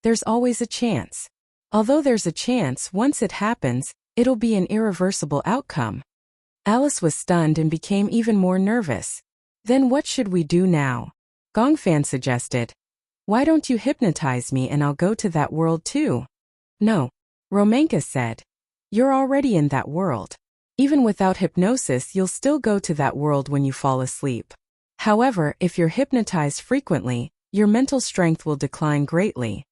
there's always a chance. Although there's a chance, once it happens, it'll be an irreversible outcome. Alice was stunned and became even more nervous. Then what should we do now? Gong Fan suggested. Why don't you hypnotize me and I'll go to that world too? No. Romanka said. You're already in that world. Even without hypnosis, you'll still go to that world when you fall asleep. However, if you're hypnotized frequently, your mental strength will decline greatly.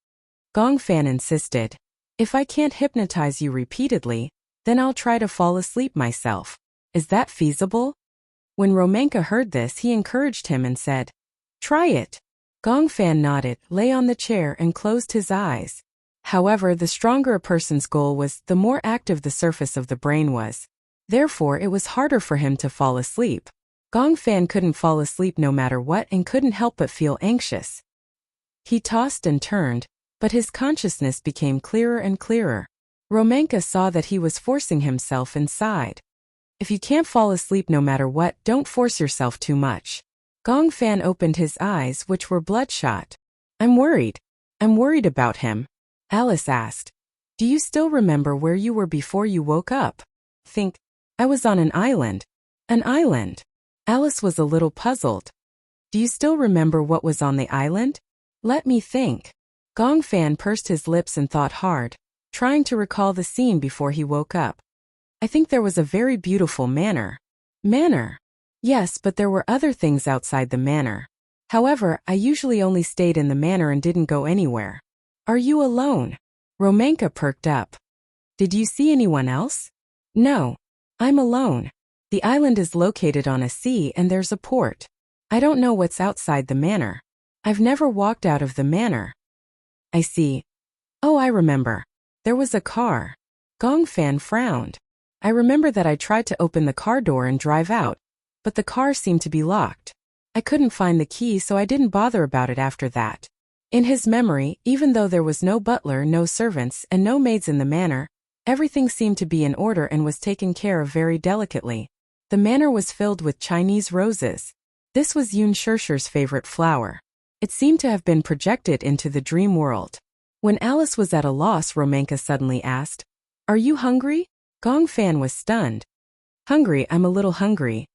Gong Fan insisted. If I can't hypnotize you repeatedly, then I'll try to fall asleep myself. Is that feasible? When Romanka heard this, he encouraged him and said, Try it. Gong Fan nodded, lay on the chair and closed his eyes. However, the stronger a person's goal was, the more active the surface of the brain was. Therefore, it was harder for him to fall asleep. Gong Fan couldn't fall asleep no matter what and couldn't help but feel anxious. He tossed and turned, but his consciousness became clearer and clearer. Romanka saw that he was forcing himself and sighed. If you can't fall asleep no matter what, don't force yourself too much. Gong Fan opened his eyes, which were bloodshot. I'm worried about him. Alice asked. Do you still remember where you were before you woke up? Think. I was on an island. An island? Alice was a little puzzled. Do you still remember what was on the island? Let me think. Gong Fan pursed his lips and thought hard, trying to recall the scene before he woke up. I think there was a very beautiful manor. Manor? Yes, but there were other things outside the manor. However, I usually only stayed in the manor and didn't go anywhere. Are you alone? Romanka perked up. Did you see anyone else? No. I'm alone. The island is located on a sea and there's a port. I don't know what's outside the manor. I've never walked out of the manor. I see. Oh, I remember. There was a car. Gong Fan frowned. I remember that I tried to open the car door and drive out, but the car seemed to be locked. I couldn't find the key, so I didn't bother about it after that. In his memory, even though there was no butler, no servants, and no maids in the manor, everything seemed to be in order and was taken care of very delicately. The manor was filled with Chinese roses. This was Yun Shishi's favorite flower. It seemed to have been projected into the dream world. When Alice was at a loss, Romanka suddenly asked, Are you hungry? Gong Fan was stunned. Hungry, I'm a little hungry.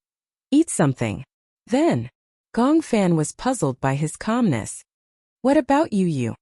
Eat something. Then. Gong Fan was puzzled by his calmness. What about you?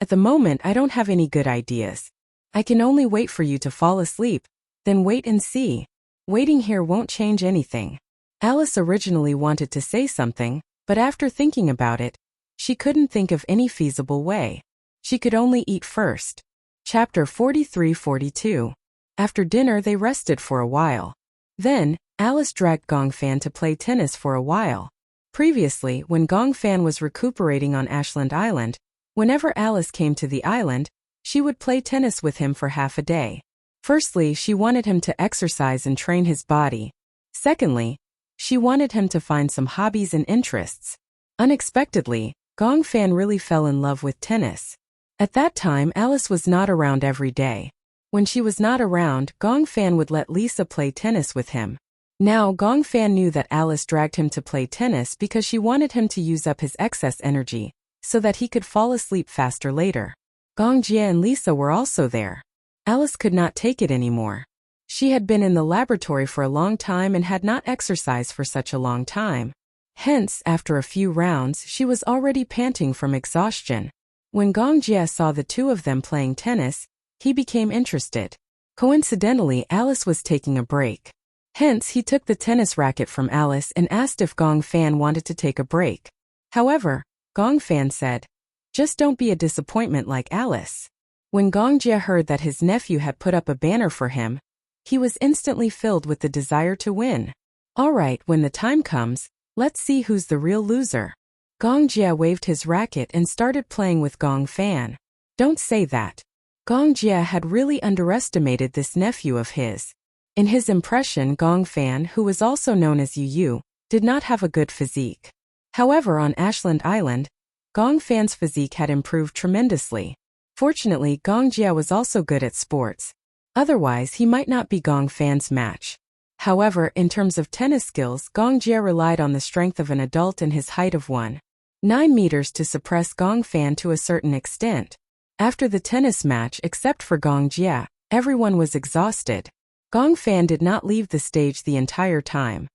At the moment I don't have any good ideas. I can only wait for you to fall asleep, then wait and see. Waiting here won't change anything. Alice originally wanted to say something, but after thinking about it, she couldn't think of any feasible way. She could only eat first. Chapter 43-42. After dinner they rested for a while. Then, Alice dragged Gong Fan to play tennis for a while. Previously, when Gong Fan was recuperating on Ashland Island, whenever Alice came to the island, she would play tennis with him for half a day. Firstly, she wanted him to exercise and train his body. Secondly, she wanted him to find some hobbies and interests. Unexpectedly, Gong Fan really fell in love with tennis. At that time, Alice was not around every day. When she was not around, Gong Fan would let Lisa play tennis with him. Now, Gong Fan knew that Alice dragged him to play tennis because she wanted him to use up his excess energy, so that he could fall asleep faster later. Gong Jie and Lisa were also there. Alice could not take it anymore. She had been in the laboratory for a long time and had not exercised for such a long time. Hence, after a few rounds, she was already panting from exhaustion. When Gong Jie saw the two of them playing tennis, he became interested. Coincidentally, Alice was taking a break. Hence, he took the tennis racket from Alice and asked if Gong Fan wanted to take a break. However, Gong Fan said, "Just don't be a disappointment like Alice." When Gong Jie heard that his nephew had put up a banner for him, he was instantly filled with the desire to win. All right, when the time comes, let's see who's the real loser. Gong Jie waved his racket and started playing with Gong Fan. Don't say that. Gong Jie had really underestimated this nephew of his. In his impression, Gong Fan, who was also known as Yu, did not have a good physique. However, on Ashland Island, Gong Fan's physique had improved tremendously. Fortunately, Gong Jie was also good at sports. Otherwise, he might not be Gong Fan's match. However, in terms of tennis skills, Gong Jie relied on the strength of an adult and his height of 1.9 meters to suppress Gong Fan to a certain extent. After the tennis match, except for Gong Jie, everyone was exhausted. Gong Fan did not leave the stage the entire time.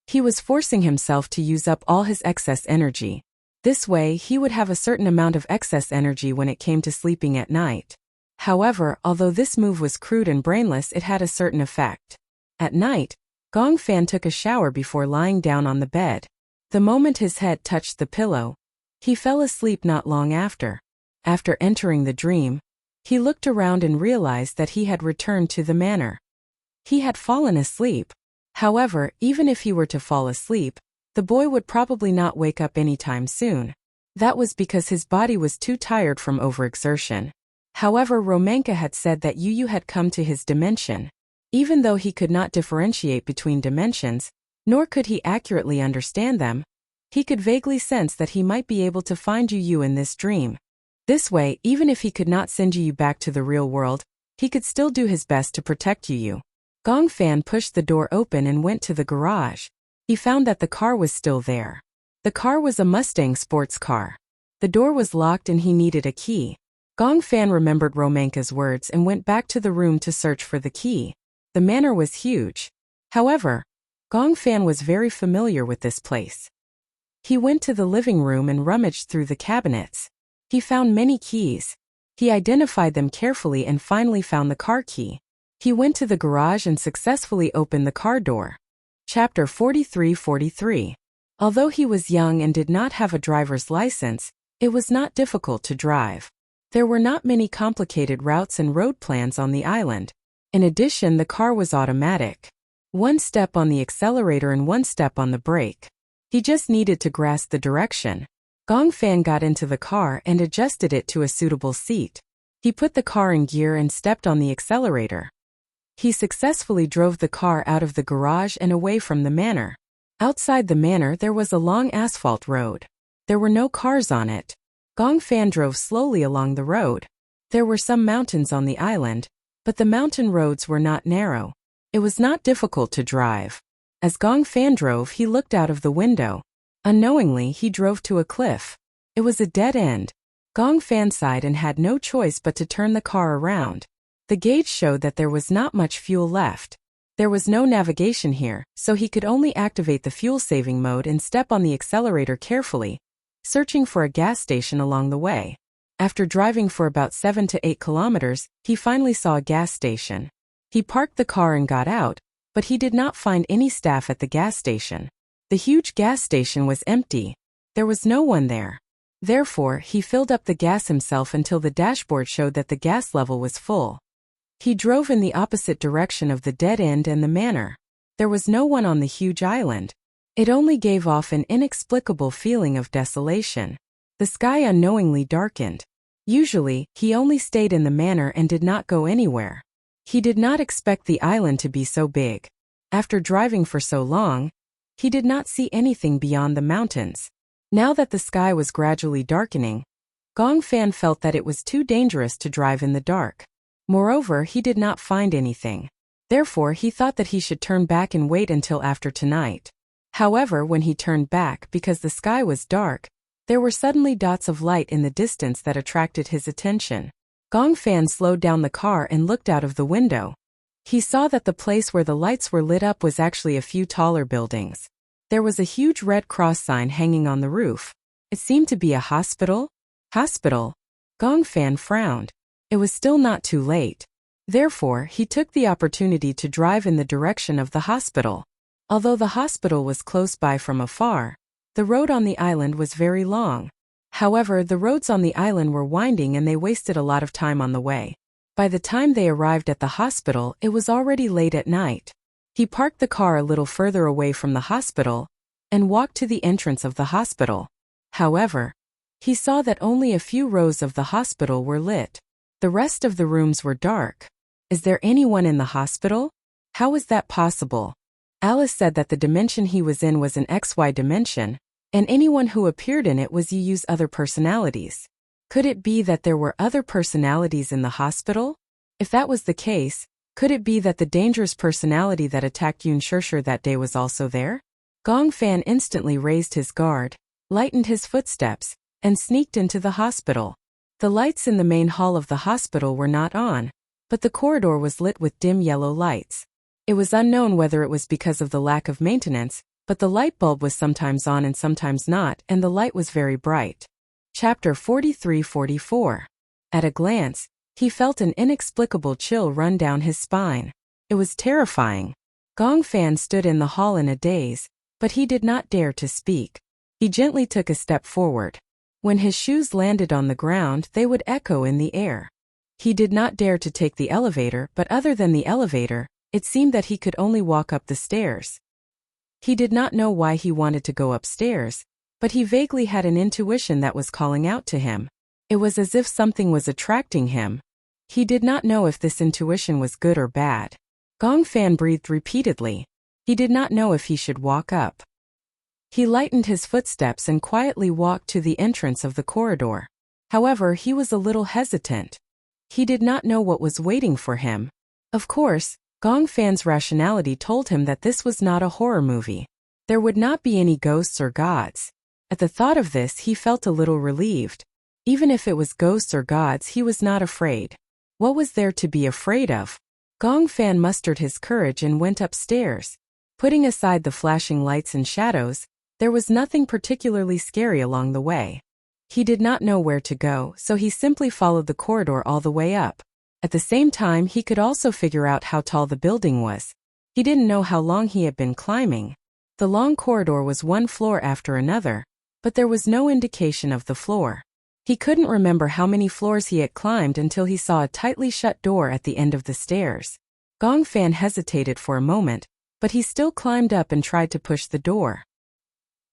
He was forcing himself to use up all his excess energy. This way, he would have a certain amount of excess energy when it came to sleeping at night. However, although this move was crude and brainless, it had a certain effect. At night, Gong Fan took a shower before lying down on the bed. The moment his head touched the pillow, he fell asleep not long after. After entering the dream, he looked around and realized that he had returned to the manor. He had fallen asleep. However, even if he were to fall asleep, the boy would probably not wake up anytime soon. That was because his body was too tired from overexertion. However, Romanka had said that Yu had come to his dimension. Even though he could not differentiate between dimensions, nor could he accurately understand them, he could vaguely sense that he might be able to find Yu in this dream. This way, even if he could not send Yu back to the real world, he could still do his best to protect Yu. Gong Fan pushed the door open and went to the garage. He found that the car was still there. The car was a Mustang sports car. The door was locked and he needed a key. Gong Fan remembered Romanka's words and went back to the room to search for the key. The manor was huge. However, Gong Fan was very familiar with this place. He went to the living room and rummaged through the cabinets. He found many keys. He identified them carefully and finally found the car key. He went to the garage and successfully opened the car door. Chapter 43-43. Although he was young and did not have a driver's license, it was not difficult to drive. There were not many complicated routes and road plans on the island. In addition, the car was automatic. One step on the accelerator and one step on the brake. He just needed to grasp the direction. Gong Fan got into the car and adjusted it to a suitable seat. He put the car in gear and stepped on the accelerator. He successfully drove the car out of the garage and away from the manor. Outside the manor there was a long asphalt road. There were no cars on it. Gong Fan drove slowly along the road. There were some mountains on the island, but the mountain roads were not narrow. It was not difficult to drive. As Gong Fan drove, he looked out of the window. Unknowingly, he drove to a cliff. It was a dead end. Gong Fan sighed and had no choice but to turn the car around. The gauge showed that there was not much fuel left. There was no navigation here, so he could only activate the fuel-saving mode and step on the accelerator carefully, searching for a gas station along the way. After driving for about 7 to 8 kilometers, he finally saw a gas station. He parked the car and got out, but he did not find any staff at the gas station. The huge gas station was empty. There was no one there. Therefore, he filled up the gas himself until the dashboard showed that the gas level was full. He drove in the opposite direction of the dead end and the manor. There was no one on the huge island. It only gave off an inexplicable feeling of desolation. The sky unknowingly darkened. Usually, he only stayed in the manor and did not go anywhere. He did not expect the island to be so big. After driving for so long, he did not see anything beyond the mountains. Now that the sky was gradually darkening, Gong Fan felt that it was too dangerous to drive in the dark. Moreover, he did not find anything. Therefore, he thought that he should turn back and wait until after tonight. However, when he turned back, because the sky was dark, there were suddenly dots of light in the distance that attracted his attention. Gong Fan slowed down the car and looked out of the window. He saw that the place where the lights were lit up was actually a few taller buildings. There was a huge red cross sign hanging on the roof. It seemed to be a hospital. Hospital? Gong Fan frowned. It was still not too late. Therefore, he took the opportunity to drive in the direction of the hospital. Although the hospital was close by from afar, the road on the island was very long. However, the roads on the island were winding and they wasted a lot of time on the way. By the time they arrived at the hospital, it was already late at night. He parked the car a little further away from the hospital and walked to the entrance of the hospital. However, he saw that only a few rows of the hospital were lit. The rest of the rooms were dark. Is there anyone in the hospital? How is that possible? Alice said that the dimension he was in was an XY dimension, and anyone who appeared in it was use other personalities. Could it be that there were other personalities in the hospital? If that was the case, could it be that the dangerous personality that attacked Yun Shirshir that day was also there? Gong Fan instantly raised his guard, lightened his footsteps, and sneaked into the hospital. The lights in the main hall of the hospital were not on, but the corridor was lit with dim yellow lights. It was unknown whether it was because of the lack of maintenance, but the light bulb was sometimes on and sometimes not, and the light was very bright. Chapter 43-44. At a glance, he felt an inexplicable chill run down his spine. It was terrifying. Gong Fan stood in the hall in a daze, but he did not dare to speak. He gently took a step forward. When his shoes landed on the ground, they would echo in the air. He did not dare to take the elevator, but other than the elevator, it seemed that he could only walk up the stairs. He did not know why he wanted to go upstairs, but he vaguely had an intuition that was calling out to him. It was as if something was attracting him. He did not know if this intuition was good or bad. Gong Fan breathed repeatedly. He did not know if he should walk up. He lightened his footsteps and quietly walked to the entrance of the corridor. However, he was a little hesitant. He did not know what was waiting for him. Of course, Gong Fan's rationality told him that this was not a horror movie. There would not be any ghosts or gods. At the thought of this, he felt a little relieved. Even if it was ghosts or gods, he was not afraid. What was there to be afraid of? Gong Fan mustered his courage and went upstairs. Putting aside the flashing lights and shadows, there was nothing particularly scary along the way. He did not know where to go, so he simply followed the corridor all the way up. At the same time, he could also figure out how tall the building was. He didn't know how long he had been climbing. The long corridor was one floor after another, but there was no indication of the floor. He couldn't remember how many floors he had climbed until he saw a tightly shut door at the end of the stairs. Gong Fan hesitated for a moment, but he still climbed up and tried to push the door.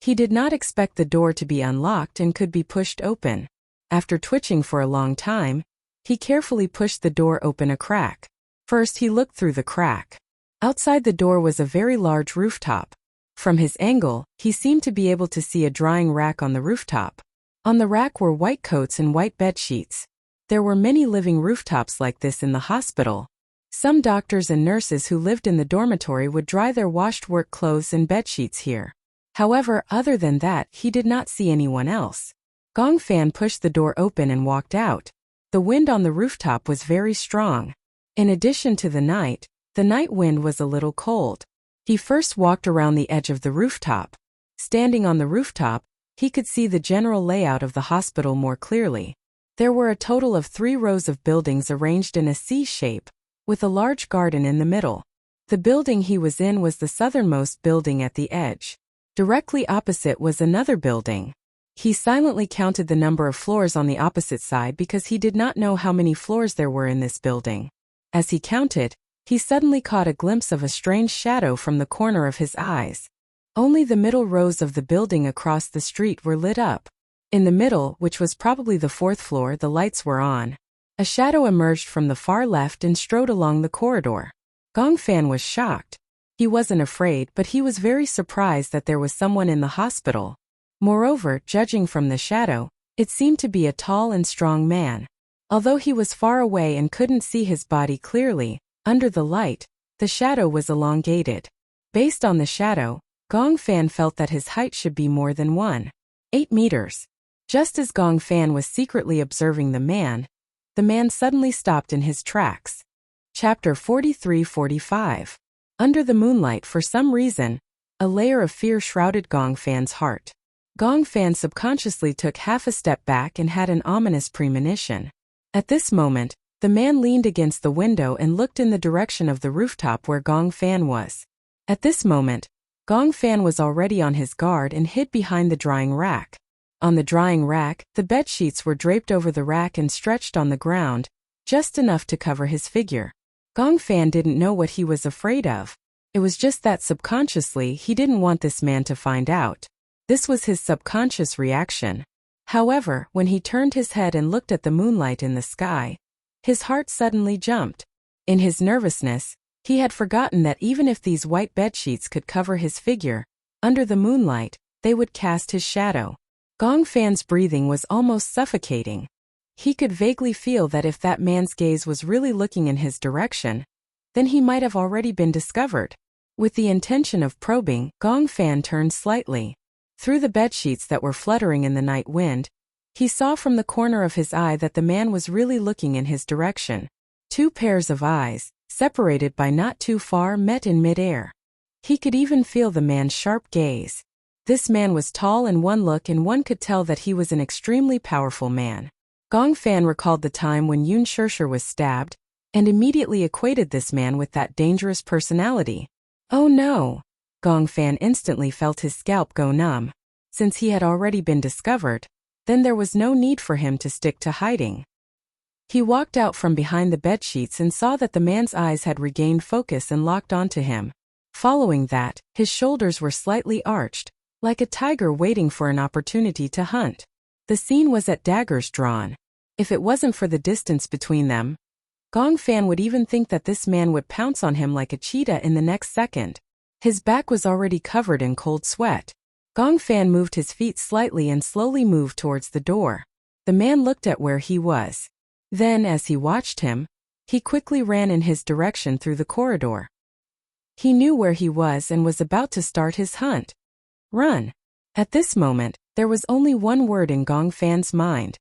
He did not expect the door to be unlocked and could be pushed open. After twitching for a long time, he carefully pushed the door open a crack. First, he looked through the crack. Outside the door was a very large rooftop. From his angle, he seemed to be able to see a drying rack on the rooftop. On the rack were white coats and white bed sheets. There were many living rooftops like this in the hospital. Some doctors and nurses who lived in the dormitory would dry their washed work clothes and bed sheets here. However, other than that, he did not see anyone else. Gong Fan pushed the door open and walked out. The wind on the rooftop was very strong. In addition to the night, The night wind was a little cold. He first walked around the edge of the rooftop. Standing on the rooftop, he could see the general layout of the hospital more clearly. There were a total of 3 rows of buildings arranged in a C shape, with a large garden in the middle. The building he was in was the southernmost building at the edge. Directly opposite was another building. He silently counted the number of floors on the opposite side because he did not know how many floors there were in this building. As he counted, he suddenly caught a glimpse of a strange shadow from the corner of his eyes. Only the middle rows of the building across the street were lit up. In the middle, which was probably the 4th floor, the lights were on. A shadow emerged from the far left and strode along the corridor. Gong Fan was shocked. He wasn't afraid, but he was very surprised that there was someone in the hospital. Moreover, judging from the shadow, it seemed to be a tall and strong man. Although he was far away and couldn't see his body clearly, under the light, the shadow was elongated. Based on the shadow, Gong Fan felt that his height should be more than 1.8 meters. Just as Gong Fan was secretly observing the man suddenly stopped in his tracks. Chapter 43-45. Under the moonlight, for some reason, a layer of fear shrouded Gong Fan's heart. Gong Fan subconsciously took half a step back and had an ominous premonition. At this moment, the man leaned against the window and looked in the direction of the rooftop where Gong Fan was. At this moment, Gong Fan was already on his guard and hid behind the drying rack. On the drying rack, the bed sheets were draped over the rack and stretched on the ground, just enough to cover his figure. Gong Fan didn't know what he was afraid of. It was just that subconsciously he didn't want this man to find out. This was his subconscious reaction. However, when he turned his head and looked at the moonlight in the sky, his heart suddenly jumped. In his nervousness, he had forgotten that even if these white bedsheets could cover his figure, under the moonlight, they would cast his shadow. Gong Fan's breathing was almost suffocating. He could vaguely feel that if that man's gaze was really looking in his direction, then he might have already been discovered. With the intention of probing, Gong Fan turned slightly. Through the bedsheets that were fluttering in the night wind, he saw from the corner of his eye that the man was really looking in his direction. 2 pairs of eyes, separated by not too far, met in midair. He could even feel the man's sharp gaze. This man was tall in one look, and one could tell that he was an extremely powerful man. Gong Fan recalled the time when Yun Shirshir was stabbed, and immediately equated this man with that dangerous personality. Oh no! Gong Fan instantly felt his scalp go numb. Since he had already been discovered, then there was no need for him to stick to hiding. He walked out from behind the bedsheets and saw that the man's eyes had regained focus and locked onto him. Following that, his shoulders were slightly arched, like a tiger waiting for an opportunity to hunt. The scene was at daggers drawn. If it wasn't for the distance between them, Gong Fan would even think that this man would pounce on him like a cheetah in the next second. His back was already covered in cold sweat. Gong Fan moved his feet slightly and slowly moved towards the door. The man looked at where he was. Then, as he watched him, he quickly ran in his direction through the corridor. He knew where he was and was about to start his hunt. Run. At this moment, there was only one word in Gong Fan's mind.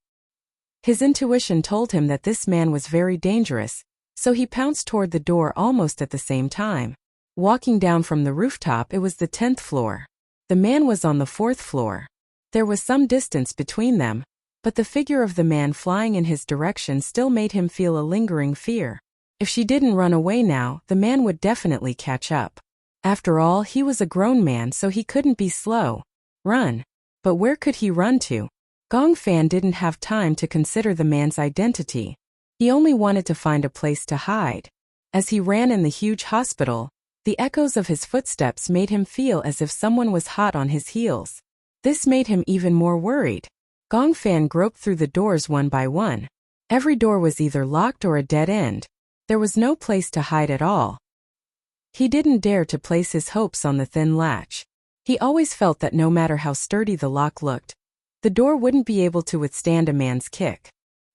His intuition told him that this man was very dangerous, so he pounced toward the door almost at the same time. Walking down from the rooftop, it was the 10th floor. The man was on the 4th floor. There was some distance between them, but the figure of the man flying in his direction still made him feel a lingering fear. If she didn't run away now, the man would definitely catch up. After all, he was a grown man, so he couldn't be slow. Run. But where could he run to? Gong Fan didn't have time to consider the man's identity. He only wanted to find a place to hide. As he ran in the huge hospital, the echoes of his footsteps made him feel as if someone was hot on his heels. This made him even more worried. Gong Fan groped through the doors one by one. Every door was either locked or a dead end. There was no place to hide at all. He didn't dare to place his hopes on the thin latch. He always felt that no matter how sturdy the lock looked, the door wouldn't be able to withstand a man's kick.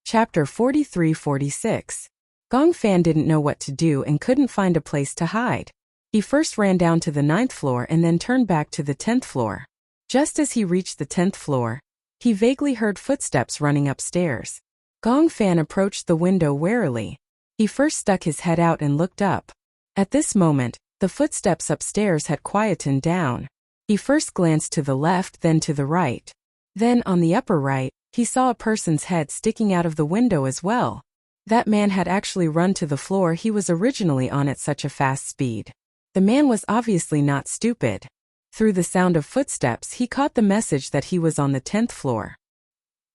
Chapter 43-46. Gong Fan didn't know what to do and couldn't find a place to hide. He first ran down to the 9th floor and then turned back to the 10th floor. Just as he reached the 10th floor, he vaguely heard footsteps running upstairs. Gong Fan approached the window warily. He first stuck his head out and looked up. At this moment, the footsteps upstairs had quietened down. He first glanced to the left, then to the right. Then, on the upper right, he saw a person's head sticking out of the window as well. That man had actually run to the floor he was originally on at such a fast speed. The man was obviously not stupid. Through the sound of footsteps, he caught the message that he was on the 10th floor.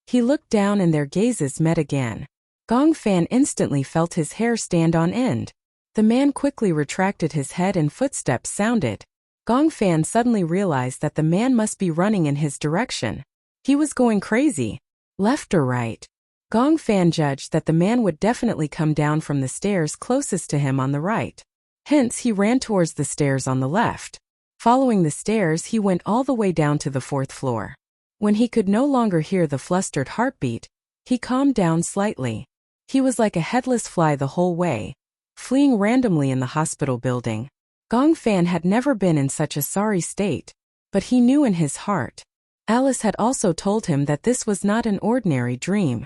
He looked down and their gazes met again. Gong Fan instantly felt his hair stand on end. The man quickly retracted his head and footsteps sounded. Gong Fan suddenly realized that the man must be running in his direction. He was going crazy. Left or right? Gong Fan judged that the man would definitely come down from the stairs closest to him on the right. Hence, he ran towards the stairs on the left. Following the stairs, he went all the way down to the 4th floor. When he could no longer hear the flustered heartbeat, he calmed down slightly. He was like a headless fly the whole way, fleeing randomly in the hospital building. Gong Fan had never been in such a sorry state, but he knew in his heart. Alice had also told him that this was not an ordinary dream.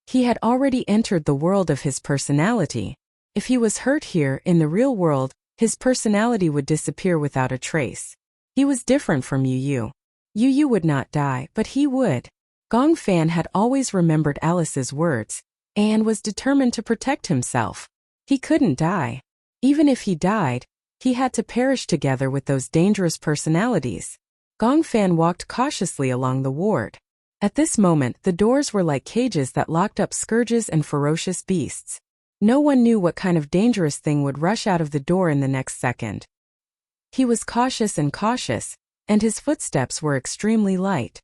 He had already entered the world of his personality. If he was hurt here in the real world, his personality would disappear without a trace. He was different from Yu Yu. Yu Yu would not die, but he would. Gong Fan had always remembered Alice's words, and was determined to protect himself. He couldn't die. Even if he died, he had to perish together with those dangerous personalities. Gong Fan walked cautiously along the ward. At this moment, the doors were like cages that locked up scourges and ferocious beasts. No one knew what kind of dangerous thing would rush out of the door in the next second. He was cautious, and his footsteps were extremely light.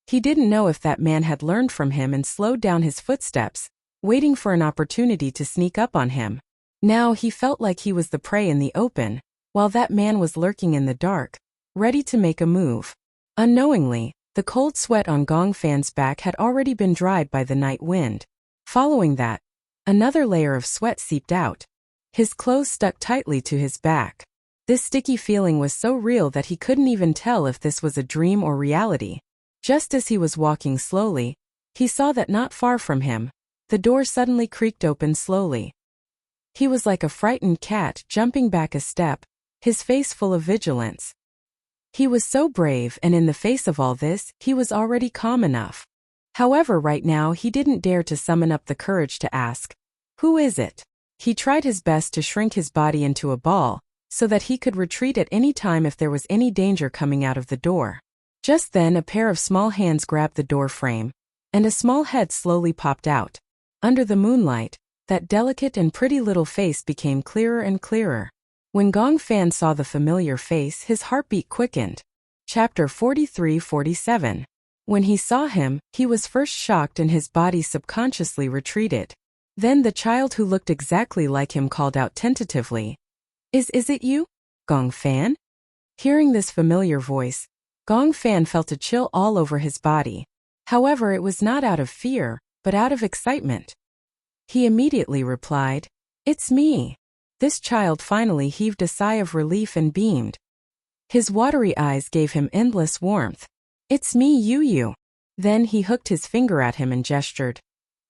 He didn't know if that man had learned from him and slowed down his footsteps, waiting for an opportunity to sneak up on him. Now he felt like he was the prey in the open, while that man was lurking in the dark, ready to make a move. Unknowingly, the cold sweat on Gong Fan's back had already been dried by the night wind. Following that, another layer of sweat seeped out. His clothes stuck tightly to his back. This sticky feeling was so real that he couldn't even tell if this was a dream or reality. Just as he was walking slowly, he saw that not far from him, the door suddenly creaked open slowly. He was like a frightened cat jumping back a step, his face full of vigilance. He was so brave, and in the face of all this, he was already calm enough. However, right now he didn't dare to summon up the courage to ask, "Who is it?" He tried his best to shrink his body into a ball, so that he could retreat at any time if there was any danger coming out of the door. Just then a pair of small hands grabbed the door frame, and a small head slowly popped out. Under the moonlight, that delicate and pretty little face became clearer and clearer. When Gong Fan saw the familiar face, his heartbeat quickened. Chapter 43-47. When he saw him, he was first shocked and his body subconsciously retreated. Then the child who looked exactly like him called out tentatively, Is it you, Gong Fan?" Hearing this familiar voice, Gong Fan felt a chill all over his body. However, it was not out of fear, but out of excitement. He immediately replied, "It's me." This child finally heaved a sigh of relief and beamed. His watery eyes gave him endless warmth. "It's me, Yu Yu." Then he hooked his finger at him and gestured,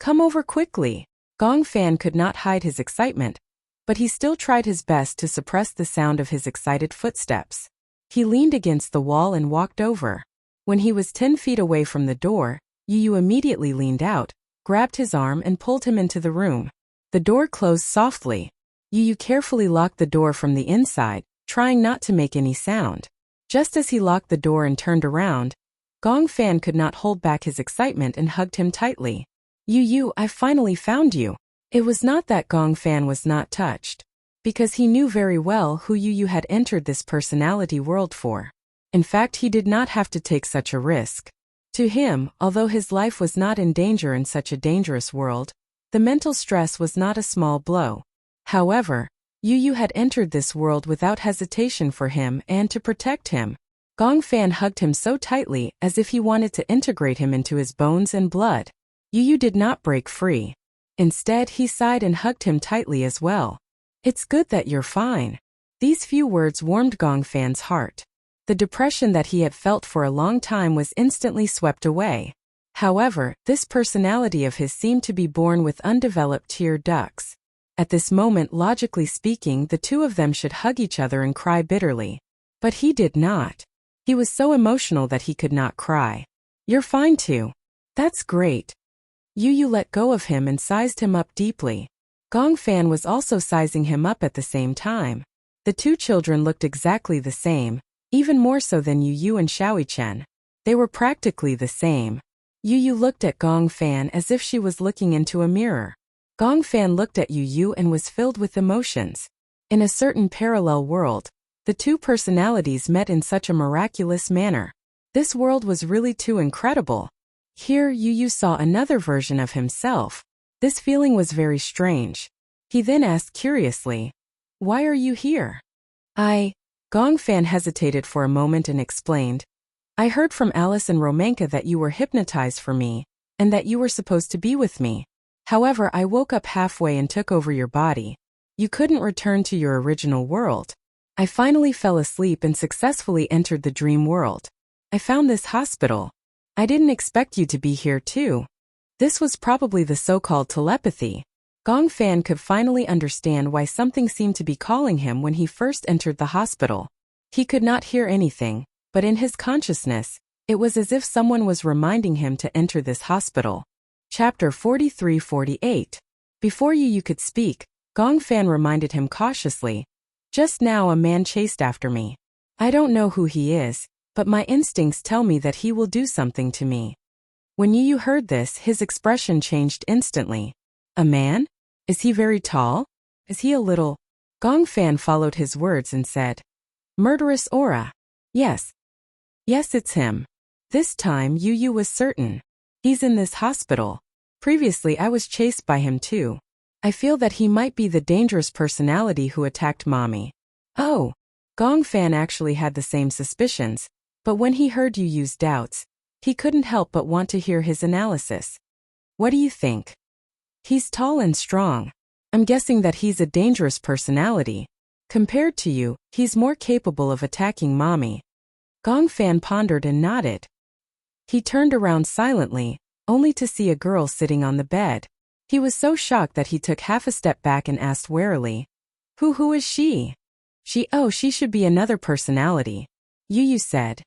"Come over quickly." Gong Fan could not hide his excitement, but he still tried his best to suppress the sound of his excited footsteps. He leaned against the wall and walked over. When he was 10 feet away from the door, Yu Yu immediately leaned out, grabbed his arm and pulled him into the room. The door closed softly. Yu Yu carefully locked the door from the inside, trying not to make any sound. Just as he locked the door and turned around, Gong Fan could not hold back his excitement and hugged him tightly. "Yu Yu, I finally found you." It was not that Gong Fan was not touched, because he knew very well who Yu Yu had entered this personality world for. In fact, he did not have to take such a risk. To him, although his life was not in danger in such a dangerous world, the mental stress was not a small blow. However, Yu Yu had entered this world without hesitation for him and to protect him. Gong Fan hugged him so tightly as if he wanted to integrate him into his bones and blood. Yu Yu did not break free. Instead, he sighed and hugged him tightly as well. "It's good that you're fine." These few words warmed Gong Fan's heart. The depression that he had felt for a long time was instantly swept away. However, this personality of his seemed to be born with undeveloped tear ducts. At this moment, logically speaking, the two of them should hug each other and cry bitterly. But he did not. He was so emotional that he could not cry. You're fine too. That's great. Yu let go of him and sized him up deeply. Gong Fan was also sizing him up at the same time. The two children looked exactly the same, even more so than Yu and Xiaoyichen. They were practically the same. Yu looked at Gong Fan as if she was looking into a mirror. Gong Fan looked at Yu and was filled with emotions. In a certain parallel world, the two personalities met in such a miraculous manner. This world was really too incredible. Here Yu saw another version of himself. This feeling was very strange. He then asked curiously, "Why are you here?" Gong Fan hesitated for a moment and explained, "I heard from Alice and Romanka that you were hypnotized for me, and that you were supposed to be with me. However, I woke up halfway and took over your body. You couldn't return to your original world. I finally fell asleep and successfully entered the dream world. I found this hospital. I didn't expect you to be here too." This was probably the so-called telepathy. Gong Fan could finally understand why something seemed to be calling him when he first entered the hospital. He could not hear anything, but in his consciousness, it was as if someone was reminding him to enter this hospital. Chapter 43-48. Before Yu could speak, Gong Fan reminded him cautiously, "Just now a man chased after me. I don't know who he is, but my instincts tell me that he will do something to me." When Yu heard this, his expression changed instantly. "A man? Is he very tall? Is he a little?" Gong Fan followed his words and said, "Murderous aura. Yes. Yes, it's him." This time Yu was certain. "He's in this hospital. Previously I was chased by him too. I feel that he might be the dangerous personality who attacked Mommy." Oh, Gong Fan actually had the same suspicions, but when he heard Yu's doubts, he couldn't help but want to hear his analysis. "What do you think?" "He's tall and strong. I'm guessing that he's a dangerous personality. Compared to you, he's more capable of attacking Mommy." Gong Fan pondered and nodded. He turned around silently, only to see a girl sitting on the bed. He was so shocked that he took half a step back and asked warily, Who is she?" She should be another personality," Yu said.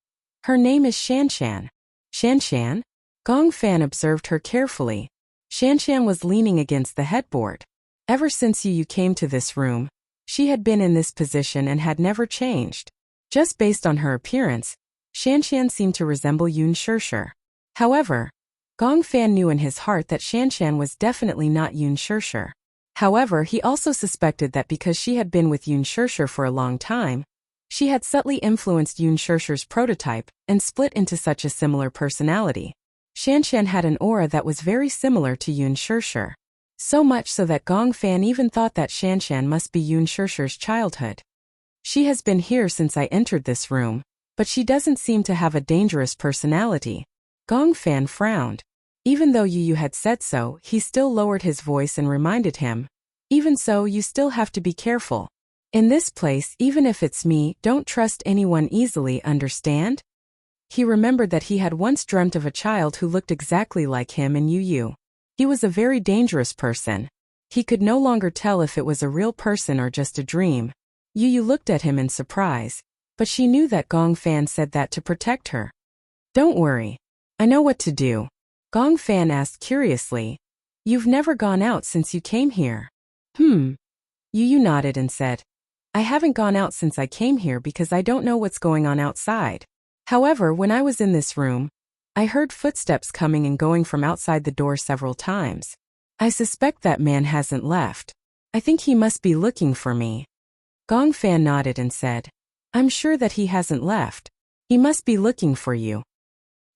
"Her name is Shanshan." "Shanshan?" Gong Fan observed her carefully. Shanshan was leaning against the headboard. Ever since Yu came to this room, she had been in this position and had never changed. Just based on her appearance, Shanshan seemed to resemble Yun Shirshir. However, Gong Fan knew in his heart that Shanshan was definitely not Yun Shirshir. However, he also suspected that because she had been with Yun Shirshir for a long time, she had subtly influenced Yun Shirshir's prototype and split into such a similar personality. Shanshan had an aura that was very similar to Yun Shirshir. So much so that Gong Fan even thought that Shanshan must be Yun Shirshir's childhood. "She has been here since I entered this room, but she doesn't seem to have a dangerous personality." Gong Fan frowned. Even though Yu had said so, he still lowered his voice and reminded him, "Even so, you still have to be careful. In this place, even if it's me, don't trust anyone easily, understand?" He remembered that he had once dreamt of a child who looked exactly like him and Yu. He was a very dangerous person. He could no longer tell if it was a real person or just a dream. Yu looked at him in surprise, but she knew that Gong Fan said that to protect her. "Don't worry. I know what to do." Gong Fan asked curiously, "You've never gone out since you came here?" Yu nodded and said, "I haven't gone out since I came here because I don't know what's going on outside. However, when I was in this room, I heard footsteps coming and going from outside the door several times. I suspect that man hasn't left. I think he must be looking for me." Gong Fan nodded and said, "I'm sure that he hasn't left. He must be looking for you."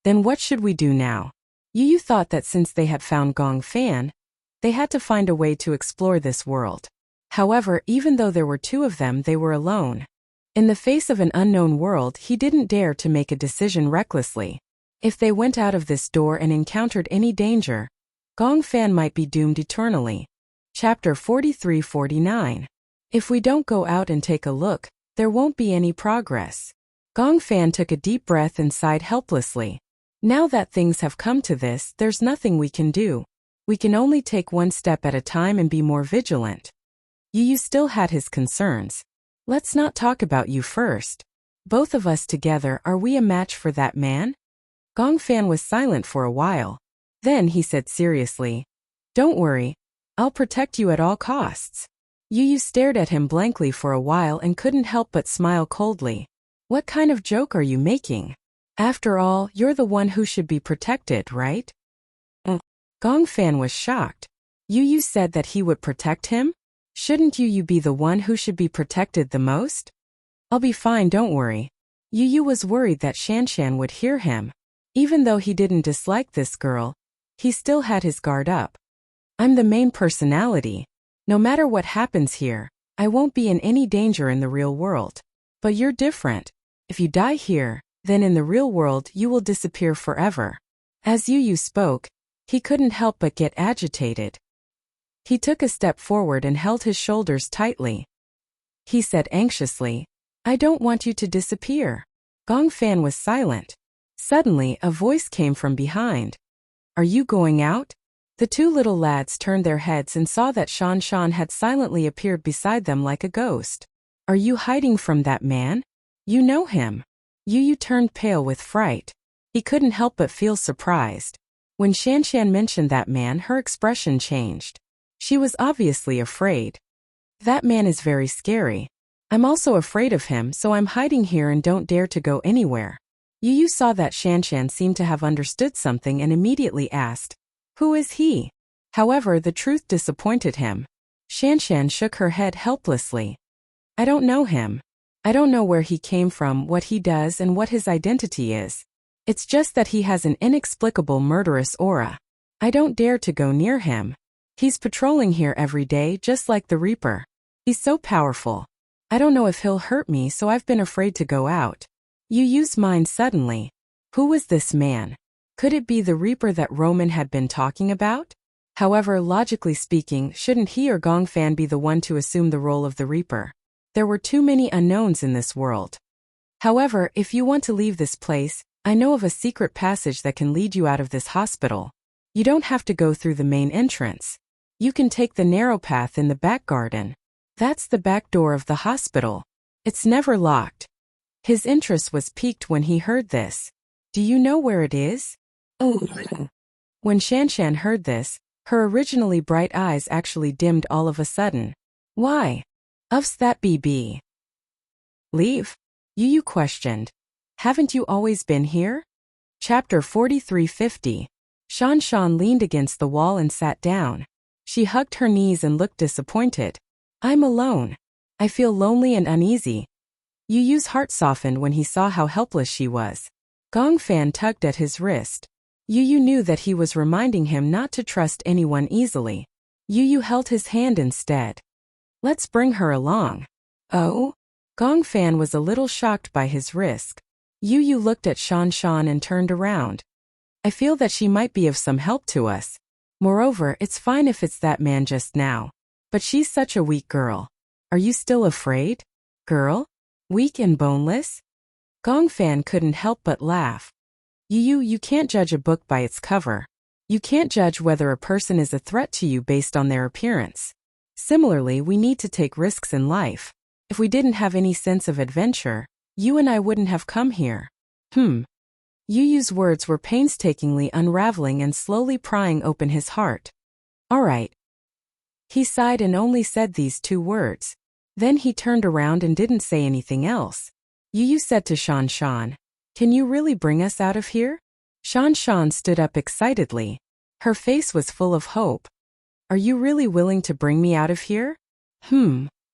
"Then what should we do now?" Yu thought that since they had found Gong Fan, they had to find a way to explore this world. However, even though there were two of them, they were alone. In the face of an unknown world, he didn't dare to make a decision recklessly. If they went out of this door and encountered any danger, Gong Fan might be doomed eternally. Chapter 43-49. If we don't go out and take a look, there won't be any progress. Gong Fan took a deep breath and sighed helplessly. Now that things have come to this, there's nothing we can do. We can only take one step at a time and be more vigilant. Yu Yu still had his concerns. Let's not talk about you first. Both of us together, are we a match for that man? Gong Fan was silent for a while. Then he said seriously, don't worry. I'll protect you at all costs. Yu Yu stared at him blankly for a while and couldn't help but smile coldly. What kind of joke are you making? After all, you're the one who should be protected, right? Gong Fan was shocked. Yu Yu said that he would protect him? Shouldn't Yu Yu be the one who should be protected the most? I'll be fine, don't worry. Yu Yu was worried that Shan Shan would hear him. Even though he didn't dislike this girl, he still had his guard up. I'm the main personality. No matter what happens here, I won't be in any danger in the real world. But you're different. If you die here, then in the real world you will disappear forever. As Yu Yu spoke, he couldn't help but get agitated. He took a step forward and held his shoulders tightly. He said anxiously, I don't want you to disappear. Gong Fan was silent. Suddenly, a voice came from behind. Are you going out? The two little lads turned their heads and saw that Shan Shan had silently appeared beside them like a ghost. Are you hiding from that man? You know him. Yu Yu turned pale with fright. He couldn't help but feel surprised. When Shan Shan mentioned that man, her expression changed. She was obviously afraid. That man is very scary. I'm also afraid of him, so I'm hiding here and don't dare to go anywhere. Yu Yu saw that Shan Shan seemed to have understood something and immediately asked, who is he? However, the truth disappointed him. Shan Shan shook her head helplessly. I don't know him. I don't know where he came from, what he does, and what his identity is. It's just that he has an inexplicable murderous aura. I don't dare to go near him. He's patrolling here every day just like the Reaper. He's so powerful. I don't know if he'll hurt me, so I've been afraid to go out. Yu Yu's mind suddenly. Who was this man? Could it be the Reaper that Roman had been talking about? However, logically speaking, shouldn't he or Gong Fan be the one to assume the role of the Reaper? There were too many unknowns in this world. However, if you want to leave this place, I know of a secret passage that can lead you out of this hospital. You don't have to go through the main entrance. You can take the narrow path in the back garden. That's the back door of the hospital. It's never locked. His interest was piqued when he heard this. Do you know where it is? When Shan Shan heard this, her originally bright eyes actually dimmed all of a sudden. Why? Of's that BB? Leave? Yu Yu questioned. Haven't you always been here? Chapter 4350. Shan Shan leaned against the wall and sat down. She hugged her knees and looked disappointed. I'm alone. I feel lonely and uneasy. Yu Yu's heart softened when he saw how helpless she was. Gong Fan tugged at his wrist. Yu Yu knew that he was reminding him not to trust anyone easily. Yu Yu held his hand instead. Let's bring her along. Oh? Gong Fan was a little shocked by his risk. Yu Yu looked at Shan Shan and turned around. I feel that she might be of some help to us. Moreover, it's fine if it's that man just now. But she's such a weak girl. Are you still afraid? Girl? Weak and boneless? Gong Fan couldn't help but laugh. Yu Yu, you can't judge a book by its cover. You can't judge whether a person is a threat to you based on their appearance. Similarly, we need to take risks in life. If we didn't have any sense of adventure, you and I wouldn't have come here. Yu Yu's words were painstakingly unraveling and slowly prying open his heart. All right. He sighed and only said these two words. Then he turned around and didn't say anything else. Yu Yu said to Shan Shan, can you really bring us out of here? Shan Shan stood up excitedly. Her face was full of hope. Are you really willing to bring me out of here?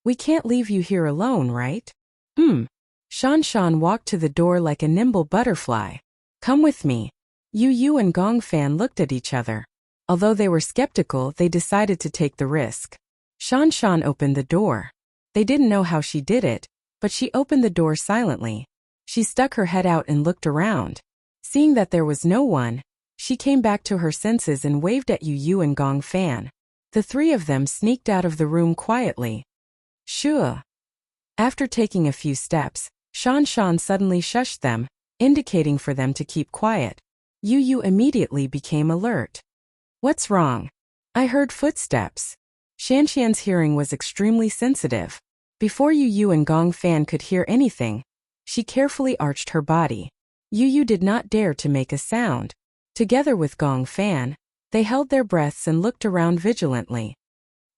We can't leave you here alone, right? Shan Shan walked to the door like a nimble butterfly. Come with me. Yu Yu and Gong Fan looked at each other. Although they were skeptical, they decided to take the risk. Shan Shan opened the door. They didn't know how she did it, but she opened the door silently. She stuck her head out and looked around. Seeing that there was no one, she came back to her senses and waved at Yu Yu and Gong Fan. The three of them sneaked out of the room quietly. Sure. After taking a few steps, Shan Shan suddenly shushed them, indicating for them to keep quiet. Yu Yu immediately became alert. What's wrong? I heard footsteps. Shanshan's hearing was extremely sensitive. Before Yu and Gong Fan could hear anything, she carefully arched her body. Yu did not dare to make a sound. Together with Gong Fan, they held their breaths and looked around vigilantly.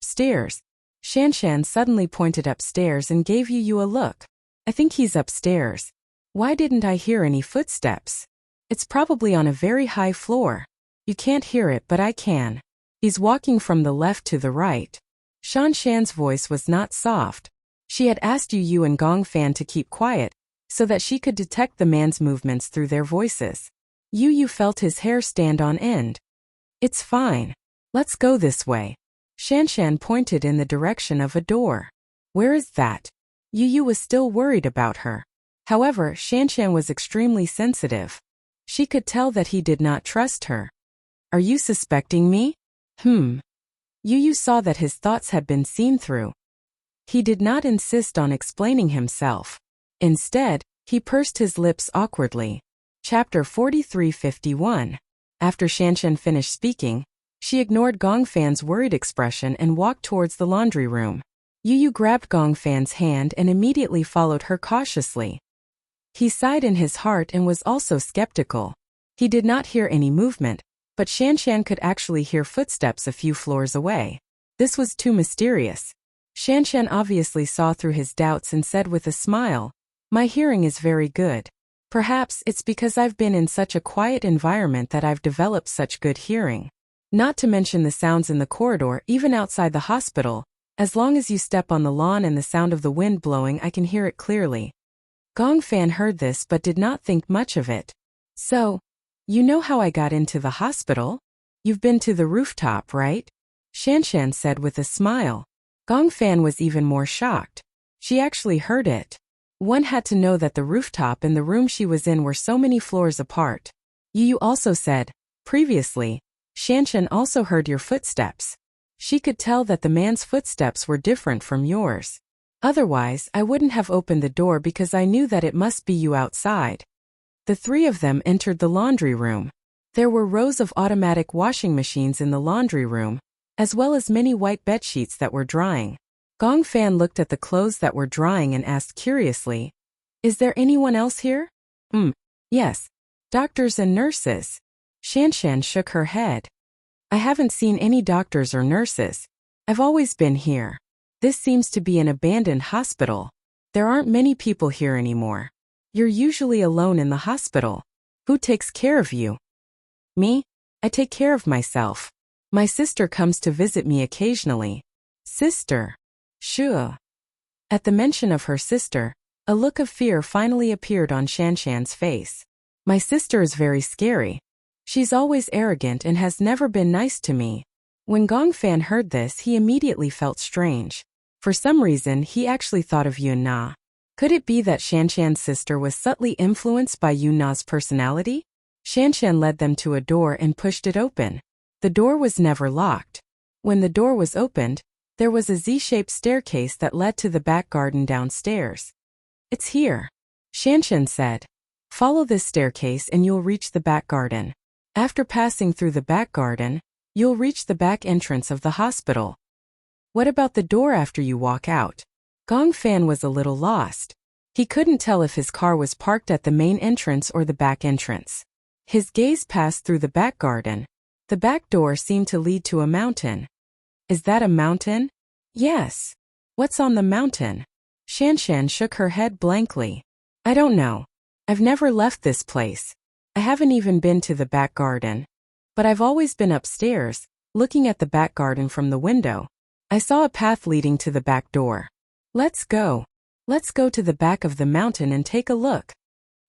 Stairs. Shanshan suddenly pointed upstairs and gave Yu a look. I think he's upstairs. Why didn't I hear any footsteps? It's probably on a very high floor. You can't hear it, but I can. He's walking from the left to the right. Shanshan's voice was not soft. She had asked Yu and Gong Fan to keep quiet, so that she could detect the man's movements through their voices. Yu felt his hair stand on end. It's fine. Let's go this way. Shanshan pointed in the direction of a door. Where is that? Yu was still worried about her. However, Shanshan was extremely sensitive. She could tell that he did not trust her. Are you suspecting me? Yu saw that his thoughts had been seen through. He did not insist on explaining himself. Instead, he pursed his lips awkwardly. Chapter 43:51. After Shanshan finished speaking, she ignored Gong Fan's worried expression and walked towards the laundry room. Yu grabbed Gong Fan's hand and immediately followed her cautiously. He sighed in his heart and was also skeptical. He did not hear any movement, but Shanshan could actually hear footsteps a few floors away. This was too mysterious. Shanshan obviously saw through his doubts and said with a smile, "My hearing is very good. Perhaps it's because I've been in such a quiet environment that I've developed such good hearing. Not to mention the sounds in the corridor, even outside the hospital. As long as you step on the lawn and the sound of the wind blowing, I can hear it clearly." Gong Fan heard this but did not think much of it. "So, you know how I got into the hospital? You've been to the rooftop, right?" Shanshan said with a smile. Gong Fan was even more shocked. She actually heard it. One had to know that the rooftop and the room she was in were so many floors apart. Yu also said, previously, Shanshan also heard your footsteps. She could tell that the man's footsteps were different from yours. Otherwise, I wouldn't have opened the door because I knew that it must be you outside. The three of them entered the laundry room. There were rows of automatic washing machines in the laundry room, as well as many white bedsheets that were drying. Gong Fan looked at the clothes that were drying and asked curiously, "Is there anyone else here?" Yes. Doctors and nurses." Shanshan shook her head. "I haven't seen any doctors or nurses. I've always been here. This seems to be an abandoned hospital. There aren't many people here anymore. You're usually alone in the hospital. Who takes care of you?" "Me? I take care of myself. My sister comes to visit me occasionally." "Sister? Sure." At the mention of her sister, a look of fear finally appeared on Shanshan's face. "My sister is very scary. She's always arrogant and has never been nice to me." When Gong Fan heard this, he immediately felt strange. For some reason, he actually thought of Yun Na. Could it be that Shanshan's sister was subtly influenced by Yun Na's personality? Shanshan led them to a door and pushed it open. The door was never locked. When the door was opened, there was a Z-shaped staircase that led to the back garden downstairs. "It's here," Shanshan said. "Follow this staircase and you'll reach the back garden. After passing through the back garden, you'll reach the back entrance of the hospital." "What about the door after you walk out?" Gong Fan was a little lost. He couldn't tell if his car was parked at the main entrance or the back entrance. His gaze passed through the back garden. The back door seemed to lead to a mountain. "Is that a mountain?" "Yes." "What's on the mountain?" Shanshan shook her head blankly. "I don't know. I've never left this place. I haven't even been to the back garden. But I've always been upstairs, looking at the back garden from the window. I saw a path leading to the back door. Let's go. Let's go to the back of the mountain and take a look."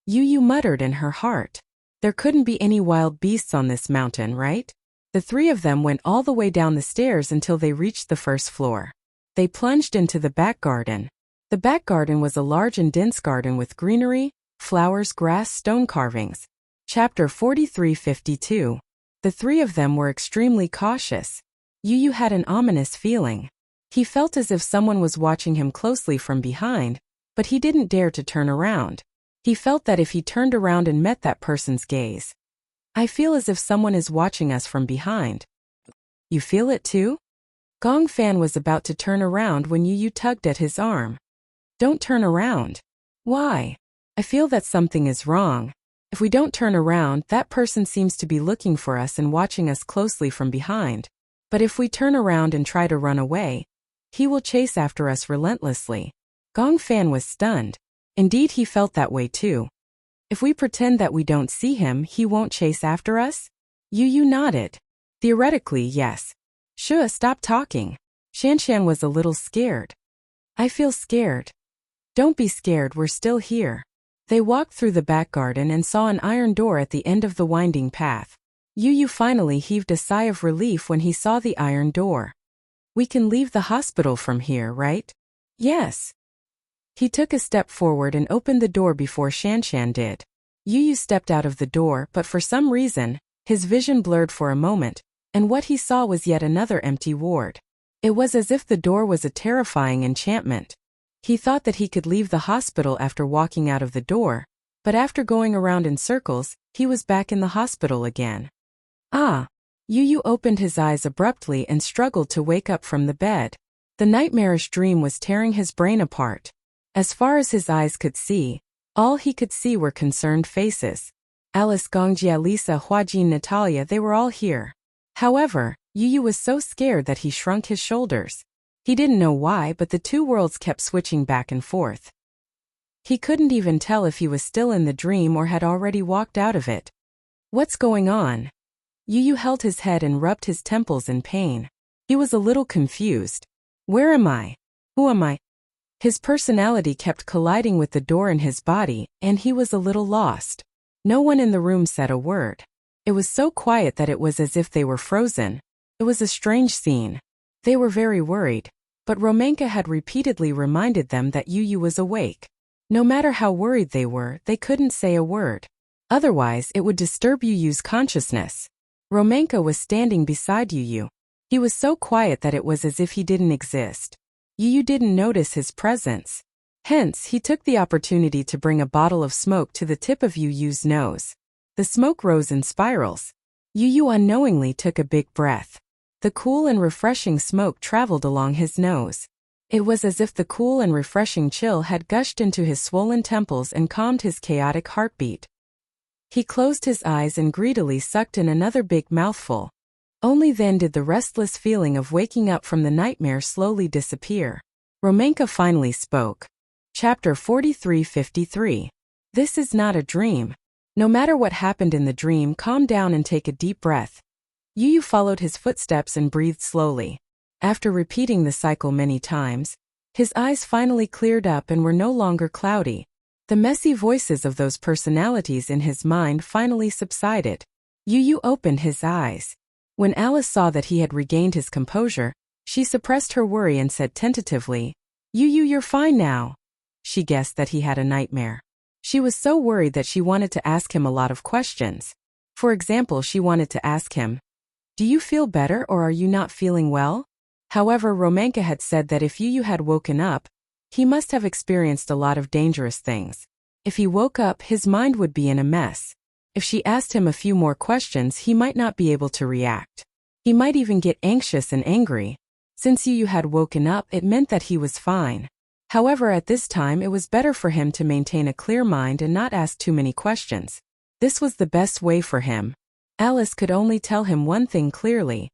Yu muttered in her heart. There couldn't be any wild beasts on this mountain, right? The three of them went all the way down the stairs until they reached the first floor. They plunged into the back garden. The back garden was a large and dense garden with greenery, flowers, grass, stone carvings. Chapter 43:52. The three of them were extremely cautious. Yu had an ominous feeling. He felt as if someone was watching him closely from behind, but he didn't dare to turn around. He felt that if he turned around and met that person's gaze, "I feel as if someone is watching us from behind." "You feel it too?" Gong Fan was about to turn around when Yu Yu tugged at his arm. Don't turn around. Why? I feel that something is wrong. If we don't turn around, that person seems to be looking for us and watching us closely from behind. But if we turn around and try to run away, he will chase after us relentlessly. Gong Fan was stunned. Indeed, he felt that way too. If we pretend that we don't see him, he won't chase after us? Yu Yu nodded. Theoretically, yes. Shua, stop talking. Shanshan was a little scared. I feel scared. Don't be scared, we're still here. They walked through the back garden and saw an iron door at the end of the winding path. Yu Yu finally heaved a sigh of relief when he saw the iron door. We can leave the hospital from here, right? Yes. He took a step forward and opened the door before Shanshan did. Yu Yu stepped out of the door, but for some reason, his vision blurred for a moment, and what he saw was yet another empty ward. It was as if the door was a terrifying enchantment. He thought that he could leave the hospital after walking out of the door, but after going around in circles, he was back in the hospital again. Ah! Yu Yu opened his eyes abruptly and struggled to wake up from the bed. The nightmarish dream was tearing his brain apart. As far as his eyes could see, all he could see were concerned faces. Alice, Gongjia, Lisa, Huajin, Natalia, they were all here. However, Yu Yu was so scared that he shrunk his shoulders. He didn't know why, but the two worlds kept switching back and forth. He couldn't even tell if he was still in the dream or had already walked out of it. What's going on? Yu Yu held his head and rubbed his temples in pain. He was a little confused. Where am I? Who am I? His personality kept colliding with the door in his body, and he was a little lost. No one in the room said a word. It was so quiet that it was as if they were frozen. It was a strange scene. They were very worried, but Romanka had repeatedly reminded them that Yu Yu was awake. No matter how worried they were, they couldn't say a word. Otherwise, it would disturb Yu Yu's consciousness. Romanka was standing beside Yu Yu. He was so quiet that it was as if he didn't exist. Yu Yu didn't notice his presence. Hence, he took the opportunity to bring a bottle of smoke to the tip of Yu Yu's nose. The smoke rose in spirals. Yu Yu unknowingly took a big breath. The cool and refreshing smoke traveled along his nose. It was as if the cool and refreshing chill had gushed into his swollen temples and calmed his chaotic heartbeat. He closed his eyes and greedily sucked in another big mouthful. Only then did the restless feeling of waking up from the nightmare slowly disappear. Romanka finally spoke. Chapter 43:53. This is not a dream. No matter what happened in the dream, calm down and take a deep breath. Yu Yu followed his footsteps and breathed slowly. After repeating the cycle many times, his eyes finally cleared up and were no longer cloudy. The messy voices of those personalities in his mind finally subsided. Yu Yu opened his eyes. When Alice saw that he had regained his composure, she suppressed her worry and said tentatively, Yu Yu, you're fine now. She guessed that he had a nightmare. She was so worried that she wanted to ask him a lot of questions. For example, she wanted to ask him, do you feel better or are you not feeling well? However, Romanka had said that if Yu Yu had woken up, he must have experienced a lot of dangerous things. If he woke up, his mind would be in a mess. If she asked him a few more questions, he might not be able to react. He might even get anxious and angry. Since Yu Yu had woken up, it meant that he was fine. However, at this time it was better for him to maintain a clear mind and not ask too many questions. This was the best way for him. Alice could only tell him one thing clearly.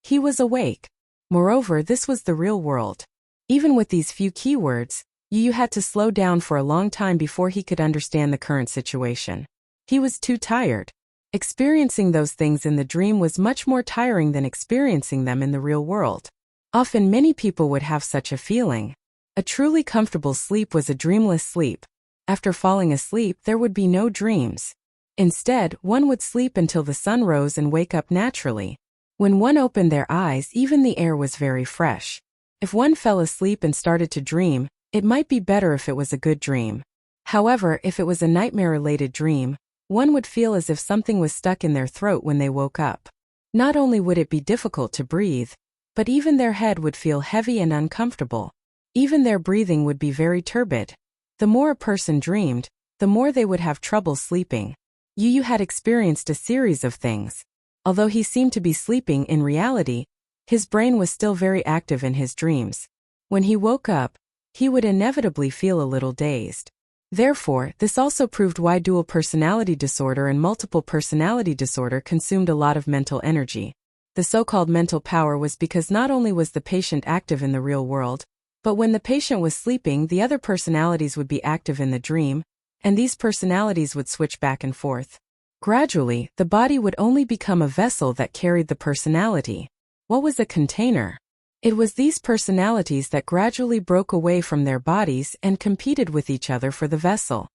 He was awake. Moreover, this was the real world. Even with these few keywords, Yu Yu had to slow down for a long time before he could understand the current situation. He was too tired. Experiencing those things in the dream was much more tiring than experiencing them in the real world. Often many people would have such a feeling. A truly comfortable sleep was a dreamless sleep. After falling asleep, there would be no dreams. Instead, one would sleep until the sun rose and wake up naturally. When one opened their eyes, even the air was very fresh. If one fell asleep and started to dream, it might be better if it was a good dream. However, if it was a nightmare-related dream, one would feel as if something was stuck in their throat when they woke up. Not only would it be difficult to breathe, but even their head would feel heavy and uncomfortable. Even their breathing would be very turbid. The more a person dreamed, the more they would have trouble sleeping. Yu Yu had experienced a series of things. Although he seemed to be sleeping, in reality, His brain was still very active in his dreams. When he woke up, he would inevitably feel a little dazed. Therefore, this also proved why dual personality disorder and multiple personality disorder consumed a lot of mental energy. The so-called mental power was because not only was the patient active in the real world, but when the patient was sleeping, the other personalities would be active in the dream, and these personalities would switch back and forth. Gradually, the body would only become a vessel that carried the personality. What was a container? It was these personalities that gradually broke away from their bodies and competed with each other for the vessel.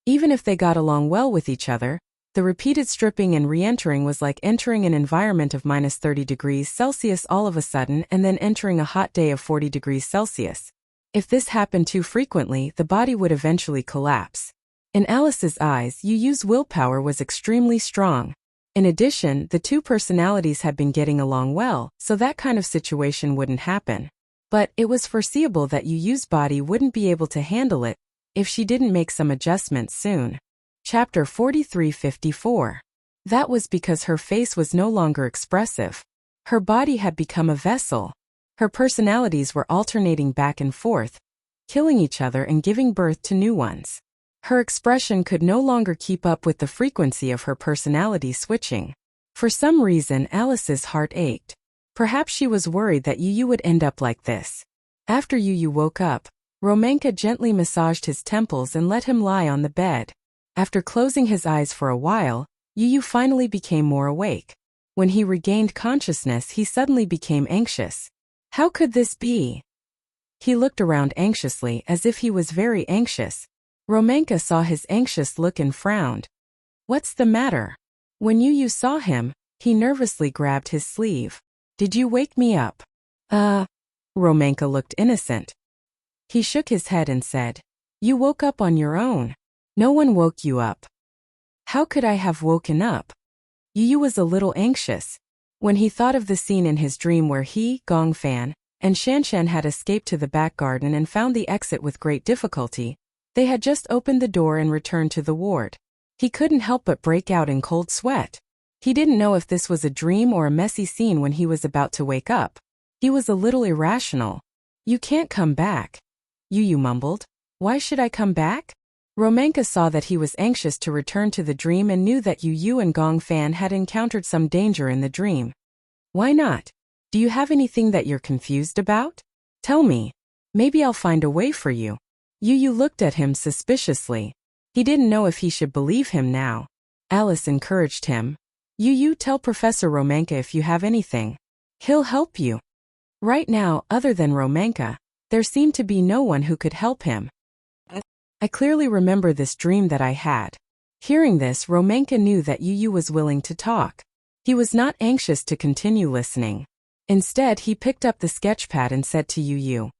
Even if they got along well with each other, the repeated stripping and re-entering was like entering an environment of -30 degrees Celsius all of a sudden and then entering a hot day of 40 degrees Celsius. If this happened too frequently, the body would eventually collapse. In Alice's eyes, Yu's willpower was extremely strong. In addition, the two personalities had been getting along well, so that kind of situation wouldn't happen. But it was foreseeable that Yu's body wouldn't be able to handle it if she didn't make some adjustments soon. Chapter 43-54. That was because her face was no longer expressive. Her body had become a vessel. Her personalities were alternating back and forth, killing each other and giving birth to new ones. Her expression could no longer keep up with the frequency of her personality switching. For some reason, Alice's heart ached. Perhaps she was worried that Yu would end up like this. After Yu woke up, Romanka gently massaged his temples and let him lie on the bed. After closing his eyes for a while, Yu finally became more awake. When he regained consciousness, he suddenly became anxious. How could this be? He looked around anxiously as if he was very anxious. Romanka saw his anxious look and frowned. What's the matter? When Yu saw him, he nervously grabbed his sleeve. Did you wake me up? Romanka looked innocent. He shook his head and said, You woke up on your own. No one woke you up. How could I have woken up? Yu was a little anxious. When he thought of the scene in his dream where he, Gongfan, and Shanshan had escaped to the back garden and found the exit with great difficulty, they had just opened the door and returned to the ward. He couldn't help but break out in cold sweat. He didn't know if this was a dream or a messy scene when he was about to wake up. He was a little irrational. You can't come back. Yu mumbled. Why should I come back? Romanka saw that he was anxious to return to the dream and knew that Yu and Gongfan had encountered some danger in the dream. Why not? Do you have anything that you're confused about? Tell me. Maybe I'll find a way for you. Yu looked at him suspiciously. He didn't know if he should believe him now. Alice encouraged him. Yu, tell Professor Romanka if you have anything. He'll help you. Right now, other than Romanka, there seemed to be no one who could help him. I clearly remember this dream that I had. Hearing this, Romanka knew that Yu was willing to talk. He was not anxious to continue listening. Instead, he picked up the sketchpad and said to Yu,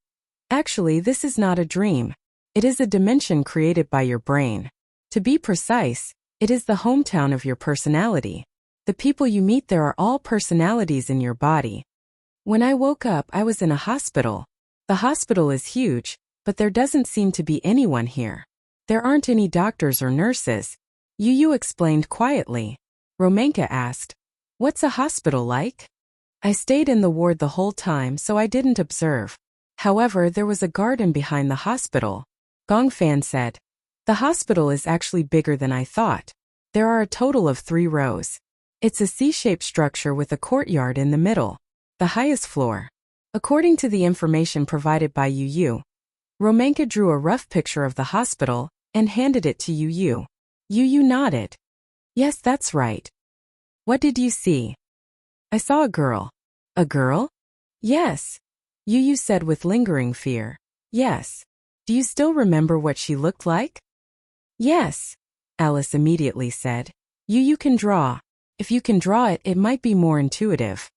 Actually, this is not a dream. It is a dimension created by your brain. To be precise, it is the hometown of your personality. The people you meet there are all personalities in your body. When I woke up, I was in a hospital. The hospital is huge, but there doesn't seem to be anyone here. There aren't any doctors or nurses. Yu explained quietly. Romanka asked, What's a hospital like? I stayed in the ward the whole time, so I didn't observe. However, there was a garden behind the hospital. Gongfan said, The hospital is actually bigger than I thought. There are a total of 3 rows. It's a C-shaped structure with a courtyard in the middle, the highest floor. According to the information provided by Yu, Romanka drew a rough picture of the hospital and handed it to Yu. Yu nodded. Yes, that's right. What did you see? I saw a girl. A girl? Yes. Yu said with lingering fear. Yes. Do you still remember what she looked like? Yes. Alice immediately said. Yu can draw. If you can draw it, it might be more intuitive.